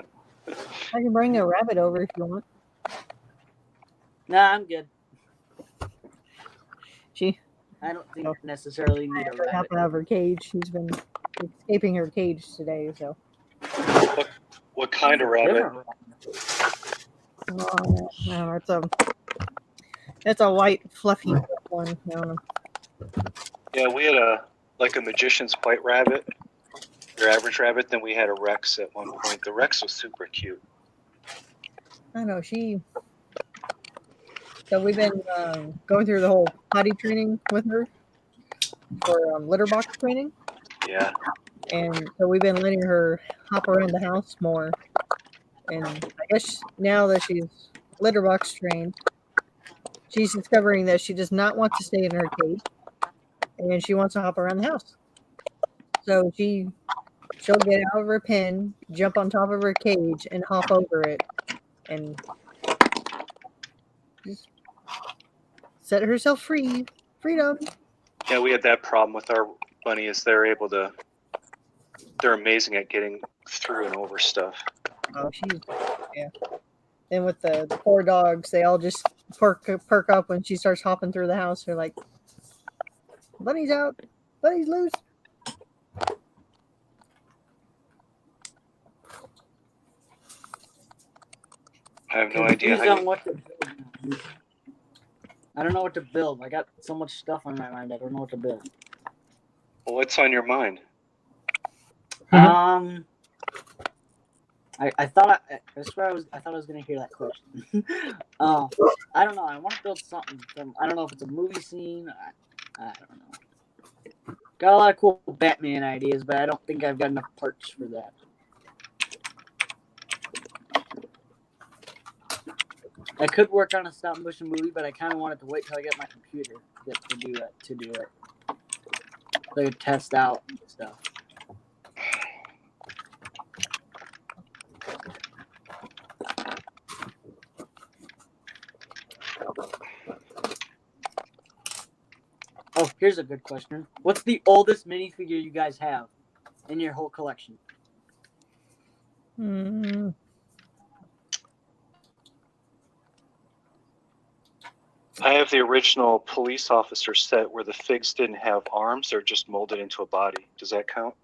can bring a rabbit over if you want. Nah, I'm good. She I don't think I necessarily need a her rabbit. out of her cage. She's been escaping her cage today, so. What kind of rabbit? Different rabbit. No, it's a white fluffy one. I don't know. Yeah, we had a magician's white rabbit, your average rabbit. Then we had a Rex at one point. The Rex was super cute. I don't know. So we've been going through the whole potty training with her for litter box training. Yeah. And so we've been letting her hop around the house more. And I guess now that she's litter box trained, she's discovering that she does not want to stay in her cage. And she wants to hop around the house. So she'll get out of her pen, jump on top of her cage, and hop over it. And just set herself free. Freedom. Yeah, we had that problem with our bunnies. They're amazing at getting through and over stuff. Oh, yeah. And with the poor dogs, they all just perk up when she starts hopping through the house. They're like, Bunny's out. Bunny's loose. I have no idea. I don't know what to build. I got so much stuff on my mind. I don't know what to build. Well, what's on your mind? I thought I swear I thought I was gonna hear that question. I don't know. I want to build something. I don't know if it's a movie scene. I don't know. Got a lot of cool Batman ideas, but I don't think I've got enough parts for that. I could work on a stop motion movie, but I kind of wanted to wait till I get my computer to do it. So I could test out stuff. Oh, here's a good question. What's the oldest minifigure you guys have in your whole collection? I have the original police officer set where the figs didn't have arms; they're just molded into a body. Does that count?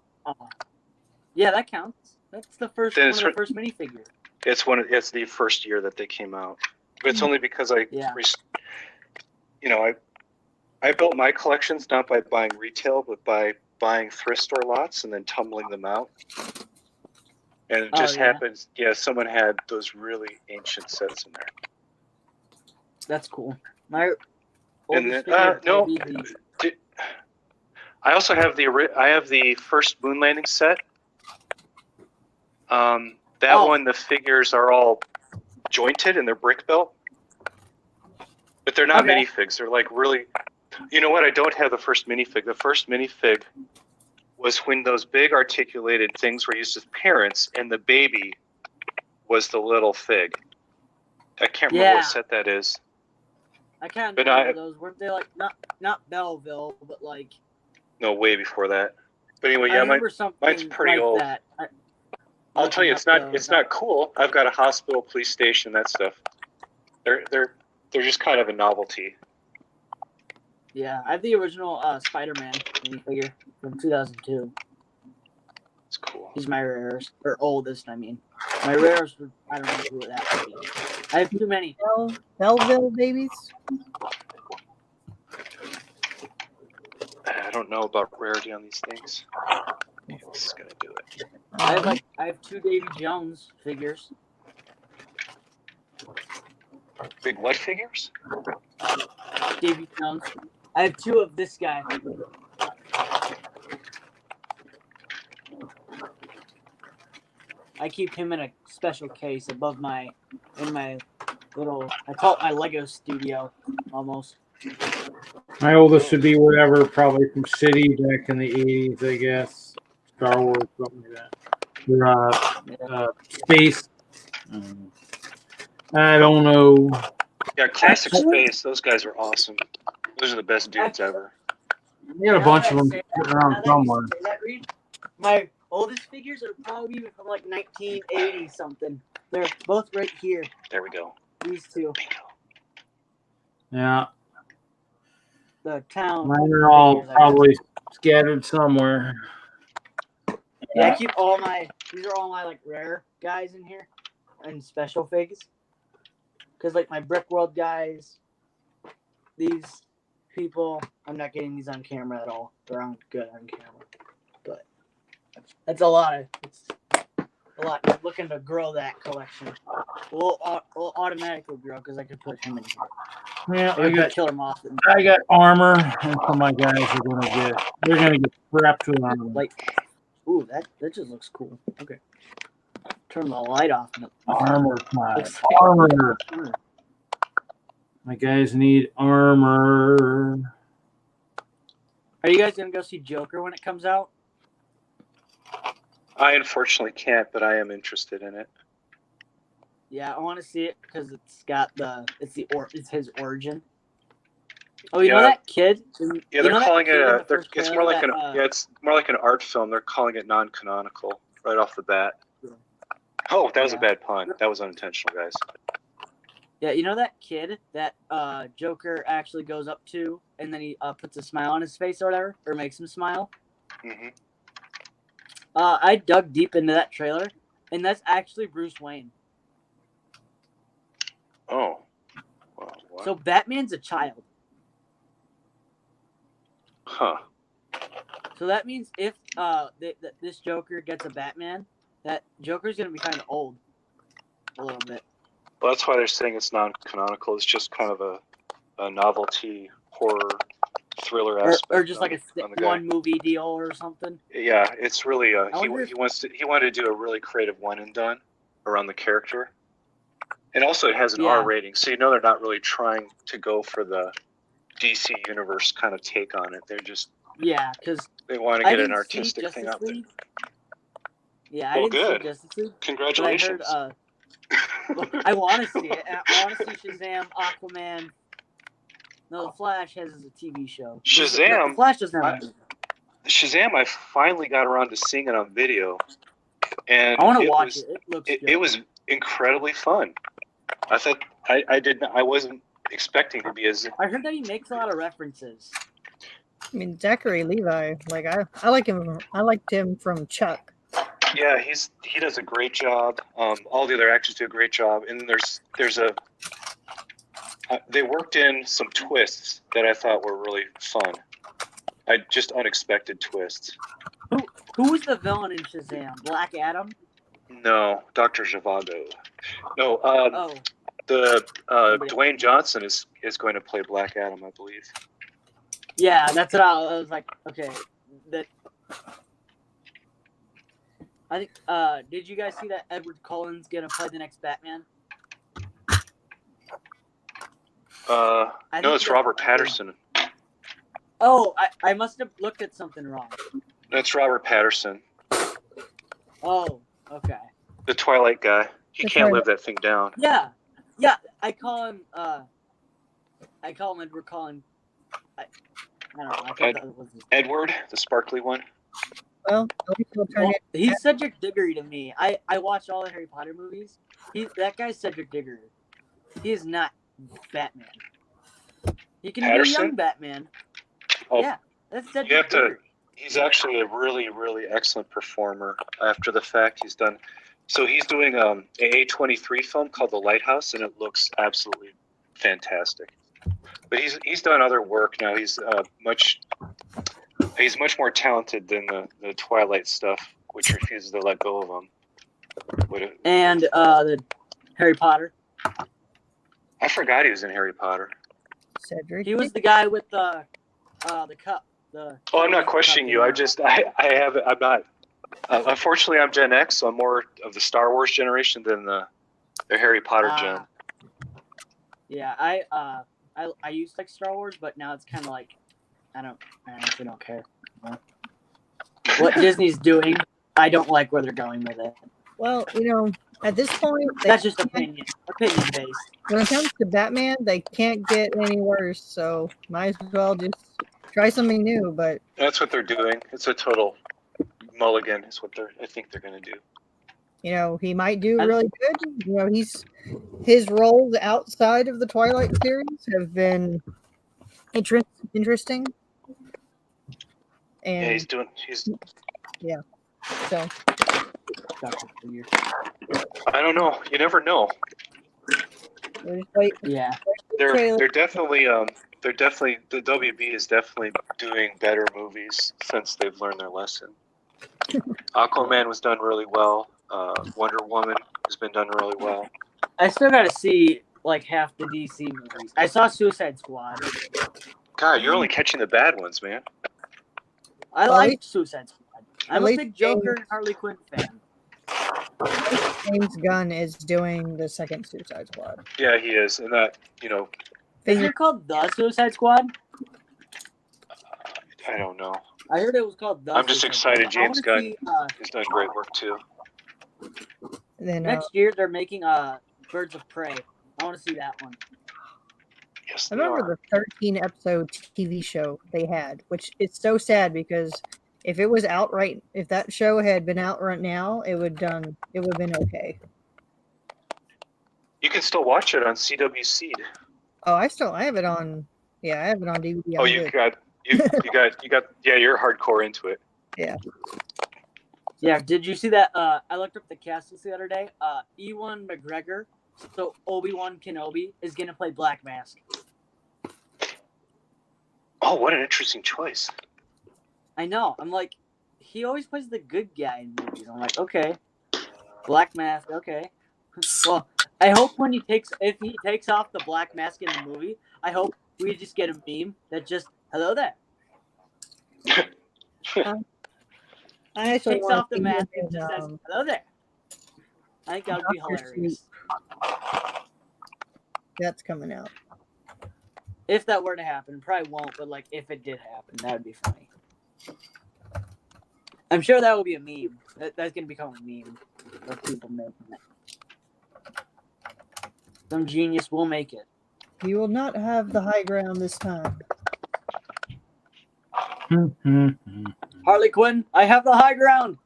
Yeah, that counts. That's the first Then one of the first minifigure. It's the first year that they came out. But it's only because I built my collections not by buying retail, but by buying thrift store lots and then tumbling them out. And it just happens, someone had those really ancient sets in there. That's cool. My and then I also have the first moon landing set. One, the figures are all jointed and they're brick built, but they're not minifigs. They're like really. You know what? I don't have the first minifig. The first minifig was when those big articulated things were used as parents, and the baby was the little fig. I can't remember what set that is. I can't remember those. Weren't they like not Belleville, but like? No, way before that. But anyway, mine's pretty old. That. I'll tell you, it's not cool. I've got a hospital, police station, that stuff. They're just kind of a novelty. Yeah, I have the original Spider-Man minifigure from 2002. It's cool. He's my rarest, or oldest, I mean. My rarest, I don't know who that would be. I have too many. Belleville babies? I don't know about rarity on these things. This is going to do it. I have two Davy Jones figures. Big what figures? Davy Jones. I have two of this guy. I keep him in a special case above in my little, I call it my Lego studio, almost. My oldest would be whatever, probably from City back in the 80s, I guess. Star Wars, something like that. Space. I don't know. Yeah, classic Space. Those guys are awesome. Those are the best dudes ever. We had a bunch of them sitting around somewhere. My oldest figures are probably even from like 1980 something. They're both right here. There we go. These two. Yeah, The town. mine are all figures, I guess. probably scattered somewhere. Yeah, I keep all my. These are all my like rare guys in here, and special figs. Cause like my Brick World guys, these people, I'm not getting these on camera at all. They're on good on camera, but that's a lot of. It's a lot. I'm looking to grow that collection. We'll automatically grow because I could put him in here. Yeah, I got Killer Moth. I got armor, and so my guys are they're gonna get strapped to armor. Like, ooh, that just looks cool. Okay, turn the light off. Armor time. Armor. My guys need armor. Are you guys gonna go see Joker when it comes out? I unfortunately can't, but I am interested in it. Yeah, I want to see it because it's his origin. Oh, you know that kid? Yeah, they're calling it it's more like it's more like an art film. They're calling it non-canonical right off the bat. Oh, that was a bad pun. That was unintentional, guys. Yeah, you know that kid that Joker actually goes up to and then he puts a smile on his face or whatever, or makes him smile? Mm-hmm. I dug deep into that trailer, and that's actually Bruce Wayne. Oh. Well, what? So Batman's a child. Huh. So that means if this Joker gets a Batman, that Joker's going to be kind of old. A little bit. Well, that's why they're saying it's non-canonical. It's just kind of a novelty horror thriller aspect, or just like a one movie deal or something. Yeah, it's really he wanted to do a really creative one and done around the character, and also it has an R rating, so they're not really trying to go for the DC universe kind of take on it. They're just because they want to get an artistic thing out there. Yeah, I didn't see Justice League. Congratulations. I heard, I want to see it. I want to see Shazam, Aquaman. No, The Flash has a TV show. Shazam. The Flash doesn't have Shazam, I finally got around to seeing it on video, and I want to watch it. It looks good. It was incredibly fun. I thought I wasn't expecting to be as. I heard that he makes a lot of references. I mean, Zachary Levi, like I like him. I liked him from Chuck. Yeah, he does a great job. All the other actors do a great job, and there's a. They worked in some twists that I thought were really fun. Just unexpected twists. Who was the villain in Shazam? Black Adam? No, Dr. Zhivago. No, the Dwayne Johnson is going to play Black Adam, I believe. Yeah, that's what I was like. Okay, that. I think. Did you guys see that Edward Cullen's gonna play the next Batman? No, it's Robert Patterson. Oh, I must have looked at something wrong. That's Robert Patterson. Oh, okay. The Twilight guy. He can't live that thing down. Yeah. I call him Edward Cullen. I don't know. I thought that was Edward, the sparkly one. Well, he's Cedric Diggory to me. I watched all the Harry Potter movies. That guy's Cedric Diggory. He is not Batman. He can be a young Batman. Oh, yeah, that's Cedric Diggory. He's actually a really, really excellent performer. After the fact, he's doing a A23 film called The Lighthouse, and it looks absolutely fantastic. But he's done other work now. He's much more talented than the Twilight stuff, which refuses to let go of him. And the Harry Potter. I forgot he was in Harry Potter. Cedric. He was the guy with the cup. I'm not questioning you. I'm not. Unfortunately, I'm Gen X, so I'm more of the Star Wars generation than the Harry Potter gen. Yeah, I used to like Star Wars, but now it's kind of like I honestly don't care. What Disney's doing, I don't like where they're going with it. Well, at this point, that's just opinion based. When it comes to Batman, they can't get any worse, so might as well just try something new. But that's what they're doing. It's a total Mulligan is what I think they're going to do. You know, he might do really good. You know, his roles outside of the Twilight series have been interesting. And he's yeah. So I don't know. You never know. we'll just wait. Yeah. They're definitely the WB is definitely doing better movies since they've learned their lesson. Aquaman was done really well. Wonder Woman has been done really well. I still got to see like half the DC movies. I saw Suicide Squad. God, you're only catching the bad ones, man. I like Suicide Squad. I'm a big Joker and Harley Quinn fan. James Gunn is doing the second Suicide Squad. Yeah, he is, and that Is it called The Suicide Squad? I don't know. I heard it was called The. I'm just excited. Squad. James Gunn has done great work too. Then next year they're making Birds of Prey. I want to see that one. Yes, I remember the 13-episode TV show they had, which it's so sad because if it was out right, if that show had been out right now, it would have been okay. You can still watch it on CW Seed. Oh, I have it on. Yeah, I have it on DVD. Oh, you got. Yeah, you're hardcore into it. Yeah. Yeah. Did you see that? I looked up the cast the other day. Ewan McGregor, so Obi-Wan Kenobi, is gonna play Black Mask. Oh, what an interesting choice. I know. I'm like, he always plays the good guy in movies. I'm like, okay, Black Mask, okay. Well, I hope if he takes off the black mask in the movie, I hope we just get a meme that just hello there. I actually takes off the mask and just says hello there. I think that would be hilarious. That's coming out. If that were to happen, probably won't, but like if it did happen, that would be funny. I'm sure that will be a meme. That's gonna become a meme of people making it. Some genius will make it. You will not have the high ground this time. Harley Quinn, I have the high ground.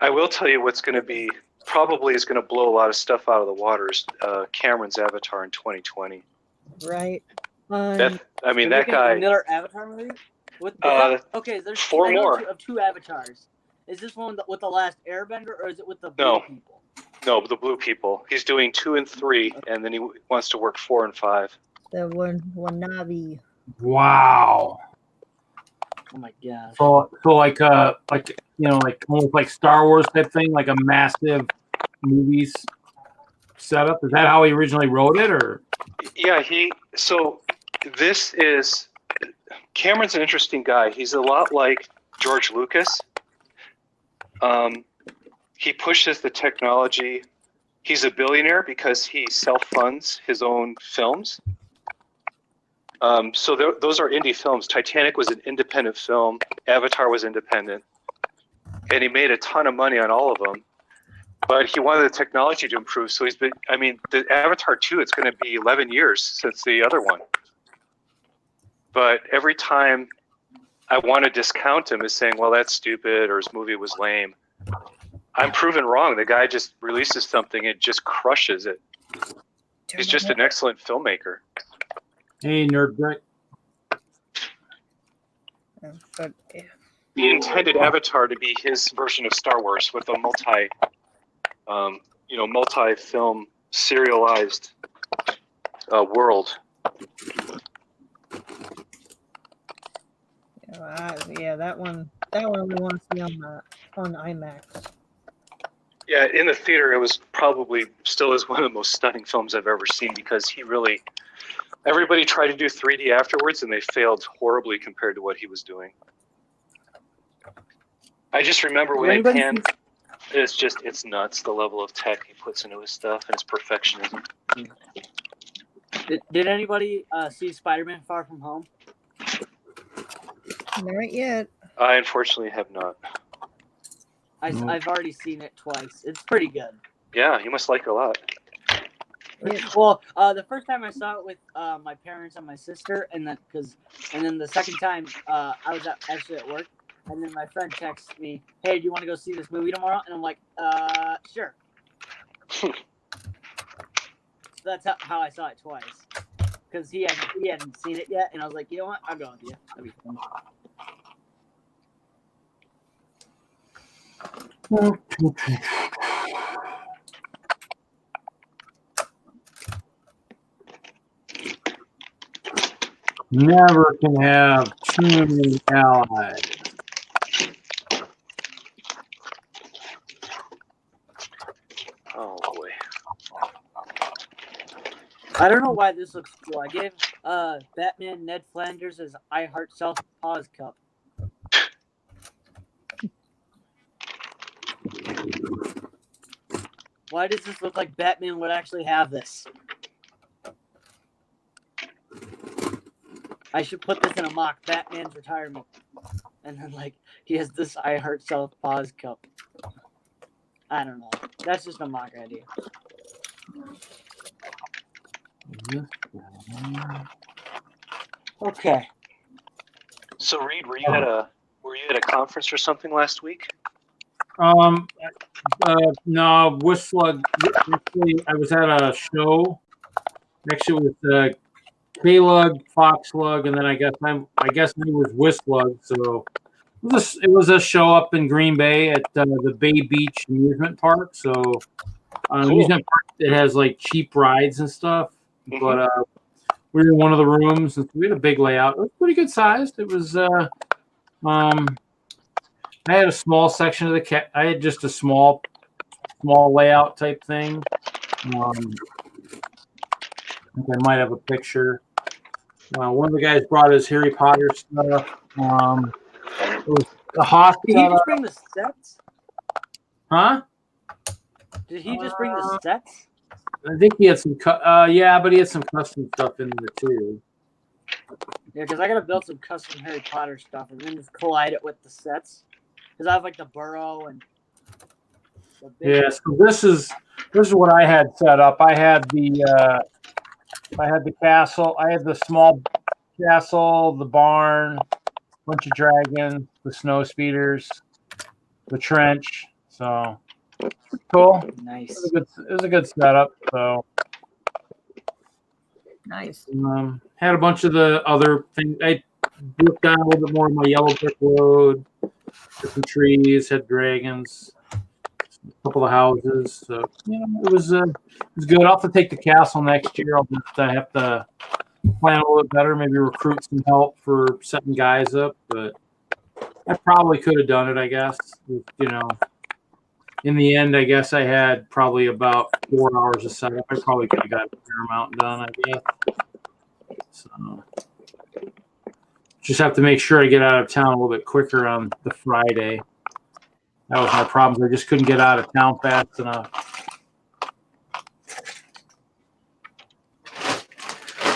I will tell you what's going to be probably is going to blow a lot of stuff out of the water is Cameron's Avatar in 2020. Right. That guy. Another Avatar movie? Okay, there's 4 more of 2 Avatars. Is this one with the last Airbender, or is it with the blue people? No, the blue people. He's doing 2 and 3, and then he wants to work 4 and 5. The Wanabi. Wow. Oh my gosh. So like almost like Star Wars type thing, like a massive movies setup. Is that how he originally wrote it, or? Yeah, Cameron's an interesting guy. He's a lot like George Lucas. He pushes the technology. He's a billionaire because he self-funds his own films. So those are indie films. Titanic was an independent film. Avatar was independent. And he made a ton of money on all of them. But he wanted the technology to improve. So the Avatar 2, it's going to be 11 years since the other one. But every time I want to discount him as saying, well, that's stupid, or his movie was lame, I'm proven wrong. The guy just releases something and just crushes it. He's just an excellent filmmaker. Hey, Nerd Brick. He intended Avatar to be his version of Star Wars with a multi-film serialized world. That one we want to see on IMAX. Yeah, in the theater, it was probably still is one of the most stunning films I've ever seen because everybody tried to do 3D afterwards and they failed horribly compared to what he was doing. I just remember when they panned, it's nuts, the level of tech he puts into his stuff and his perfectionism. Did anybody see Spider-Man Far From Home? Not yet. I unfortunately have not. I've already seen it twice. It's pretty good. Yeah, you must like it a lot. Well, the first time I saw it with my parents and my sister, and then the second time I was actually at work. And then my friend texts me, "Hey, do you want to go see this movie tomorrow?" And I'm like, sure. So that's how I saw it twice. Because he hadn't seen it yet, and I was like, you know what? I'll go with you. That'll be fun. Never can have too many allies. Oh boy. I don't know why this looks cool. I gave Batman Ned Flanders his I Heart Self Pause cup. Why does this look like Batman would actually have this? I should put this in a mock, Batman's retirement. And then, like, he has this I Heart Self Pause cup. I don't know. That's just a mock idea. Okay. So Reed, were you at a conference or something last week? No, WISLUG. Actually, I was at a show. Actually, with KLUG, FoxLug, and then I guess it was WISLUG. So it was a show up in Green Bay at the Bay Beach Amusement Park. So amusement park that has like cheap rides and stuff. Mm-hmm. But we were in one of the rooms, and we had a big layout. It was pretty good sized. It was I had a small section of I had just a small layout type thing. I think I might have a picture. One of the guys brought his Harry Potter stuff. It was the hospital. Did he just bring the sets? Huh? Did he just bring the sets? I think he had some. Yeah, but he had some custom stuff in there too. Yeah, because I gotta build some custom Harry Potter stuff and then just collide it with the sets. Because I have like the burrow and. Yeah, so this is what I had set up. I had the castle. I had the small castle, the barn, bunch of dragons, the snow speeders, the trench. So cool. Nice. It was a good setup. So nice. Had a bunch of the other things. I broke down a little bit more of my yellow brick road. Some trees, had dragons, a couple of houses. So it was good. I'll have to take the castle next year. I'll just have to plan a little bit better. Maybe recruit some help for setting guys up. But I probably could have done it. I guess in the end, I guess I had probably about 4 hours of setup. I probably could have got a fair amount done. I guess. So. Just have to make sure I get out of town a little bit quicker on the Friday. That was my problem. I just couldn't get out of town fast enough.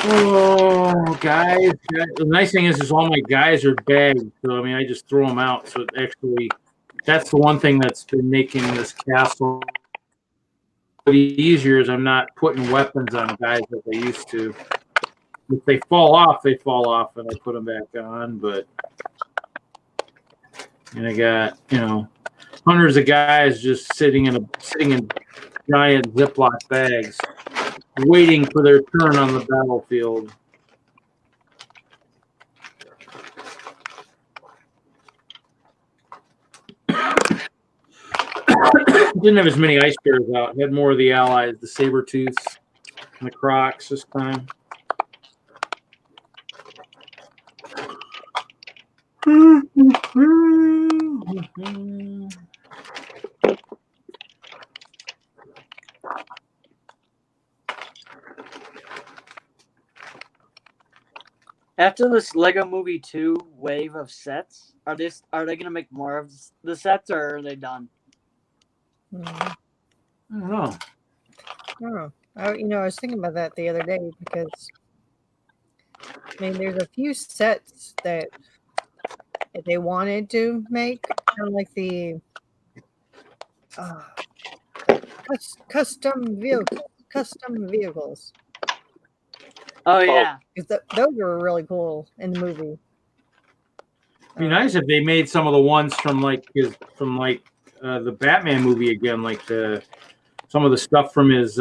Oh, guys. The nice thing is all my guys are bagged. So, I mean, I just throw them out. So, actually, that's the one thing that's been making this castle easier is I'm not putting weapons on guys that they used to. If they fall off, and I put them back on. But I got hundreds of guys just sitting in giant Ziploc bags, waiting for their turn on the battlefield. Didn't have as many ice bears out. Had more of the allies, the saber-tooths and the crocs this time. After this Lego Movie 2 wave of sets, are they gonna make more of the sets or are they done? I don't know. Oh, I was thinking about that the other day because there's a few sets that they wanted to make, kind of like the custom vehicles. Oh yeah, Because those were really cool in the movie. It'd be nice if they made some of the ones from the Batman movie again, like some of the stuff from his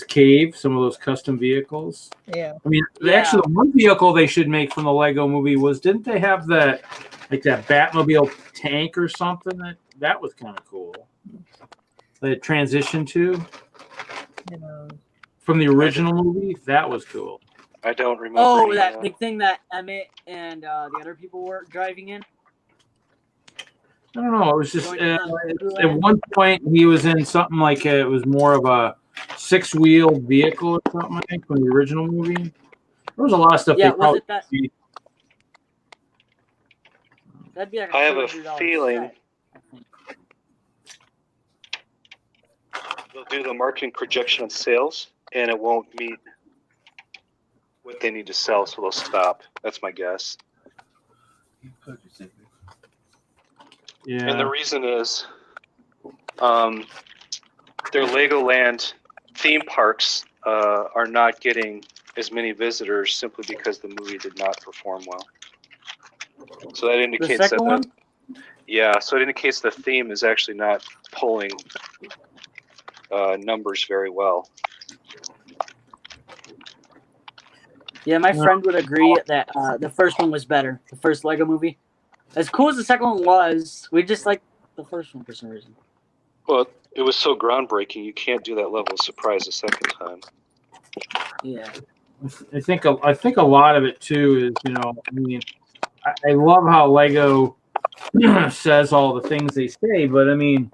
cave, some of those custom vehicles. Yeah. I mean, Yeah. actually, the one vehicle they should make from the Lego movie didn't they have that Batmobile tank or something? That was kind of cool. The transition to from the original movie, that was cool. I don't remember. Oh, that big thing that Emmett and the other people were driving in. I don't know. It was just at one point he was in something like it was more of a 6-wheeled vehicle or something. I think from the original movie. There was a lot of stuff. Yeah, they was it that? see. That'd be like I have a $200 feeling set, I think. they'll do the marketing projection on sales, and it won't meet what they need to sell, so they'll stop. That's my guess. Yeah. And the reason is their Legoland theme parks are not getting as many visitors simply because the movie did not perform well. So that The indicates second that one? yeah, so it indicates the theme is actually not pulling numbers very well. Yeah, my friend would agree that the first one was better. The first Lego movie. As cool as the second one was, we just like the first one for some reason. Well, it was so groundbreaking, you can't do that level of surprise a second time. Yeah. I think a lot of it too is, I mean, I love how Lego says all the things they say, but I mean,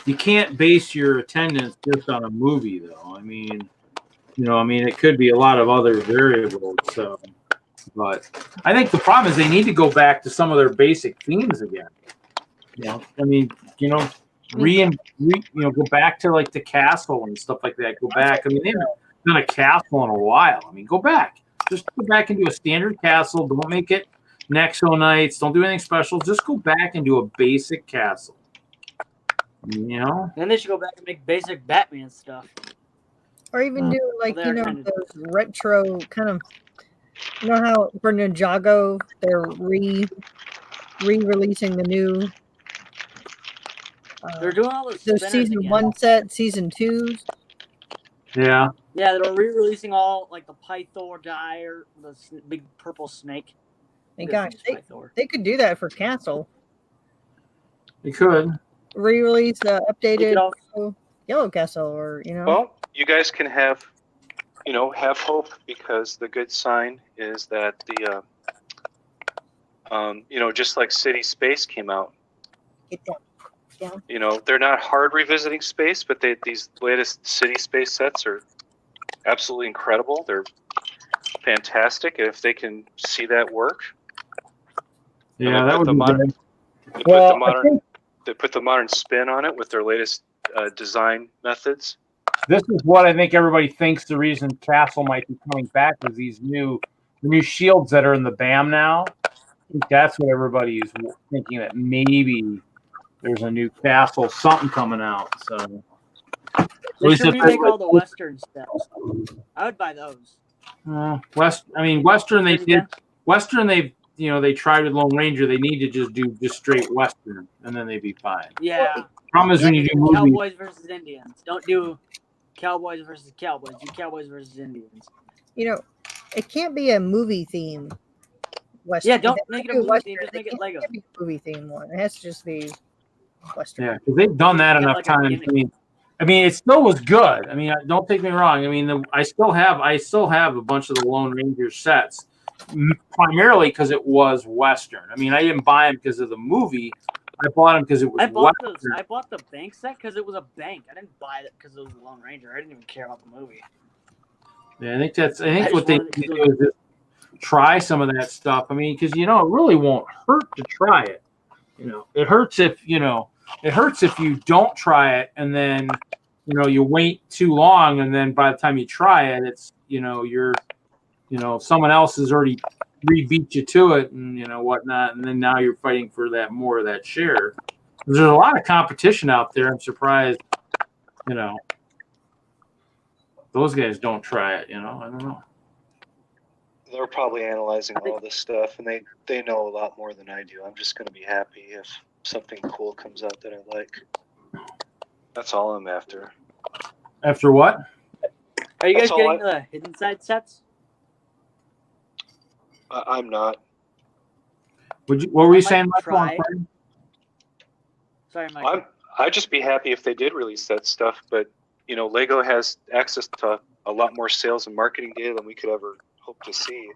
you can't base your attendance just on a movie, though. I mean, it could be a lot of other variables. So, but I think the problem is they need to go back to some of their basic themes again. I mean, go back to like the castle and stuff like that. Go back. I mean, they haven't done a castle in a while. I mean, go back. Just go back and do a standard castle. Don't make it Nexo Knights. Don't do anything special. Just go back and do a basic castle. Then they should go back and make basic Batman stuff. Or even do like, Well, they're kind of- those retro kind of, how for Ninjago they're re-releasing the new They're doing all this. the season 1 set, season 2s. Yeah. Yeah, they're re-releasing all like the Pythor guy or the big purple snake. And I gosh, guess it's Pythor. they could do that for Castle. You could. Re-release the updated also- Yellow Castle, or Well, you guys can have hope, because the good sign is that the just like City Space came out. Get down. They're not hard revisiting space, but these latest City Space sets are absolutely incredible. They're fantastic, and if they can see that work, Yeah, that would be modern. good. They put the modern spin on it with their latest design methods. This is what I think everybody thinks the reason Castle might be coming back is the new shields that are in the BAM now. I think that's what everybody is thinking, that maybe there's a new Castle something coming out. So They should remake all the Western sets. I would buy those. Western they did. Western they tried with Lone Ranger. They need to just do straight Western, and then they'd be fine. Yeah. Problem is when you do movies, Cowboys versus Indians. Don't do Cowboys versus Cowboys. Do Cowboys versus Indians. It can't be a movie theme. Western. Yeah, don't make it a movie theme. Just make it Lego. It can't be a movie theme one. It has to just be Western. yeah, because they've done that enough times. I mean, it still was good. I mean, don't take me wrong. I mean, I still have a bunch of the Lone Ranger sets, primarily because it was Western. I mean, I didn't buy them because of the movie. I bought them because it was Western. I bought the bank set because it was a bank. I didn't buy it because it was the Lone Ranger. I didn't even care about the movie. Yeah, I think what they need to do is just try some of that stuff. I mean, because it really won't hurt to try it. It hurts if you don't try it, and then you wait too long, and then by the time you try it, it's you're someone else has already beat you to it, and whatnot, and then now you're fighting for more of that share. There's a lot of competition out there. I'm surprised those guys don't try it. I don't know. they're probably analyzing all this stuff, and they know a lot more than I do. I'm just gonna be happy if something cool comes out that I like. That's all I'm after. After what? Are you guys That's all getting the hidden side sets? I'm not. What were you saying, might Michael? try. Sorry, Mike. I'd just be happy if they did release that stuff, but you know, Lego has access to a lot more sales and marketing data than we could ever hope to see.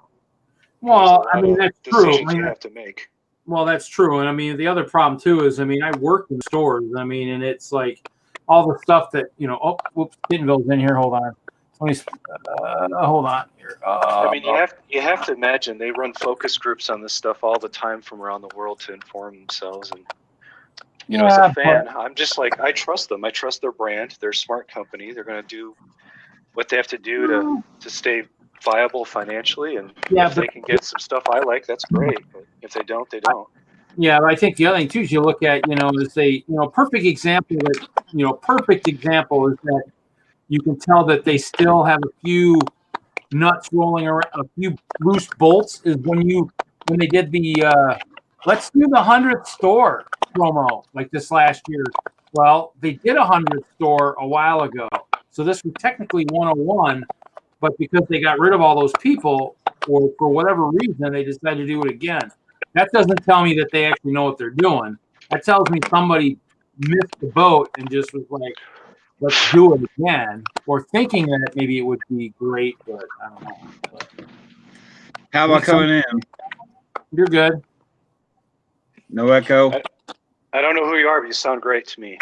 Well, I mean, that's true. Decisions you have to make. Well, that's true. And I mean, the other problem too is, I mean, I work in stores. I mean, and it's like all the stuff that, you know, oh, whoops, Kittenville's in here. Hold on. Let me, hold on here. I mean, you have to imagine they run focus groups on this stuff all the time from around the world to inform themselves. And, you know, as a fan, I'm just like, I trust them. I trust their brand. They're a smart company. They're going to do what they have to do to stay viable financially. And if they can get some stuff I like, that's great. But if they don't, they don't. Yeah, but I think the other thing too is you look at, you know, is perfect example is that you can tell that they still have a few nuts rolling around, a few loose bolts is when they did the let's do the 100th store promo like this last year. Well, they did a 100th store a while ago. So this was technically 101, but because they got rid of all those people or for whatever reason, they decided to do it again. That doesn't tell me that they actually know what they're doing. That tells me somebody missed the boat and just was like, let's do it again, or thinking that maybe it would be great, but I don't know. But how about coming in? You're good. No echo? I don't know who you are, but you sound great to me.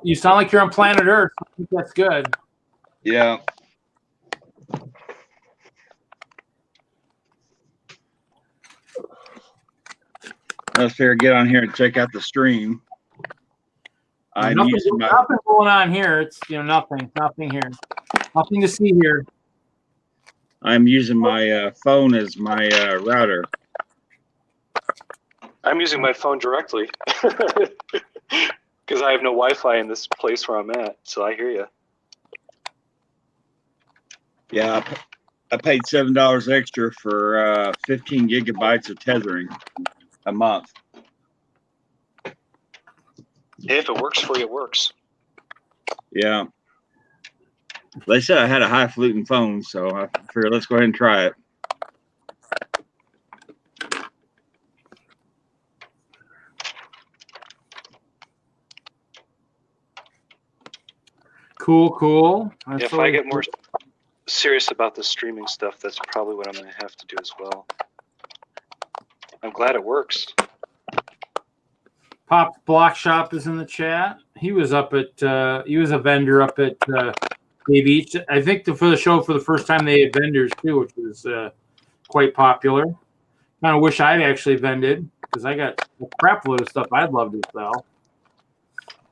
You sound like you're on planet Earth. I think that's good. Yeah. Let's get on here and check out the stream. Nothing going on here. It's nothing here. Nothing to see here. I'm using my phone as my router. I'm using my phone directly because I have no Wi-Fi in this place where I'm at. So I hear you. Yeah, I paid $7 extra for 15 gigabytes of tethering a month. Hey, if it works for you, it works. Yeah. They said I had a highfalutin phone, so I figured let's go ahead and try it. Cool. If I get more serious about the streaming stuff, that's probably what I'm going to have to do as well. I'm glad it works. Pop Block Shop is in the chat. He was up at he was a vendor up at Bay Beach. I think for the show for the first time they had vendors too, which was quite popular. Kind of wish I'd actually vended because I got a crap load of stuff I'd love to sell.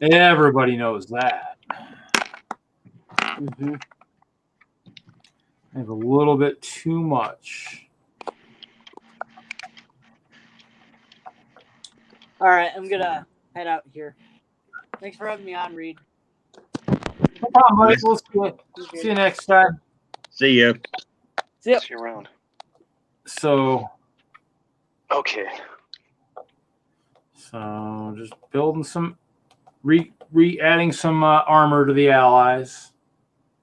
Everybody knows that. Mm-hmm. I have a little bit too much. All right, I'm gonna head out here. Thanks for having me on, Reed. No problem, buddy. We'll see you next time. See ya. See ya. See you around. So. Okay. So just building some, adding some armor to the allies.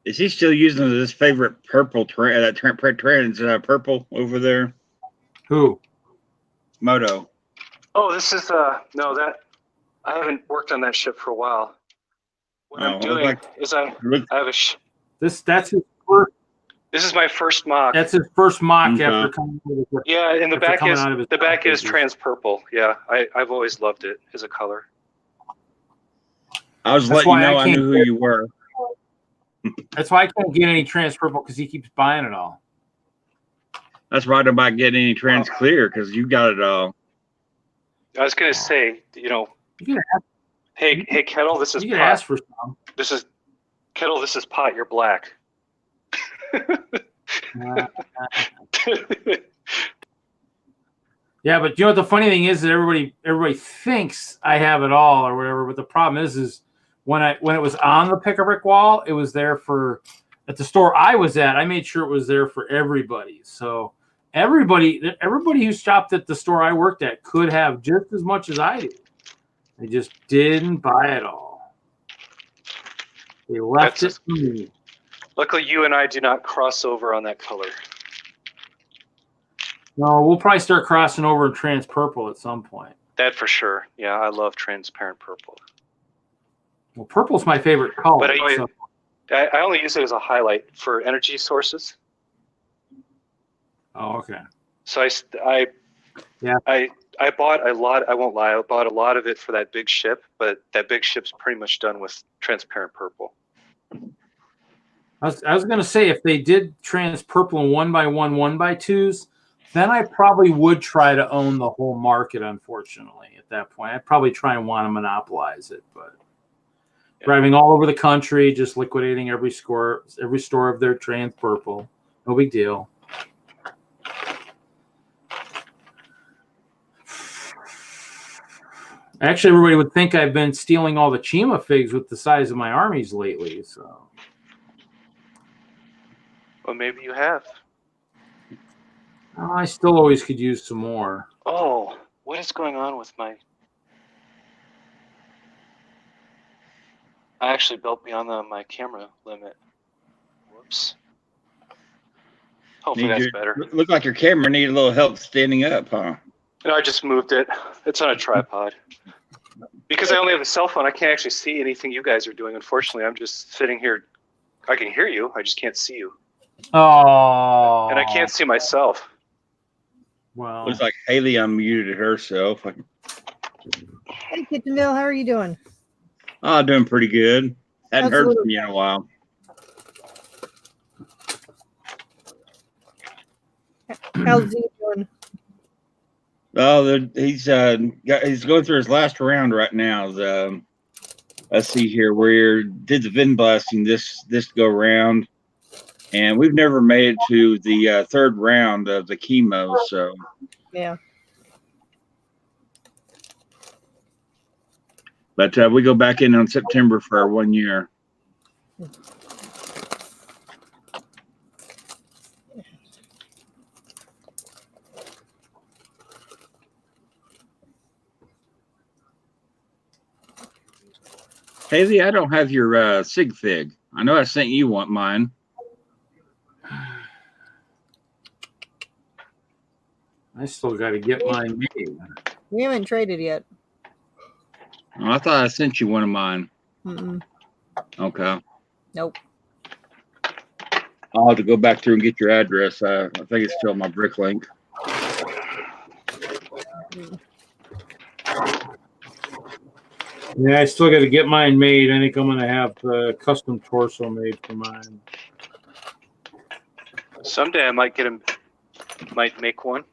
Is he still using his favorite purple trans purple over there? Who? Moto. Oh, this is no, that I haven't worked on that ship for a while. What I'm doing is I have a that's his first. This is my first mock. That's his first mock after coming. Yeah, and the back is trans purple. Yeah, I've always loved it as a color. I was letting you know I knew who you were. That's why I can't get any trans purple because he keeps buying it all. That's right about getting any trans clear because you got it all. I was gonna say, hey, Kettle, this is you Pot. can ask for some. This is Kettle. This is Pot. You're black. Yeah, but you know what the funny thing is that everybody thinks I have it all or whatever, but the problem is when it was on the pick a brick wall, it was there for at the store I was at, I made sure it was there for everybody. So everybody who shopped at the store I worked at could have just as much as I did. They just didn't buy it all. They left it to me. Luckily, you and I do not cross over on that color. No, we'll probably start crossing over in trans purple at some point. That for sure. Yeah, I love transparent purple. Well, purple's my favorite color. But I only use it as a highlight for energy sources. Oh, okay. So I bought a lot. I won't lie. I bought a lot of it for that big ship, but that big ship's pretty much done with transparent purple. I was going to say, if they did trans purple and 1x1, 1x2s, then I probably would try to own the whole market. Unfortunately, at that point, I'd probably try and want to monopolize it. But driving all over the country, just liquidating every store of their trans purple, no big deal. Actually, everybody would think I've been stealing all the Chima figs with the size of my armies lately. So, well, maybe you have. I still always could use some more. Oh, what is going on with my... I actually built beyond my camera limit. Whoops. Hopefully that's better. Look like your camera needed a little help standing up, huh? No, I just moved it. It's on a tripod. Because I only have a cell phone, I can't actually see anything you guys are doing. Unfortunately, I'm just sitting here. I can hear you. I just can't see you. Oh. And I can't see myself. Wow. Looks like Hailey unmuted herself. Hey, Kittenville, how are you doing? Oh, doing pretty good. Hadn't heard from you in a while. How's he doing? Oh, he's going through his last round right now. Let's see here. We did the Vin blasting this go round, and we've never made it to the third round of the chemo. So yeah. But we go back in on September for our 1 year. Hailey, I don't have your sig fig. I know I sent you mine. I still got to get mine made. We haven't traded yet. Oh, I thought I sent you one of mine. Mm-mm. Okay. Nope. I'll have to go back through and get your address. I think it's still my brick link. Yeah, I still got to get mine made. I think I'm going to have a custom torso made for mine. Someday I might might make one.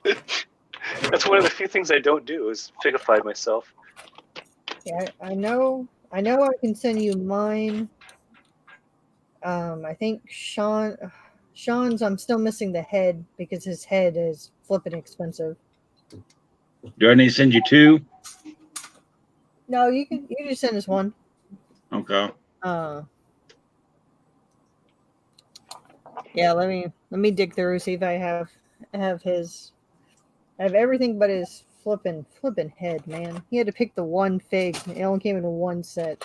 That's one of the few things I don't do is figify myself. Yeah, I know I can send you mine. I think Sean's, I'm still missing the head because his head is flipping expensive. Do I need to send you two? No, you just send us one. Okay. Yeah, let me dig through, see if I have his. I have everything but his flipping head, man. He had to pick the one fig. It only came in one set.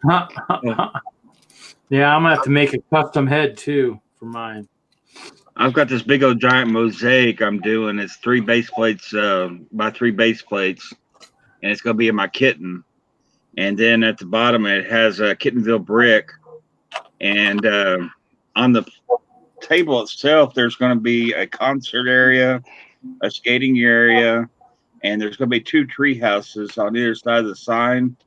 Yeah, I'm going to have to make a custom head too for mine. I've got this big old giant mosaic I'm doing. It's 3 base plates by 3 base plates. And it's going to be in my kitten. And then at the bottom, it has a Kittenville brick. And on the table itself, there's going to be a concert area, a skating area, and there's going to be 2 tree houses on either side of the sign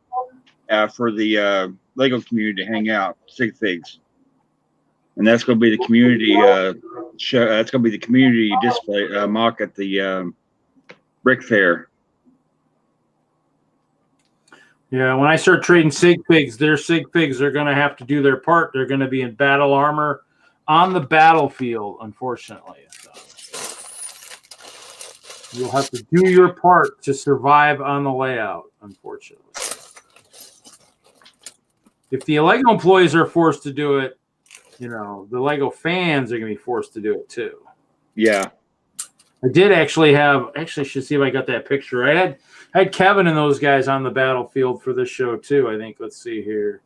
for the Lego community to hang out, sig figs. And that's going to be the community show. That's going to be the community display mock at the Brick Fair. Yeah, when I start trading sig figs, their sig figs are going to have to do their part. They're going to be in battle armor on the battlefield, unfortunately. So you'll have to do your part to survive on the layout, unfortunately. if the Lego employees are forced to do it, you know, the Lego fans are going to be forced to do it too. Yeah. I did actually should see if I got that picture. I had Kevin and those guys on the battlefield for this show too, I think. Let's see here.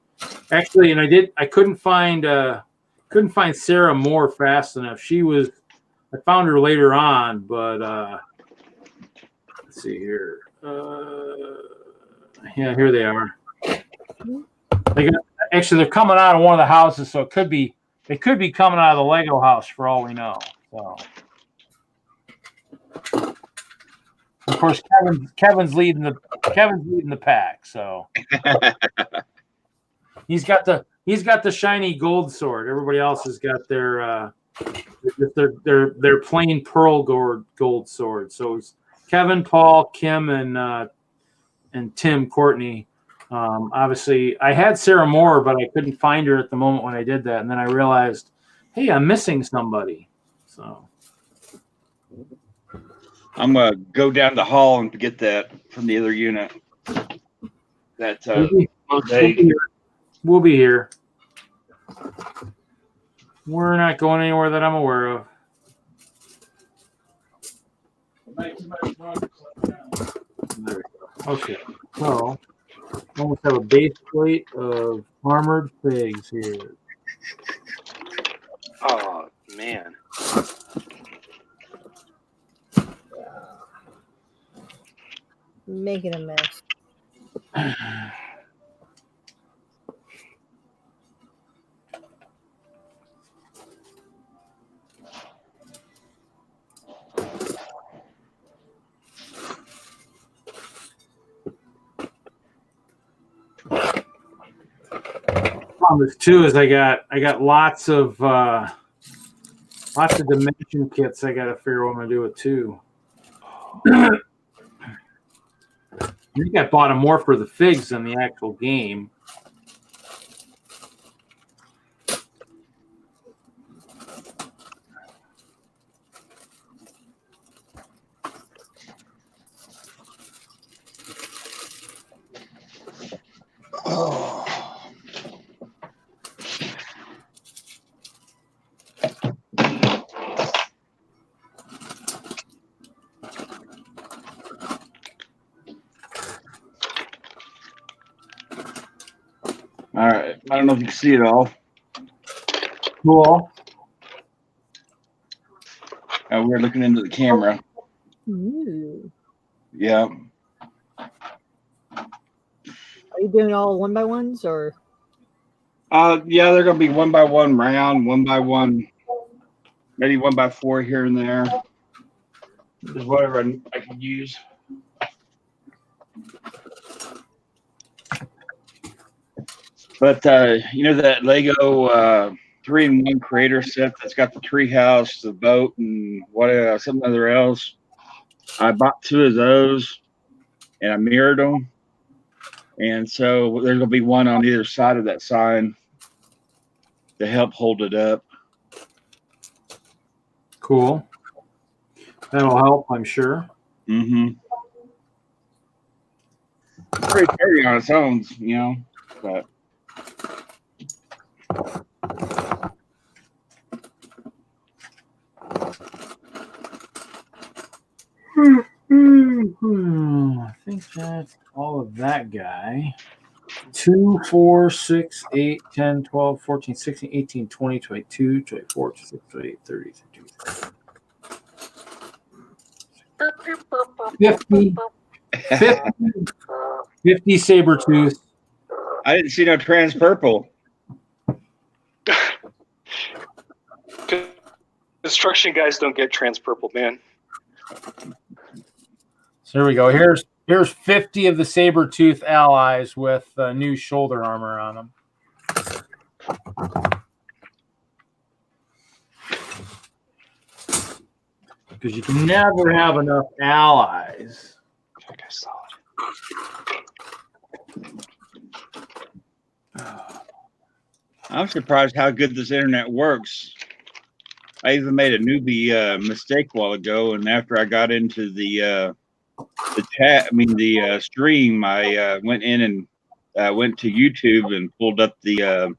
Actually, and I couldn't find Sarah Moore fast enough. I found her later on, but let's see here. Yeah, here they are. They're coming out of one of the houses, so they could be coming out of the Lego house for all we know. So, of course, Kevin's leading the pack. So he's got the shiny gold sword. Everybody else has got their plain pearl gold sword. So it's Kevin, Paul, Kim, and Tim Courtney. Obviously, I had Sarah Moore, but I couldn't find her at the moment when I did that, and then I realized, hey, I'm missing somebody. So I'm gonna go down the hall and get that from the other unit. That we'll be here. We're not going anywhere that I'm aware of. Okay, so I almost have a base plate of armored figs here. Oh man. Making a mess. Problem too is I got lots of dimension kits I got to figure out what I'm gonna do with too. I think I bought them more for the figs than the actual game. All right. I don't know if you can see it all. Cool. We're looking into the camera. Ooh. Yeah. Are you doing all one by ones or? Yeah, they're gonna be 1 by 1 round, 1 by 1, maybe 1 by 4 here and there. Just whatever I can use. But you know that Lego 3-in-1 creator set that's got the tree house, the boat, and some other else. I bought 2 of those, and I mirrored them. And so there's gonna be one on either side of that sign to help hold it up. Cool. That'll help, I'm sure. Mm-hmm. Pretty dirty on its own, you know, but. I think that's all of that guy. 2, 4, 6, 8, 10, 12, 14, 16, 18, 20, 22, 24, 26, 28, 30, 50, 50 saber tooth. I didn't see no trans purple. Construction guys don't get trans purple, man. So here we go. Here's 50 of the saber tooth allies with new shoulder armor on them. Because you can never have enough allies. Okay, solid. I'm surprised how good this internet works. I even made a newbie mistake a while ago, and after I got into the stream, I went in and went to YouTube and pulled up the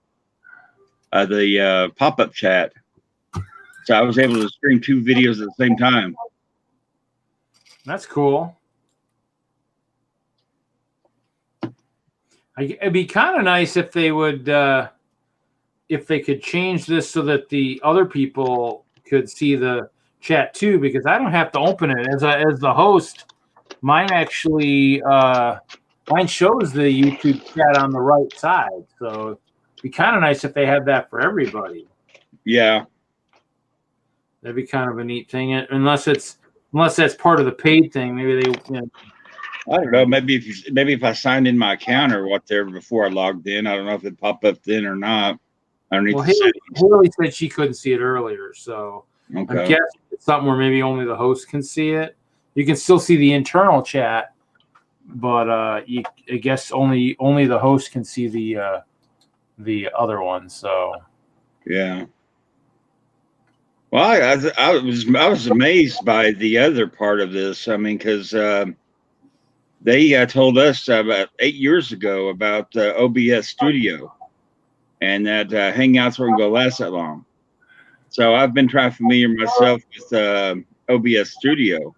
pop-up chat. So I was able to stream 2 videos at the same time. That's cool. It'd be kind of nice if they would, if they could change this so that the other people could see the chat too, because I don't have to open it as the host. Mine actually, mine shows the YouTube chat on the right side. So it'd be kind of nice if they had that for everybody. Yeah. That'd be kind of a neat thing, unless that's part of the paid thing. Maybe they, I don't know. Maybe if I signed in my account or whatever before I logged in, I don't know if it popped up then or not. Well, Hailey said she couldn't see it earlier, so okay. I'm guessing it's something where maybe only the host can see it. You can still see the internal chat, but I guess only the host can see the other one. So yeah. Well, I was amazed by the other part of this. I mean, because they told us about 8 years ago about OBS Studio, and that Hangouts weren't going to last that long. So I've been trying to familiar myself with OBS Studio,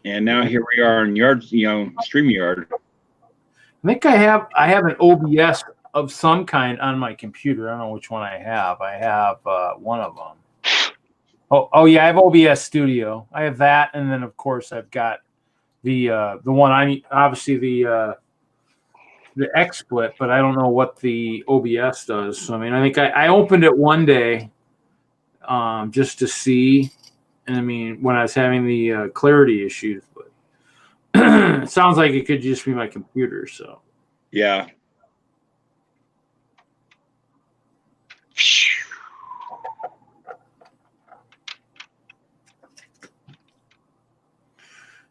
and now here we are in StreamYard. I think I have an OBS of some kind on my computer. I don't know which one I have. I have one of them. Oh yeah, I have OBS Studio. I have that, and then of course I've got the one obviously the XSplit, but I don't know what the OBS does. So I mean, I think I opened it one day just to see, and I mean when I was having the clarity issues, but it sounds like it could just be my computer. So yeah.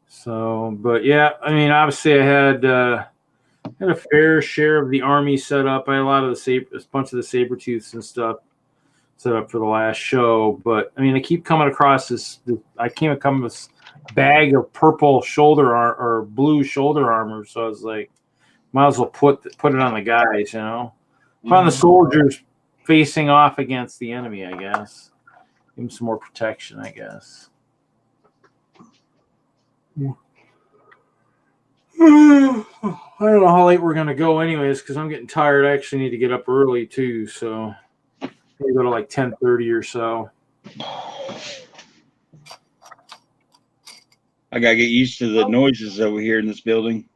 So, but yeah, I mean, obviously I had a fair share of the army set up. I had a bunch of the Sabertooths and stuff set up for the last show. But I mean, I keep coming across this bag of purple or blue shoulder armor. So I was like, might as well put it on the guys, Put on the soldiers facing off against the enemy, I guess. Give them some more protection, I guess. I don't know how late we're gonna go, anyways, because I'm getting tired. I actually need to get up early too, so maybe go to like 10:30 or so. I gotta get used to the noises over here in this building.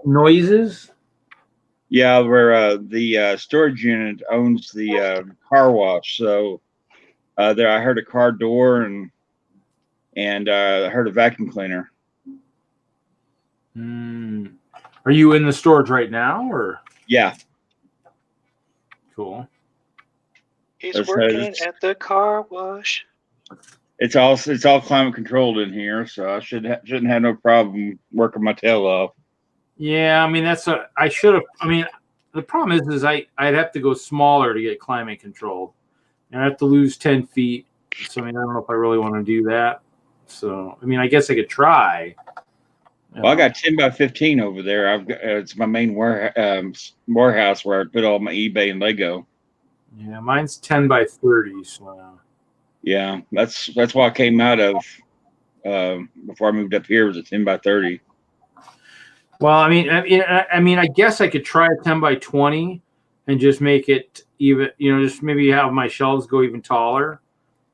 Noises? Yeah, where the storage unit owns the car wash, so there I heard a car door and I heard a vacuum cleaner. Are you in the storage right now, or? Yeah. Cool. He's working at the car wash. It's all climate controlled in here, so I shouldn't have no problem working my tail off. Yeah, I mean I should have. I mean, the problem is I'd have to go smaller to get climate controlled, and I have to lose 10 feet. So I mean, I don't know if I really want to do that. So I mean, I guess I could try. Well, I got 10 by 15 over there. It's my main warehouse where I put all my eBay and Lego. Yeah, mine's 10 by 30. So yeah, that's what I came out of before I moved up here. Was a 10 by 30. Well, I mean, I guess I could try a 10 by 20 and just make it even. Just maybe have my shelves go even taller.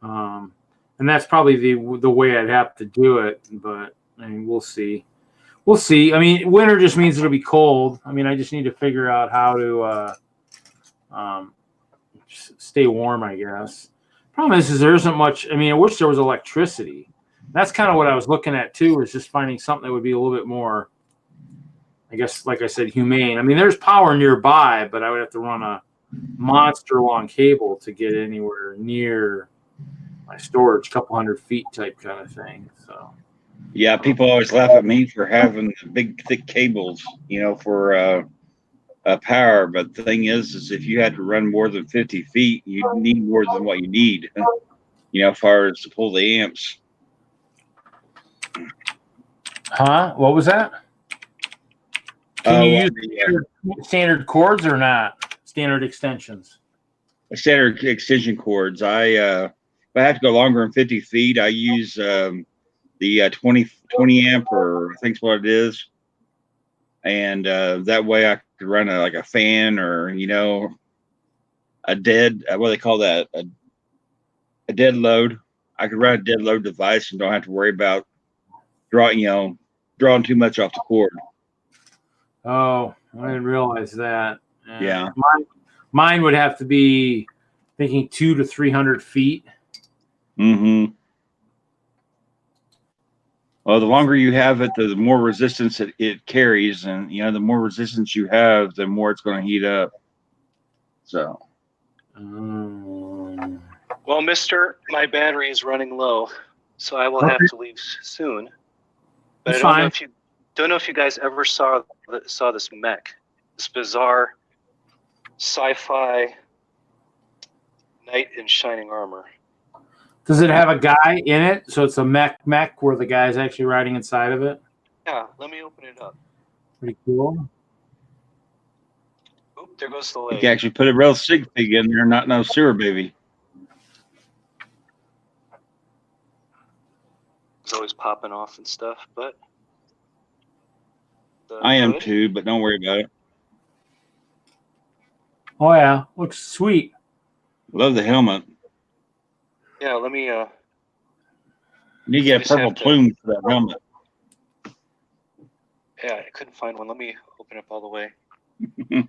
And that's probably the way I'd have to do it. But I mean, we'll see. We'll see. I mean, winter just means it'll be cold. I mean, I just need to figure out how to stay warm, I guess. Problem is there isn't much. I mean, I wish there was electricity. That's kind of what I was looking at too, is just finding something that would be a little bit more, I guess, like I said, humane. I mean, there's power nearby, but I would have to run a monster long cable to get anywhere near my storage, a couple 100 feet type kind of thing. So. Yeah, people always laugh at me for having the big, thick cables, for power. But the thing is if you had to run more than 50 feet, you need more than what you need, as far as to pull the amps. Huh? What was that? Can you on use standard cords or not? Standard extensions. Standard extension cords. If I have to go longer than 50 feet, I use the 20 amp, or I think's what it is, and that way I could run like a fan, or a dead what do they call that, a dead load. I could run a dead load device and don't have to worry about drawing too much off the cord. Oh, I didn't realize that. Yeah. Mine would have to be thinking 200 to 300 feet. Mm-hmm. Well, the longer you have it, the more resistance it carries, and the more resistance you have, the more it's going to heat up. So. Well, Mister, my battery is running low, so I will have to leave soon. But That's I fine. don't know if you guys ever saw this mech, this bizarre sci-fi knight in shining armor. Does it have a guy in it? So it's a mech where the guy's actually riding inside of it? Yeah, let me open it up. Pretty cool. Oop, there goes the You leg. can actually put a real sig pig in there, not no sewer baby. It's always popping off and stuff, but I am too, but don't worry about it. Oh yeah, looks sweet. Love the helmet. Yeah, let me You need to get a purple plume for that helmet. Yeah, I couldn't find one. Let me open up all the way. Here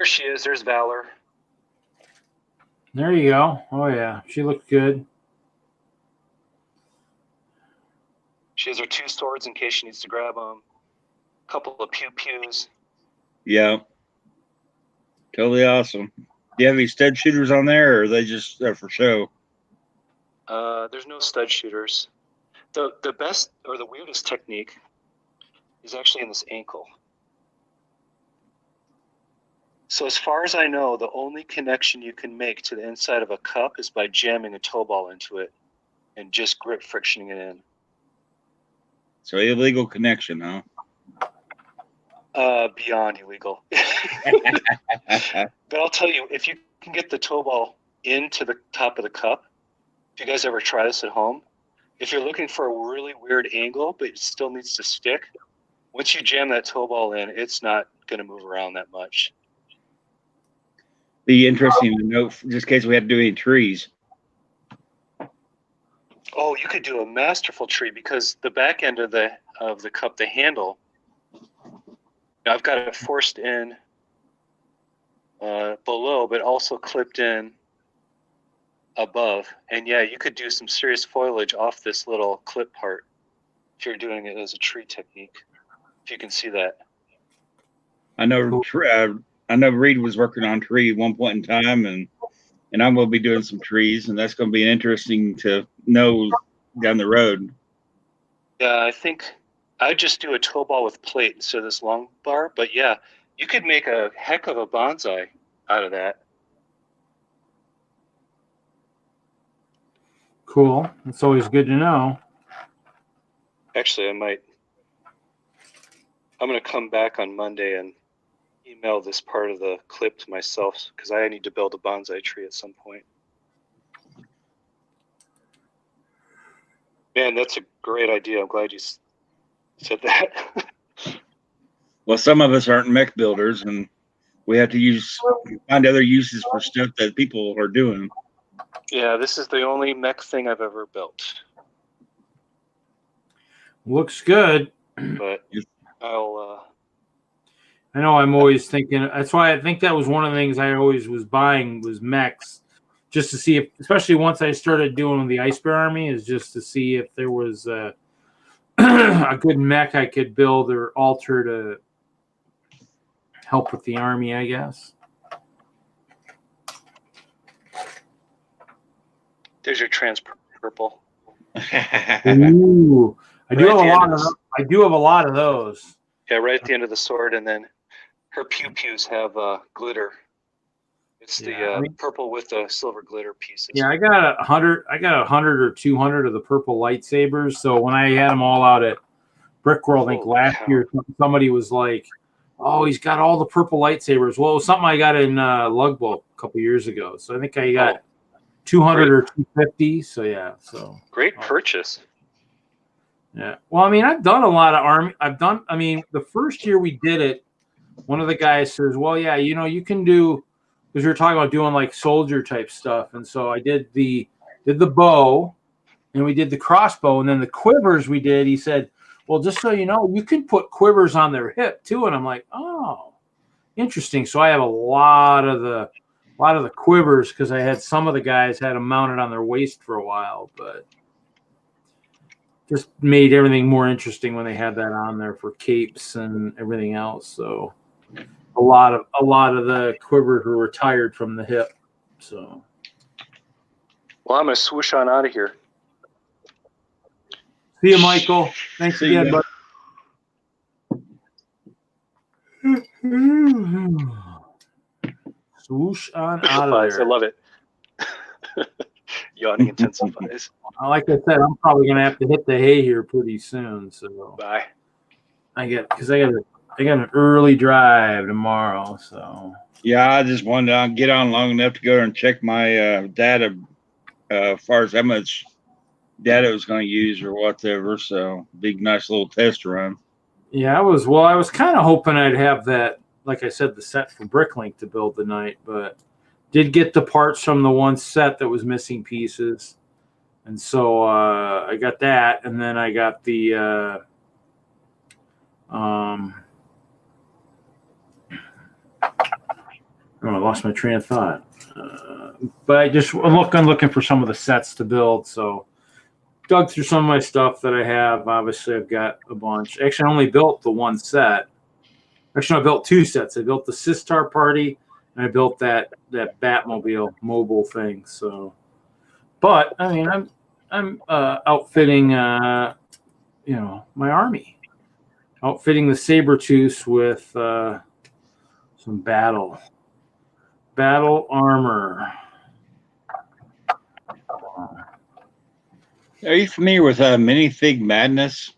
she is. There's Valor. There you go. Oh yeah, she looked good. She has her 2 swords in case she needs to grab them. A couple of pew-pews. Yeah. Totally awesome. Do you have any stud shooters on there, or are they just for show? There's no stud shooters. The best or the weirdest technique is actually in this ankle. So as far as I know, the only connection you can make to the inside of a cup is by jamming a toe ball into it and just grip frictioning it in. So illegal connection, huh? Beyond illegal. But I'll tell you, if you can get the toe ball into the top of the cup, if you guys ever try this at home, if you're looking for a really weird angle, but it still needs to stick, once you jam that toe ball in, it's not going to move around that much. Be interesting to note, just in case we had to do any trees. Oh, you could do a masterful tree because the back end of the cup, the handle, I've got it forced in below, but also clipped in above. And yeah, you could do some serious foliage off this little clip part if you're doing it as a tree technique. If you can see that. I know. I know Reed was working on tree at one point in time, and I'm going to be doing some trees, and that's going to be interesting to know down the road. Yeah, I think I'd just do a toe ball with plate instead of this long bar. But yeah, you could make a heck of a bonsai out of that. Cool. It's always good to know. Actually, I'm going to come back on Monday and email this part of the clip to myself because I need to build a bonsai tree at some point. Man, that's a great idea. I'm glad you said that. Well, some of us aren't mech builders, and we have to find other uses for stuff that people are doing. Yeah, this is the only mech thing I've ever built. Looks good. But I'll... I know I'm always thinking. That's why I think that was one of the things I always was buying was mechs, just to see if, especially once I started doing the Ice Bear Army, is just to see if there was a good mech I could build or alter to help with the army, I guess. There's your trans purple. Ooh, I do have a lot of. I do have a lot of those. Yeah, right at the end of the sword, and then her pew-pews have glitter It's Yeah, the purple with the silver glitter pieces. Yeah, I got 100. I got 100 or 200 of the purple lightsabers. So when I had them all out at Brickworld, I think Holy last cow. year, somebody was like, "Oh, he's got all the purple lightsabers." Well, it was something I got in Lugboat a couple years ago. So I think I got 200 or 250. So yeah, so Great purchase. yeah. Well, I mean, I've done a lot of army. I mean, the first year we did it, one of the guys says, "Well, yeah, you can do," because we were talking about doing like soldier type stuff, and so I did the bow, and we did the crossbow, and then the quivers we did. He said, "Well, just so you know, you can put quivers on their hip too," and I'm like, "Oh, interesting." So I have a lot of the quivers because I had some of the guys had them mounted on their waist for a while, but just made everything more interesting when they had that on there for capes and everything else. So a lot of the quivers were retired from the hip. So Well, I'm gonna swoosh on out of here. see you, Michael. Thanks See again, ya. bud. Swoosh on out of I there. love it. Yawning intensifies. Like I said, I'm probably gonna have to hit the hay here pretty soon. So Bye. I got an early drive tomorrow. So Yeah, I just wanted to get on long enough to go there and check my data as far as how much data it was going to use or whatever. So big, nice little test run. yeah, I was kind of hoping I'd have that, like I said, the set from Bricklink to build tonight, but did get the parts from the one set that was missing pieces. And so I got that, and then I got the oh, I lost my train of thought. But I'm looking for some of the sets to build. So dug through some of my stuff that I have. Obviously, I've got a bunch. Actually, I only built the one set. Actually, I built two sets. I built the Sistar Party, and I built that Batmobile mobile thing. So, but I mean, I'm outfitting my army, outfitting the Sabertooth with some battle armor. Are you familiar with Minifig Madness?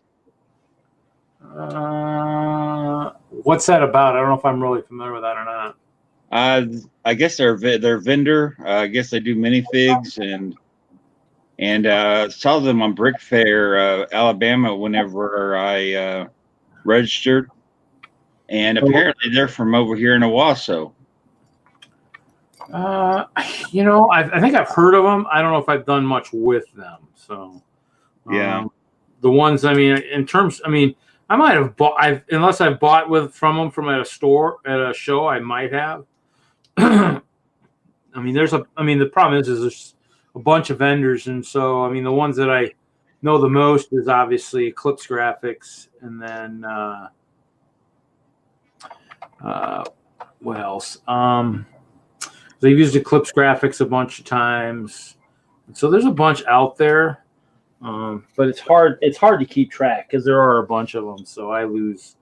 What's that about? I don't know if I'm really familiar with that or not. I guess they're vendor. I guess they do minifigs and saw them on Brick Fair, Alabama, whenever I registered, and apparently they're from over here in Owasso. I think I've heard of them. I don't know if I've done much with them. So, Yeah. The ones, I mean, in terms, I mean, I might have bought, unless I've bought from them from at a store, at a show, I might have. I mean, the problem is there's a bunch of vendors. And so, I mean, the ones that I know the most is obviously Eclipse Graphics. And then, what else? They've used Eclipse Graphics a bunch of times. So there's a bunch out there. But it's hard to keep track because there are a bunch of them. So I lose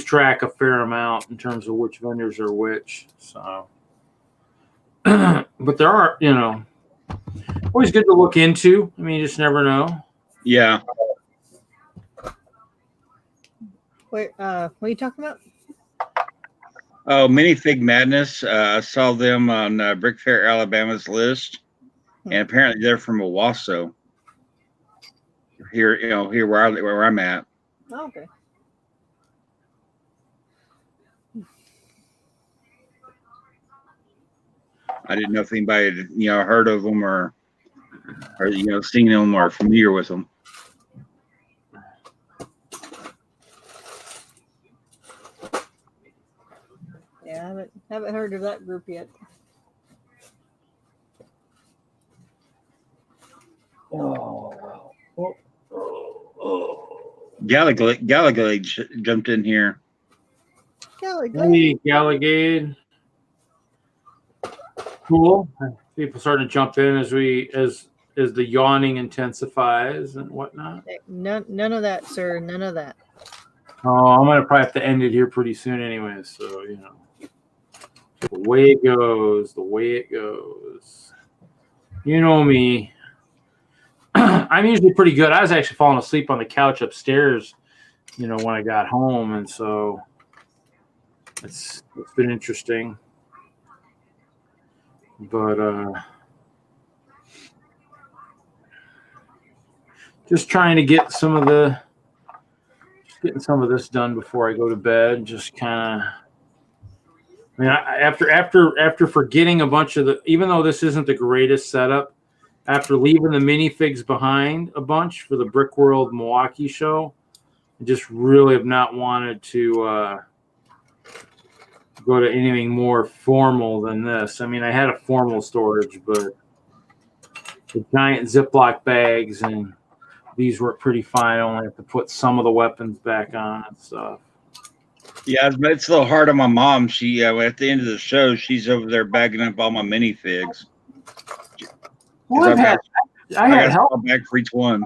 track a fair amount in terms of which vendors are which. So, but there are, always good to look into. I mean, you just never know. Yeah. Wait, what are you talking about? Oh, Minifig Madness. I saw them on Brick Fair Alabama's list, and apparently they're from Owasso. Here where I'm at. Oh, okay. I didn't know if anybody had, heard of them or seen them or familiar with them. Yeah, I haven't heard of that group yet. Gallagade jumped in here. Gallagade. Cool. People starting to jump in as the yawning intensifies and whatnot. None of that, sir. None of that. Oh, I'm gonna probably have to end it here pretty soon, anyways. So The way it goes, the way it goes. You know me. I'm usually pretty good. I was actually falling asleep on the couch upstairs, when I got home, and so it's been interesting. But just trying to get getting some of this done before I go to bed. Just kind of. I mean, after forgetting a bunch of even though this isn't the greatest setup, after leaving the minifigs behind a bunch for the Brick World Milwaukee show, I just really have not wanted to go to anything more formal than this. I mean, I had a formal storage, but the giant Ziploc bags and these were pretty fine. I only have to put some of the weapons back on and stuff. Yeah, it's a little hard on my mom. She at the end of the show, she's over there bagging up all my minifigs. Well, I had help back for each one.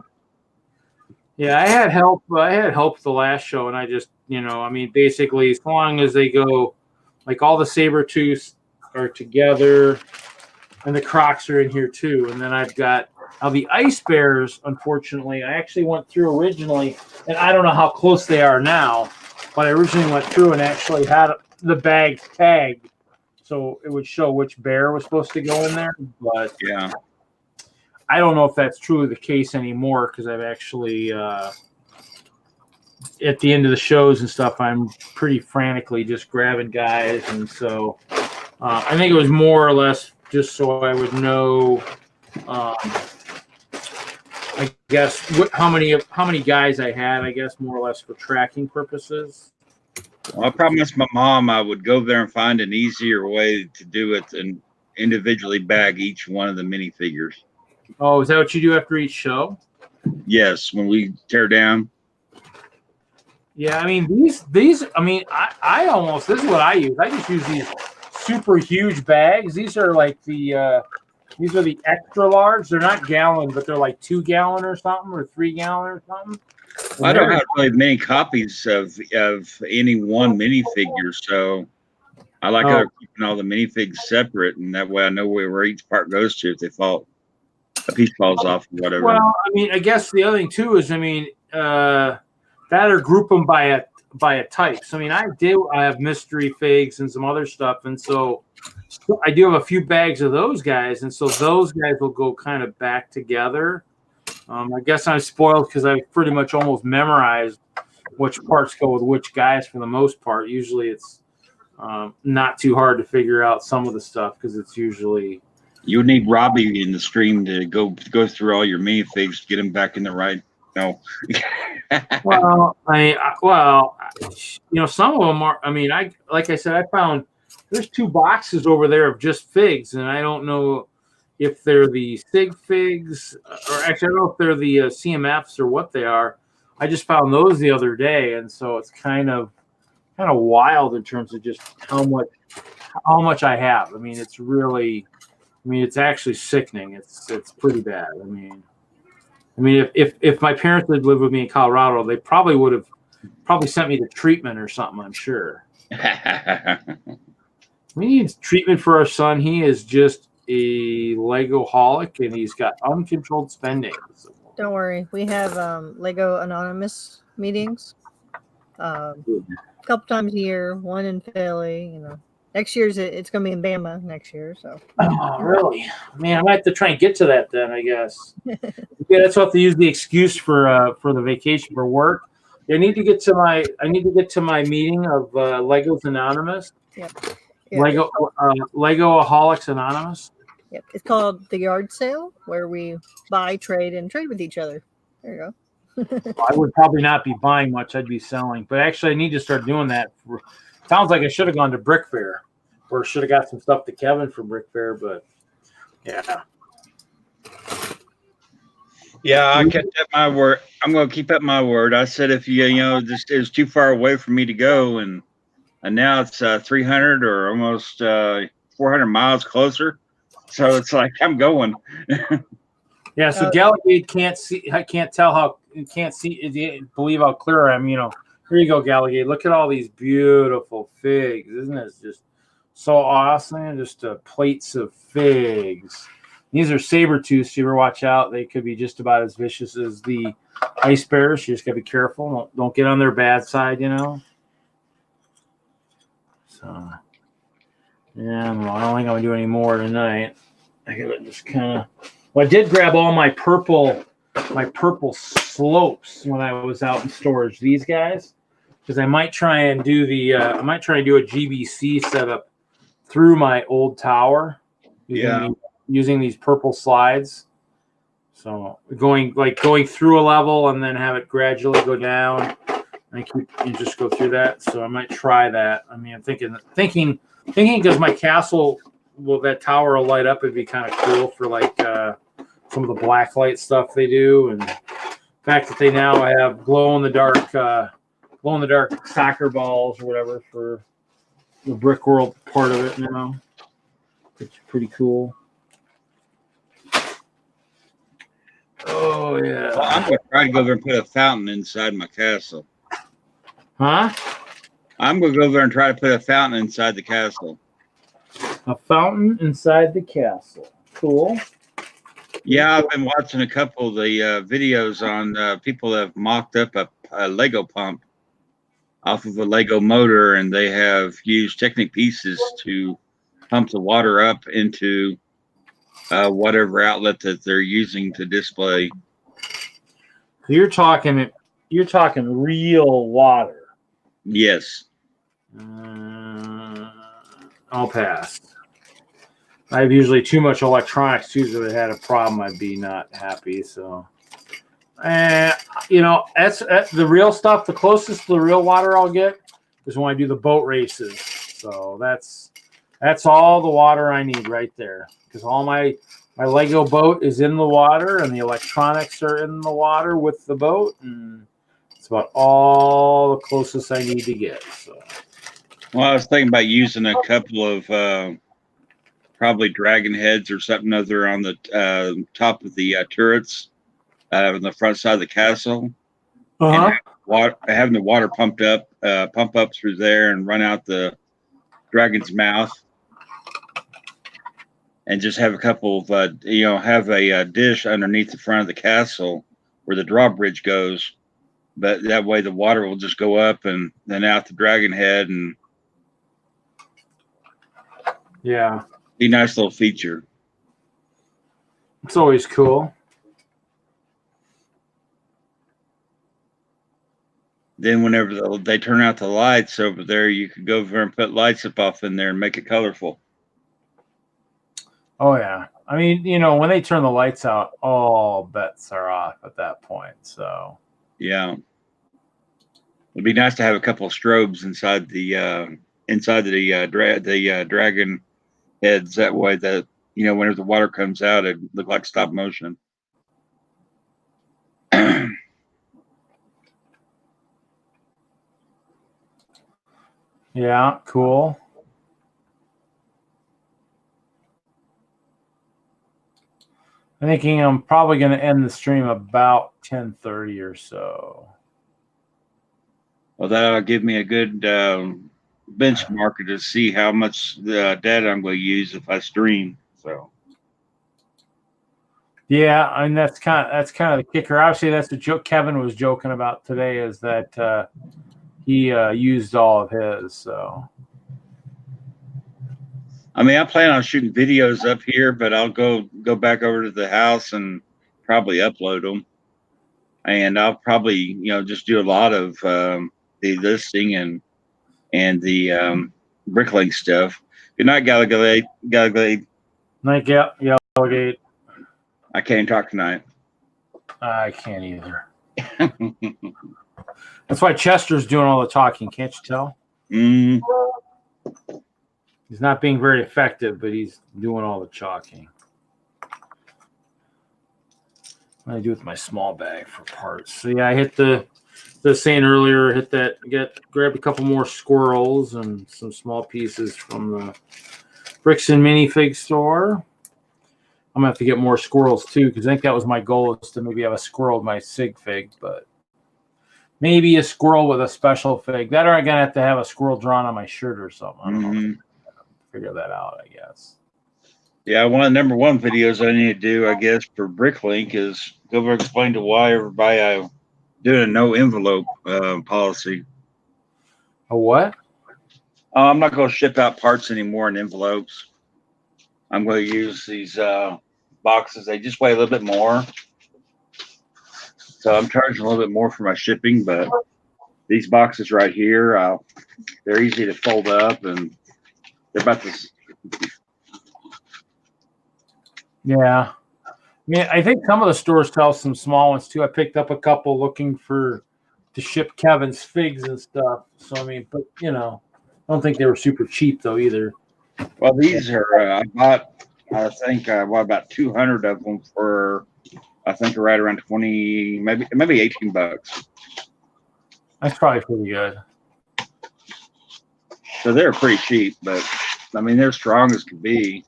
Yeah, I had help. I had help the last show, and I just, basically, as long as they go, like all the saber-tooths are together, and the Crocs are in here too, and then I've got the ice bears. Unfortunately, I actually went through originally, and I don't know how close they are now. But I originally went through and actually had the bags tagged, so it would show which bear was supposed to go in there. But yeah, I don't know if that's truly the case anymore because I've actually, at the end of the shows and stuff, I'm pretty frantically just grabbing guys. And so I think it was more or less just so I would know, I guess how many guys I had, I guess more or less for tracking purposes. Well, I promised my mom I would go there and find an easier way to do it and individually bag each one of the minifigures. Oh, is that what you do after each show? Yes, when we tear down. Yeah, I mean these. I mean, I almost this is what I use. I just use these super huge bags. These are like these are the extra large. They're not gallon, but they're like 2 gallon or something, or 3 gallon or something. I don't have really many copies of any one minifigure, so I like keeping all the minifigs separate, and that way I know where each part goes to if a piece falls off or whatever. Well, I mean, I guess the other thing too is, that or group them by a type. So I mean, I have mystery figs and some other stuff, and so I do have a few bags of those guys, and so those guys will go kind of back together. I guess I'm spoiled because I've pretty much almost memorized which parts go with which guys for the most part. Usually it's not too hard to figure out some of the stuff because it's usually. You would need Robbie in the stream to go through all your minifigs, get them back in the right. No. Well, some of them are. I mean, like I said, I found there's 2 boxes over there of just figs, and I don't know if they're the Sig figs, or actually I don't know if they're the CMFs or what they are. I just found those the other day, and so it's kind of wild in terms of just how much I have. I mean, it's really. I mean, it's actually sickening. It's pretty bad. I mean, if my parents had lived with me in Colorado, they probably would have sent me to treatment or something. I'm sure. We need treatment for our son. He is just a Lego-holic, and he's got uncontrolled spending. Don't worry, we have Lego Anonymous meetings, a couple times a year. One in Philly, Next year's it's going to be in Bama next year. So. Oh, really? Man, I might have to try and get to that then, I guess. Yeah, that's what I have to use the excuse for the vacation for work. I need to get to my meeting of Legos Anonymous. Yep. Lego Lego-aholics Anonymous. Yep. It's called the yard sale, where we buy, trade, and trade with each other. There you go. I would probably not be buying much. I'd be selling. But actually, I need to start doing that. Sounds like I should have gone to Brick Fair, or should have got some stuff to Kevin for Brick Fair. But yeah. Yeah, I kept up my word. I'm going to keep up my word. I said if this is too far away for me to go, and now it's 300 or almost 400 miles closer. So it's like I'm going. Yeah. So Galligate can't see. I can't tell how. You can't see. Believe how clear I am. Here you go, Galligate. Look at all these beautiful figs. Isn't it just So awesome. Just plates of figs. These are saber tooths. So you ever watch out? They could be just about as vicious as the ice bears. You just gotta be careful. Don't get on their bad side, you know. So yeah, well, I don't think I'm gonna do any more tonight. I gotta just kind of. Well, I did grab all my purple slopes when I was out in storage. These guys, because I might try and do the I might try and do a GBC setup through my old tower. Using these purple slides. So going through a level and then have it gradually go down and just go through that. So I might try that. I mean, I'm thinking because my castle, well, that tower will light up. It'd be kind of cool for like some of the black light stuff they do, and the fact that they now have glow in the dark soccer balls or whatever for the brick world part of it now. It's pretty cool. Oh yeah. Well, I'm gonna try to go over and put a fountain inside my castle. Huh? I'm gonna go over and try to put a fountain inside the castle. A fountain inside the castle. Cool. Yeah, I've been watching a couple of the videos on people that have mocked up a Lego pump off of a Lego motor, and they have used Technic pieces to pump the water up into whatever outlet that they're using to display. You're talking real water. Yes. I'll pass. I have usually too much electronics too, so if it had a problem, I'd be not happy. So, you know, that's the real stuff. The closest to the real water I'll get is when I do the boat races. So that's all the water I need right there, because all my Lego boat is in the water and the electronics are in the water with the boat, and it's about all the closest I need to get. So, Well, I was thinking about using a couple of probably dragon heads or something other on the top of the turrets on the front side of the castle. And having the water pump up through there and run out the dragon's mouth, and just have a couple of have a dish underneath the front of the castle where the drawbridge goes, but that way the water will just go up and then out the dragon head, and yeah, be a nice little feature. It's always cool. Then whenever they turn out the lights over there, you could go over and put lights up off in there and make it colorful. Oh yeah. I mean, you know, when they turn the lights out, all bets are off at that point. So yeah, it'd be nice to have a couple of strobes inside the dragon heads. That way, that whenever the water comes out, it look like stop motion. yeah, cool. I'm thinking I'm probably going to end the stream about 10:30 or so. Well, that'll give me a good benchmarker to see how much data I'm going to use if I stream. So, yeah, I mean that's kind of the kicker. Obviously, that's the joke Kevin was joking about today, is that he used all of his. So, I mean, I plan on shooting videos up here, but I'll go back over to the house and probably upload them. And I'll probably, just do a lot of the listing and the bricklink stuff. Good night, Gallagade. Night, Gallagade. I can't talk tonight. I can't either. That's why Chester's doing all the talking. Can't you tell? Mm. He's not being very effective, but he's doing all the chalking. What do I do with my small bag for parts? So yeah, I hit the saying earlier, grabbed a couple more squirrels and some small pieces from the Bricks and Minifig store. I'm gonna have to get more squirrels too, because I think that was my goal, is to maybe have a squirrel with my sig fig, but maybe a squirrel with a special fig. That, or I'm gonna have to have a squirrel drawn on my shirt or something. I don't know. figure that out, I guess. Yeah, one of the number one videos I need to do, I guess, for Bricklink is go over and explain to why everybody doing a no envelope policy. A what? I'm not going to ship out parts anymore in envelopes. I'm going to use these boxes. They just weigh a little bit more. So I'm charging a little bit more for my shipping, but these boxes right here, they're easy to fold up, and they're about this. Yeah. I mean, I think some of the stores sell some small ones too. I picked up a couple looking to ship Kevin's figs and stuff. So, I mean, but I don't think they were super cheap though either. Well, these are, I bought, I think, about 200 of them for, I think, right around 20, maybe $18. That's probably pretty good. So they're pretty cheap, but I mean, they're strong as can be.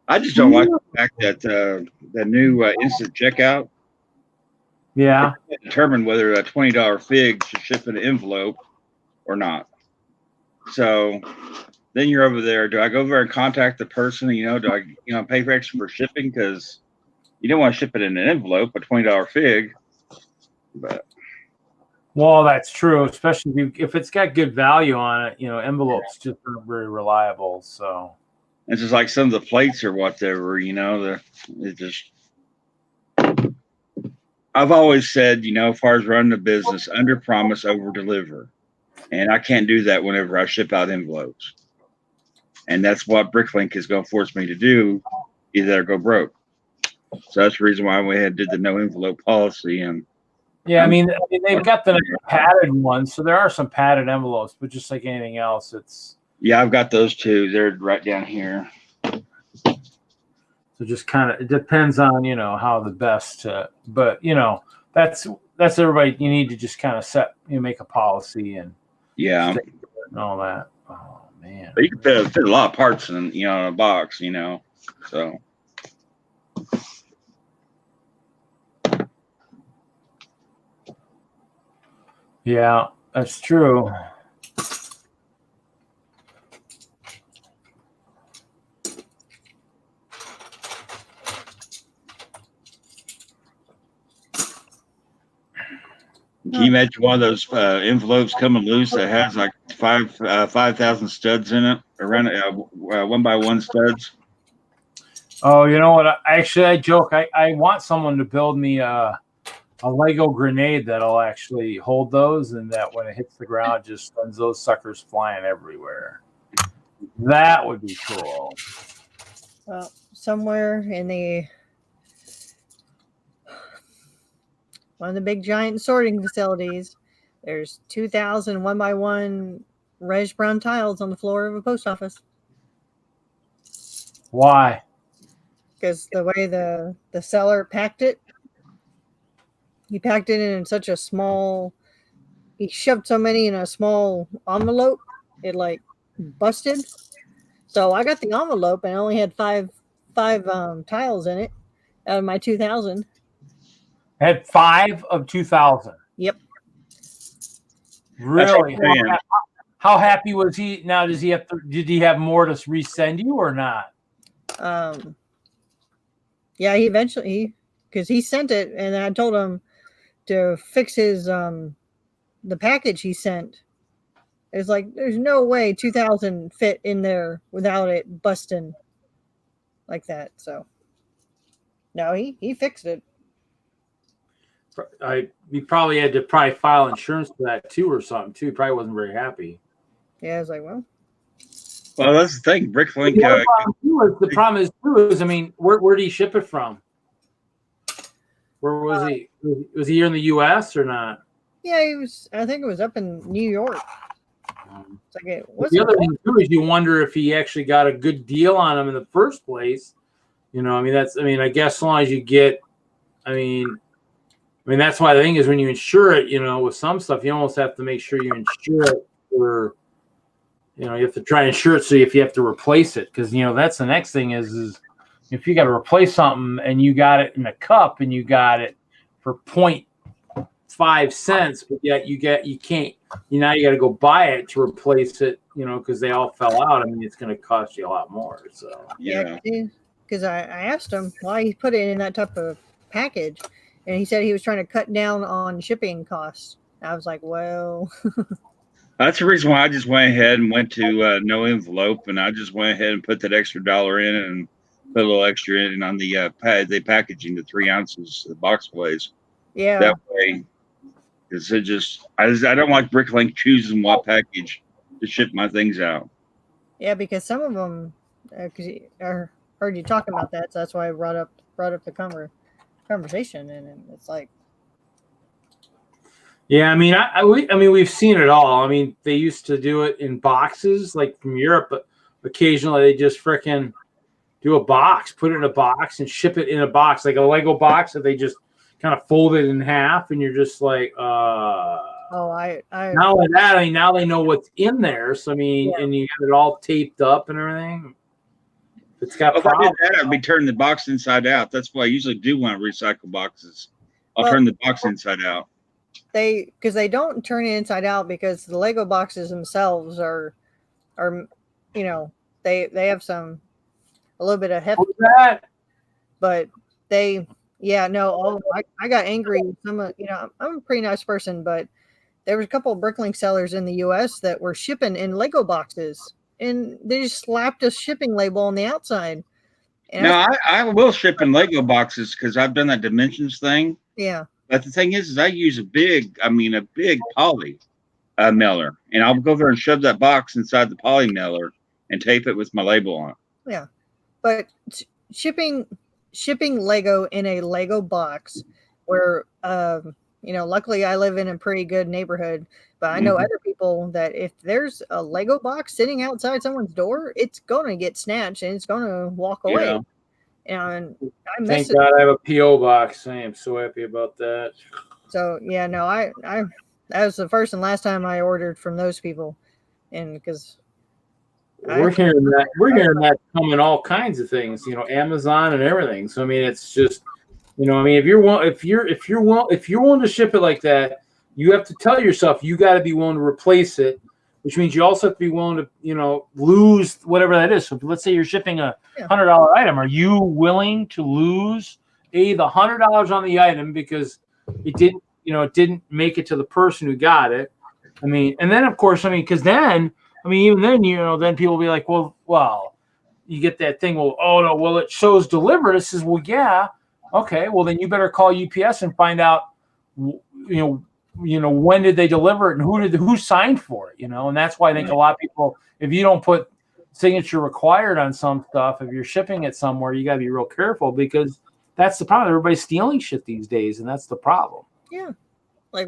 I just don't like the fact that the new instant checkout. Yeah. Determine whether a $20 fig should ship in an envelope or not. So then you're over there. Do I go over and contact the person? Do I pay for extra for shipping because you don't want to ship it in an envelope, a $20 fig. But well, that's true, especially if it's got good value on it. Envelopes just aren't very reliable. So. It's just like some of the plates or whatever, it just. I've always said, as far as running a business, under promise, over deliver. And I can't do that whenever I ship out envelopes. And that's what Bricklink is going to force me to do, either go broke. So that's the reason why I went ahead and did the no envelope policy. And yeah, I mean they've got the padded ones, so there are some padded envelopes, but just like anything else, it's. Yeah, I've got those too. They're right down here. So just kind of, it depends on, how the best, but that's everybody. You need to just kind of set, make a policy and and all that. Oh man. But you can fit a lot of parts in, in a box, so. Yeah, that's true. Can you imagine one of those envelopes coming loose that has like 5,000 studs in it, around 1x1 studs? Oh, you know what? I joke. I want someone to build me a Lego grenade that'll actually hold those, and that when it hits the ground, it just sends those suckers flying everywhere. That would be cool. Well, somewhere in one of the big giant sorting facilities, there's 2,000 1x1 reddish brown tiles on the floor of a post office. Why? Because the way the seller packed it, he packed it in such a small, he shoved so many in a small envelope, it like busted. So I got the envelope and I only had five tiles in it out of my 2,000. Had 5 of 2,000. Yep. Really? How happy was he? Now, did he have more to resend you or not? Yeah, he eventually, because he sent it, and I told him to fix his the package he sent. It's like there's no way 2,000 fit in there without it busting like that. So no, he fixed it. He probably had to file insurance for that too or something too. He probably wasn't very happy. Yeah, I was like, well, that's the thing. Bricklink. The problem is too is, I mean, where did he ship it from? Where was he? Was he here in the U.S. or not? Yeah, he was. I think it was up in New York. It's like the other thing too is you wonder if he actually got a good deal on him in the first place. I mean, I guess as long as you get, I mean, that's why the thing is when you insure it, with some stuff, you almost have to make sure you insure it for, you have to try and insure it. So if you have to replace it, because, that's the next thing is if you got to replace something and you got it in a cup and you got it for 0.5 5 cents, but yet you can't. Now you got to go buy it to replace it. Because they all fell out. I mean, it's going to cost you a lot more. So yeah, because I asked him why he put it in that type of package, and he said he was trying to cut down on shipping costs. I was like, well, that's the reason why I just went ahead and went to no envelope, and I just went ahead and put that extra $1 in and put a little extra in on the packaging, the 3 ounces, the box plays. yeah, That way, because I don't like Bricklink choosing what package to ship my things out. yeah, because some of them, because I heard you talking about that, so that's why I brought up the conversation, and it's like, yeah, I mean, I mean, we've seen it all. I mean, they used to do it in boxes, like from Europe, but occasionally they just frickin' do a box, put it in a box, and ship it in a box, like a Lego box that they just kind of fold it in half, and you're just like, oh, Not only that, I mean, now they know what's in there. So I mean, and you have it all taped up and everything. If it's got if I problems, did that, I'd be turning the box inside out. That's what I usually do when I recycle boxes. I'll turn the box inside out. Because they don't turn it inside out, because the Lego boxes themselves are they have a little bit of heft. What's that? But I got angry with some of, I'm a pretty nice person, but there was a couple of Bricklink sellers in the US that were shipping in Lego boxes, and they just slapped a shipping label on the outside. And now I will ship in Lego boxes because I've done that dimensions thing. Yeah. But the thing is I use a big poly mailer, and I'll go there and shove that box inside the poly mailer and tape it with my label on it. Yeah. But shipping Lego in a Lego box where, luckily I live in a pretty good neighborhood, but I know other people that if there's a Lego box sitting outside someone's door, it's going to get snatched and it's going to walk away. Yeah. And Thank God I have a P.O. box. I am so happy about that. So, yeah, no, that was the first and last time I ordered from those people. And because we're hearing that come in all kinds of things, Amazon and everything. So I mean, it's just, I mean, if you're willing to ship it like that, you have to tell yourself you got to be willing to replace it, which means you also have to be willing to, lose whatever that is. So let's say you're shipping a $100 item. Are you willing to lose the $100 on the item because it didn't make it to the person who got it? I mean, and then of course, because then. I mean, even then, then people will be like, well, you get that thing. Well, oh no, well it shows delivered. It says, well, yeah, okay. Well, then you better call UPS and find out, when did they deliver it and who signed for it, And that's why I think a lot of people, if you don't put signature required on some stuff, if you're shipping it somewhere, you got to be real careful because that's the problem. Everybody's stealing shit these days, and that's the problem. Yeah, but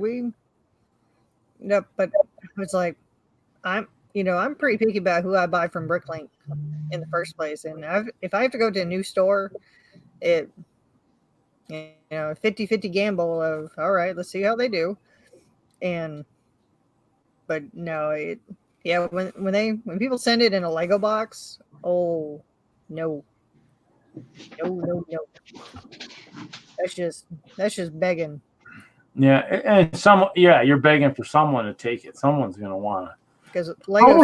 it's like I'm pretty picky about who I buy from Bricklink in the first place. And if I have to go to a new store, it, 50-50 gamble of, all right, let's see how they do. But no, when people send it in a Lego box, oh, no. That's just begging. Yeah. And you're begging for someone to take it. Someone's going to want to. Because Lego,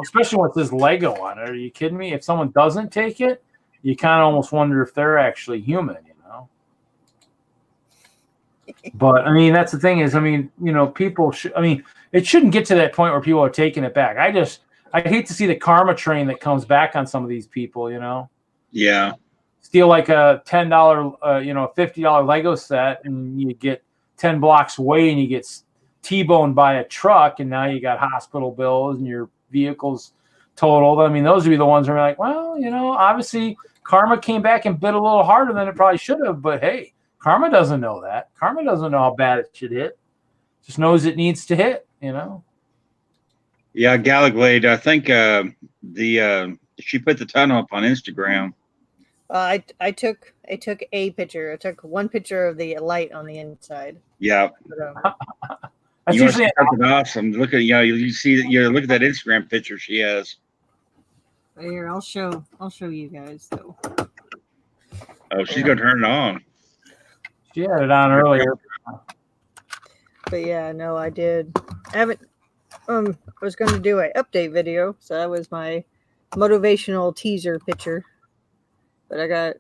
especially with this Lego on it. Are you kidding me? If someone doesn't take it, you kind of almost wonder if they're actually human, But I mean, that's the thing is, people it shouldn't get to that point where people are taking it back. I hate to see the karma train that comes back on some of these people, Yeah. Steal like a $10, $50 Lego set, and you get 10 blocks away, and you get T-boned by a truck, and now you got hospital bills and your vehicle's totaled. I mean, those would be the ones where you're like, well, obviously karma came back and bit a little harder than it probably should have. But hey, karma doesn't know that. Karma doesn't know how bad it should hit. Just knows it needs to hit, Yeah, Gallagwade, I think she put the tunnel up on Instagram. I took a picture. I took one picture of the light on the inside. Yeah. But, that's you usually something awesome. Look at you see that look at that Instagram picture she has. Here, I'll show you guys though. Oh, she's gonna turn it on. She had it on earlier. But yeah, no, I did. I haven't. I was going to do an update video, so that was my motivational teaser picture. But I got.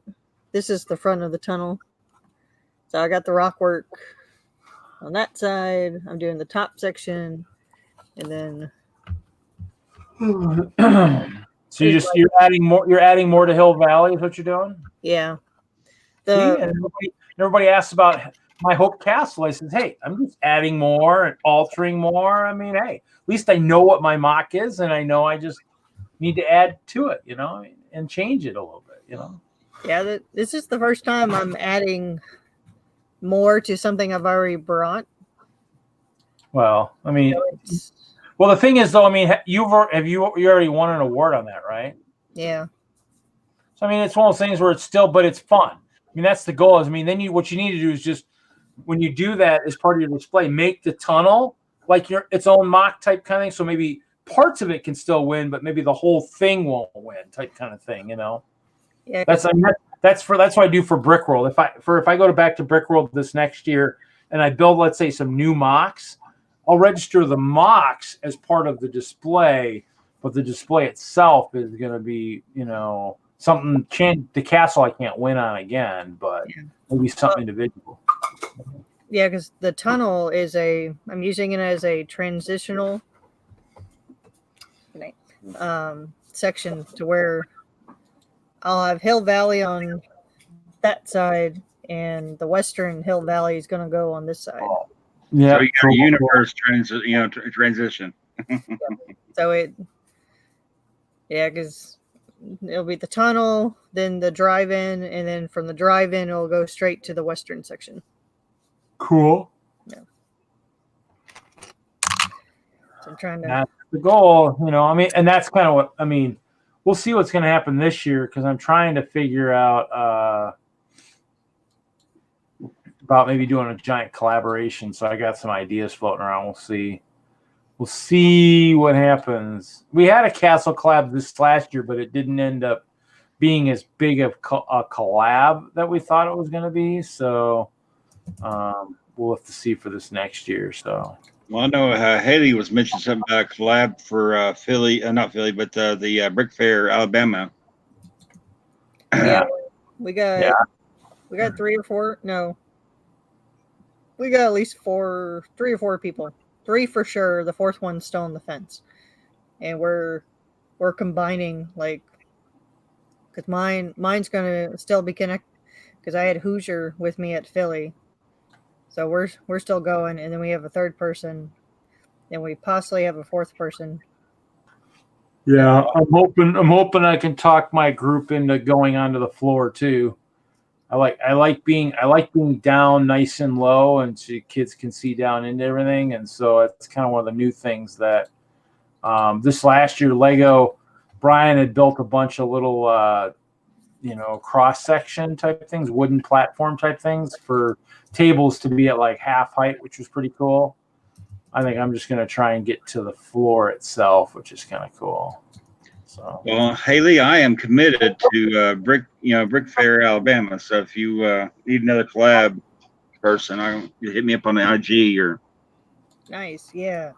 This is the front of the tunnel. So I got the rock work on that side. I'm doing the top section, and then. So you're adding more. You're adding more to Hill Valley. Is what you're doing? Yeah. See, and everybody asks about my Hope Castle. I says, hey, I'm just adding more and altering more. I mean, hey, at least I know what my mock is, and I know I just need to add to it, and change it a little bit, Yeah, this is the first time I'm adding more to something I've already brought. Well, I mean, well, the thing is, though, I mean, you already won an award on that, right? Yeah. So I mean, it's one of those things where it's still, but it's fun. I mean, that's the goal. I mean, then what you need to do is just when you do that as part of your display, make the tunnel like its own mock type kind of thing. So maybe parts of it can still win, but maybe the whole thing won't win type kind of thing. Yeah. That's what I do for Brickworld. If I go back to Brickworld this next year and I build, let's say, some new mocks, I'll register the mocks as part of the display, but the display itself is going to be, something the castle I can't win on again, but maybe something individual. Yeah, because the tunnel I'm using it as a transitional section to where I'll have Hill Valley on that side, and the Western Hill Valley is going to go on this side. Yeah, so you got a universe transition. So because it'll be the tunnel, then the drive-in, and then from the drive-in, it'll go straight to the Western section. Cool. Yeah. So I'm trying to. That's the goal, I mean, and that's kind of what I mean. We'll see what's going to happen this year because I'm trying to figure out about maybe doing a giant collaboration. So I got some ideas floating around. We'll see. We'll see what happens. We had a castle collab this last year, but it didn't end up being as big of a collab that we thought it was going to be. So we'll have to see for this next year. So. Well, I know Hailey was mentioning something about a collab for Philly, not Philly, but the Brick Fair, Alabama. Yeah, we got 3 or 4. No, we got at least 3 or 4 people. 3 for sure. The 4th one's still on the fence, and we're combining because mine's gonna still be connected because I had Hoosier with me at Philly. So we're still going, and then we have a 3rd person, and we possibly have a 4th person. Yeah, I'm hoping I can talk my group into going onto the floor too. I like being down nice and low, and so kids can see down into everything. And so it's kind of one of the new things that this last year, Lego, Brian had built a bunch of little cross section type things, wooden platform type things for tables to be at like half height, which was pretty cool. I think I'm just going to try and get to the floor itself, which is kind of cool. So, well, Hailey, I am committed to Brick Fair, Alabama. So if you need another collab person, hit me up on the IG or. Nice, yeah.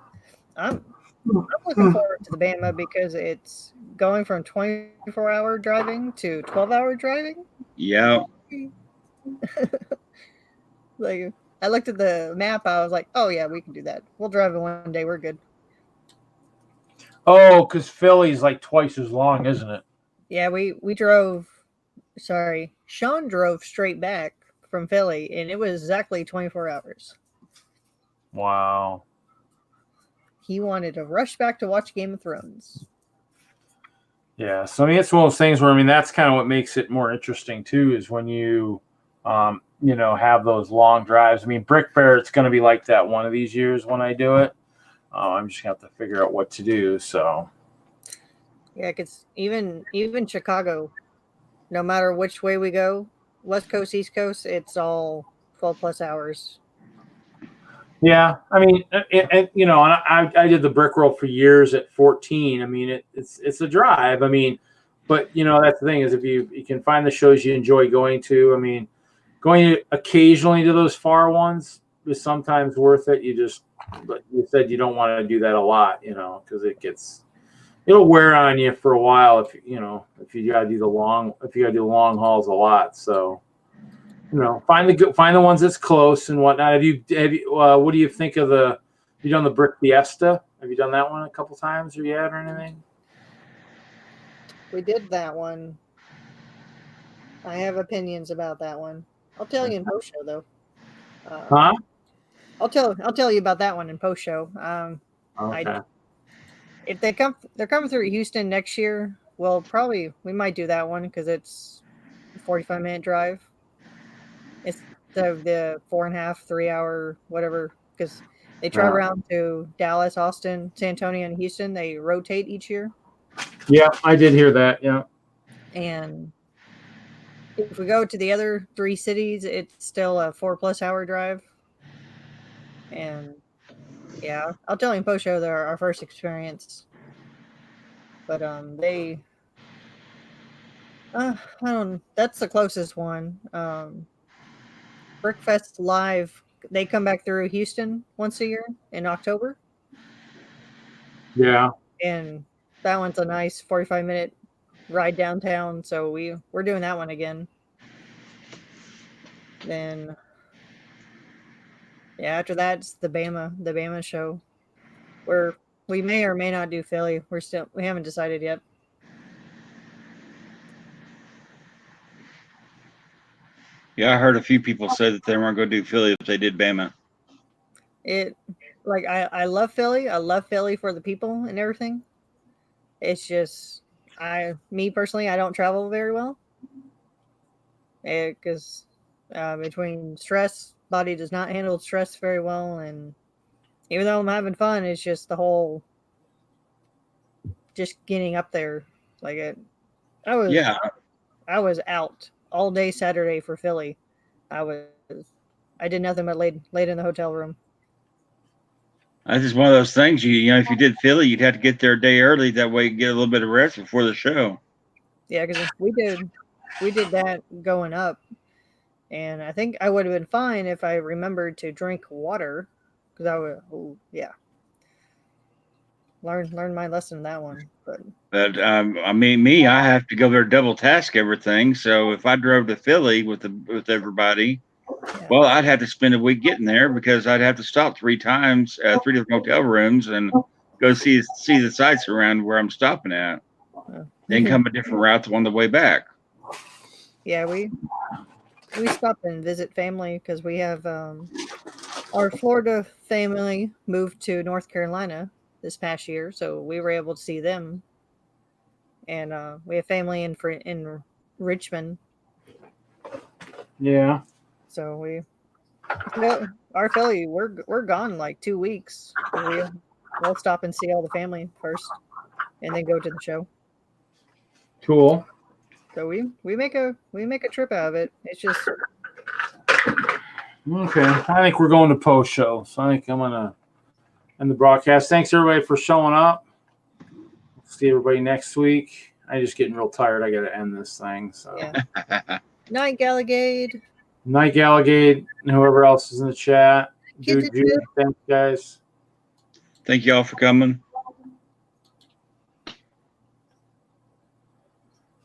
I'm looking forward to the Bama because it's going from 24-hour driving to 12-hour driving. Yeah. I looked at the map. I was like, "Oh yeah, we can do that. We'll drive it one day. We're good." Oh, because Philly's like twice as long, isn't it? Yeah, we drove. Sorry, Sean drove straight back from Philly, and it was exactly 24 hours. Wow. He wanted to rush back to watch Game of Thrones. Yeah, so I mean, it's one of those things where that's kind of what makes it more interesting too, is when you have those long drives. I mean, Brick Fair, it's going to be like that one of these years when I do it. I'm just going to have to figure out what to do. So, yeah, because even Chicago, no matter which way we go, West Coast, East Coast, it's all 12 plus hours. Yeah, I mean, and I did the Brick World for years at 14. I mean, it's a drive. I mean, but that's the thing is if you can find the shows you enjoy going to. I mean, going occasionally to those far ones, is sometimes worth it. But you said you don't want to do that a lot, because it'll wear on you for a while if you gotta do the long hauls a lot. So, find the ones that's close and whatnot. Have you what do you think of have you done the Brick Fiesta? Have you done that one a couple times or yet or anything? We did that one. I have opinions about that one. I'll tell you in post show though. Huh? I'll tell you about that one in post show. Okay. If they're coming through Houston next year, we might do that one because it's a 45-minute drive. It's the 4.5, 3 hour, whatever, because they drive around to Dallas, Austin, San Antonio, and Houston. They rotate each year. Yeah, I did hear that. Yeah. And if we go to the other 3 cities, it's still a 4+ hour drive. And yeah, I'll tell you in post show our first experience. But that's the closest one. Brickfest Live, they come back through Houston once a year in October. Yeah. And that one's a nice 45-minute ride downtown, so we're doing that one again. Then after that's the Bama show, where we may or may not do Philly. We haven't decided yet. Yeah, I heard a few people say that they weren't going to do Philly if they did Bama. I love Philly. I love Philly for the people and everything. It's just me personally, I don't travel very well. Because between stress, body does not handle stress very well, and even though I'm having fun, it's just the whole just getting up there. I was out all day Saturday for Philly. I did nothing but laid in the hotel room. That's just one of those things. If you did Philly, you'd have to get there a day early. That way, you get a little bit of rest before the show. Yeah, because we did that going up, and I think I would have been fine if I remembered to drink water, because I would. Learn my lesson in that one. But I have to go there double task everything. So if I drove to Philly with everybody, well, I'd have to spend a week getting there because I'd have to stop 3 times, 3 different hotel rooms, and go see the sites around where I'm stopping at. Then come a different route on the way back. Yeah, we stop and visit family because we have our Florida family moved to North Carolina this past year, so we were able to see them. And we have family in Richmond. Yeah. So our Philly, we're gone like 2 weeks. We'll stop and see all the family first, and then go to the show. Cool. So we make a trip out of it. It's just okay. I think we're going to post show, so I think I'm gonna end the broadcast. Thanks everybody for showing up. See everybody next week. I'm just getting real tired. I got to end this thing. So Night Galligade. Night Galligade, and whoever else is in the chat. Dude, thanks guys. Thank you all for coming.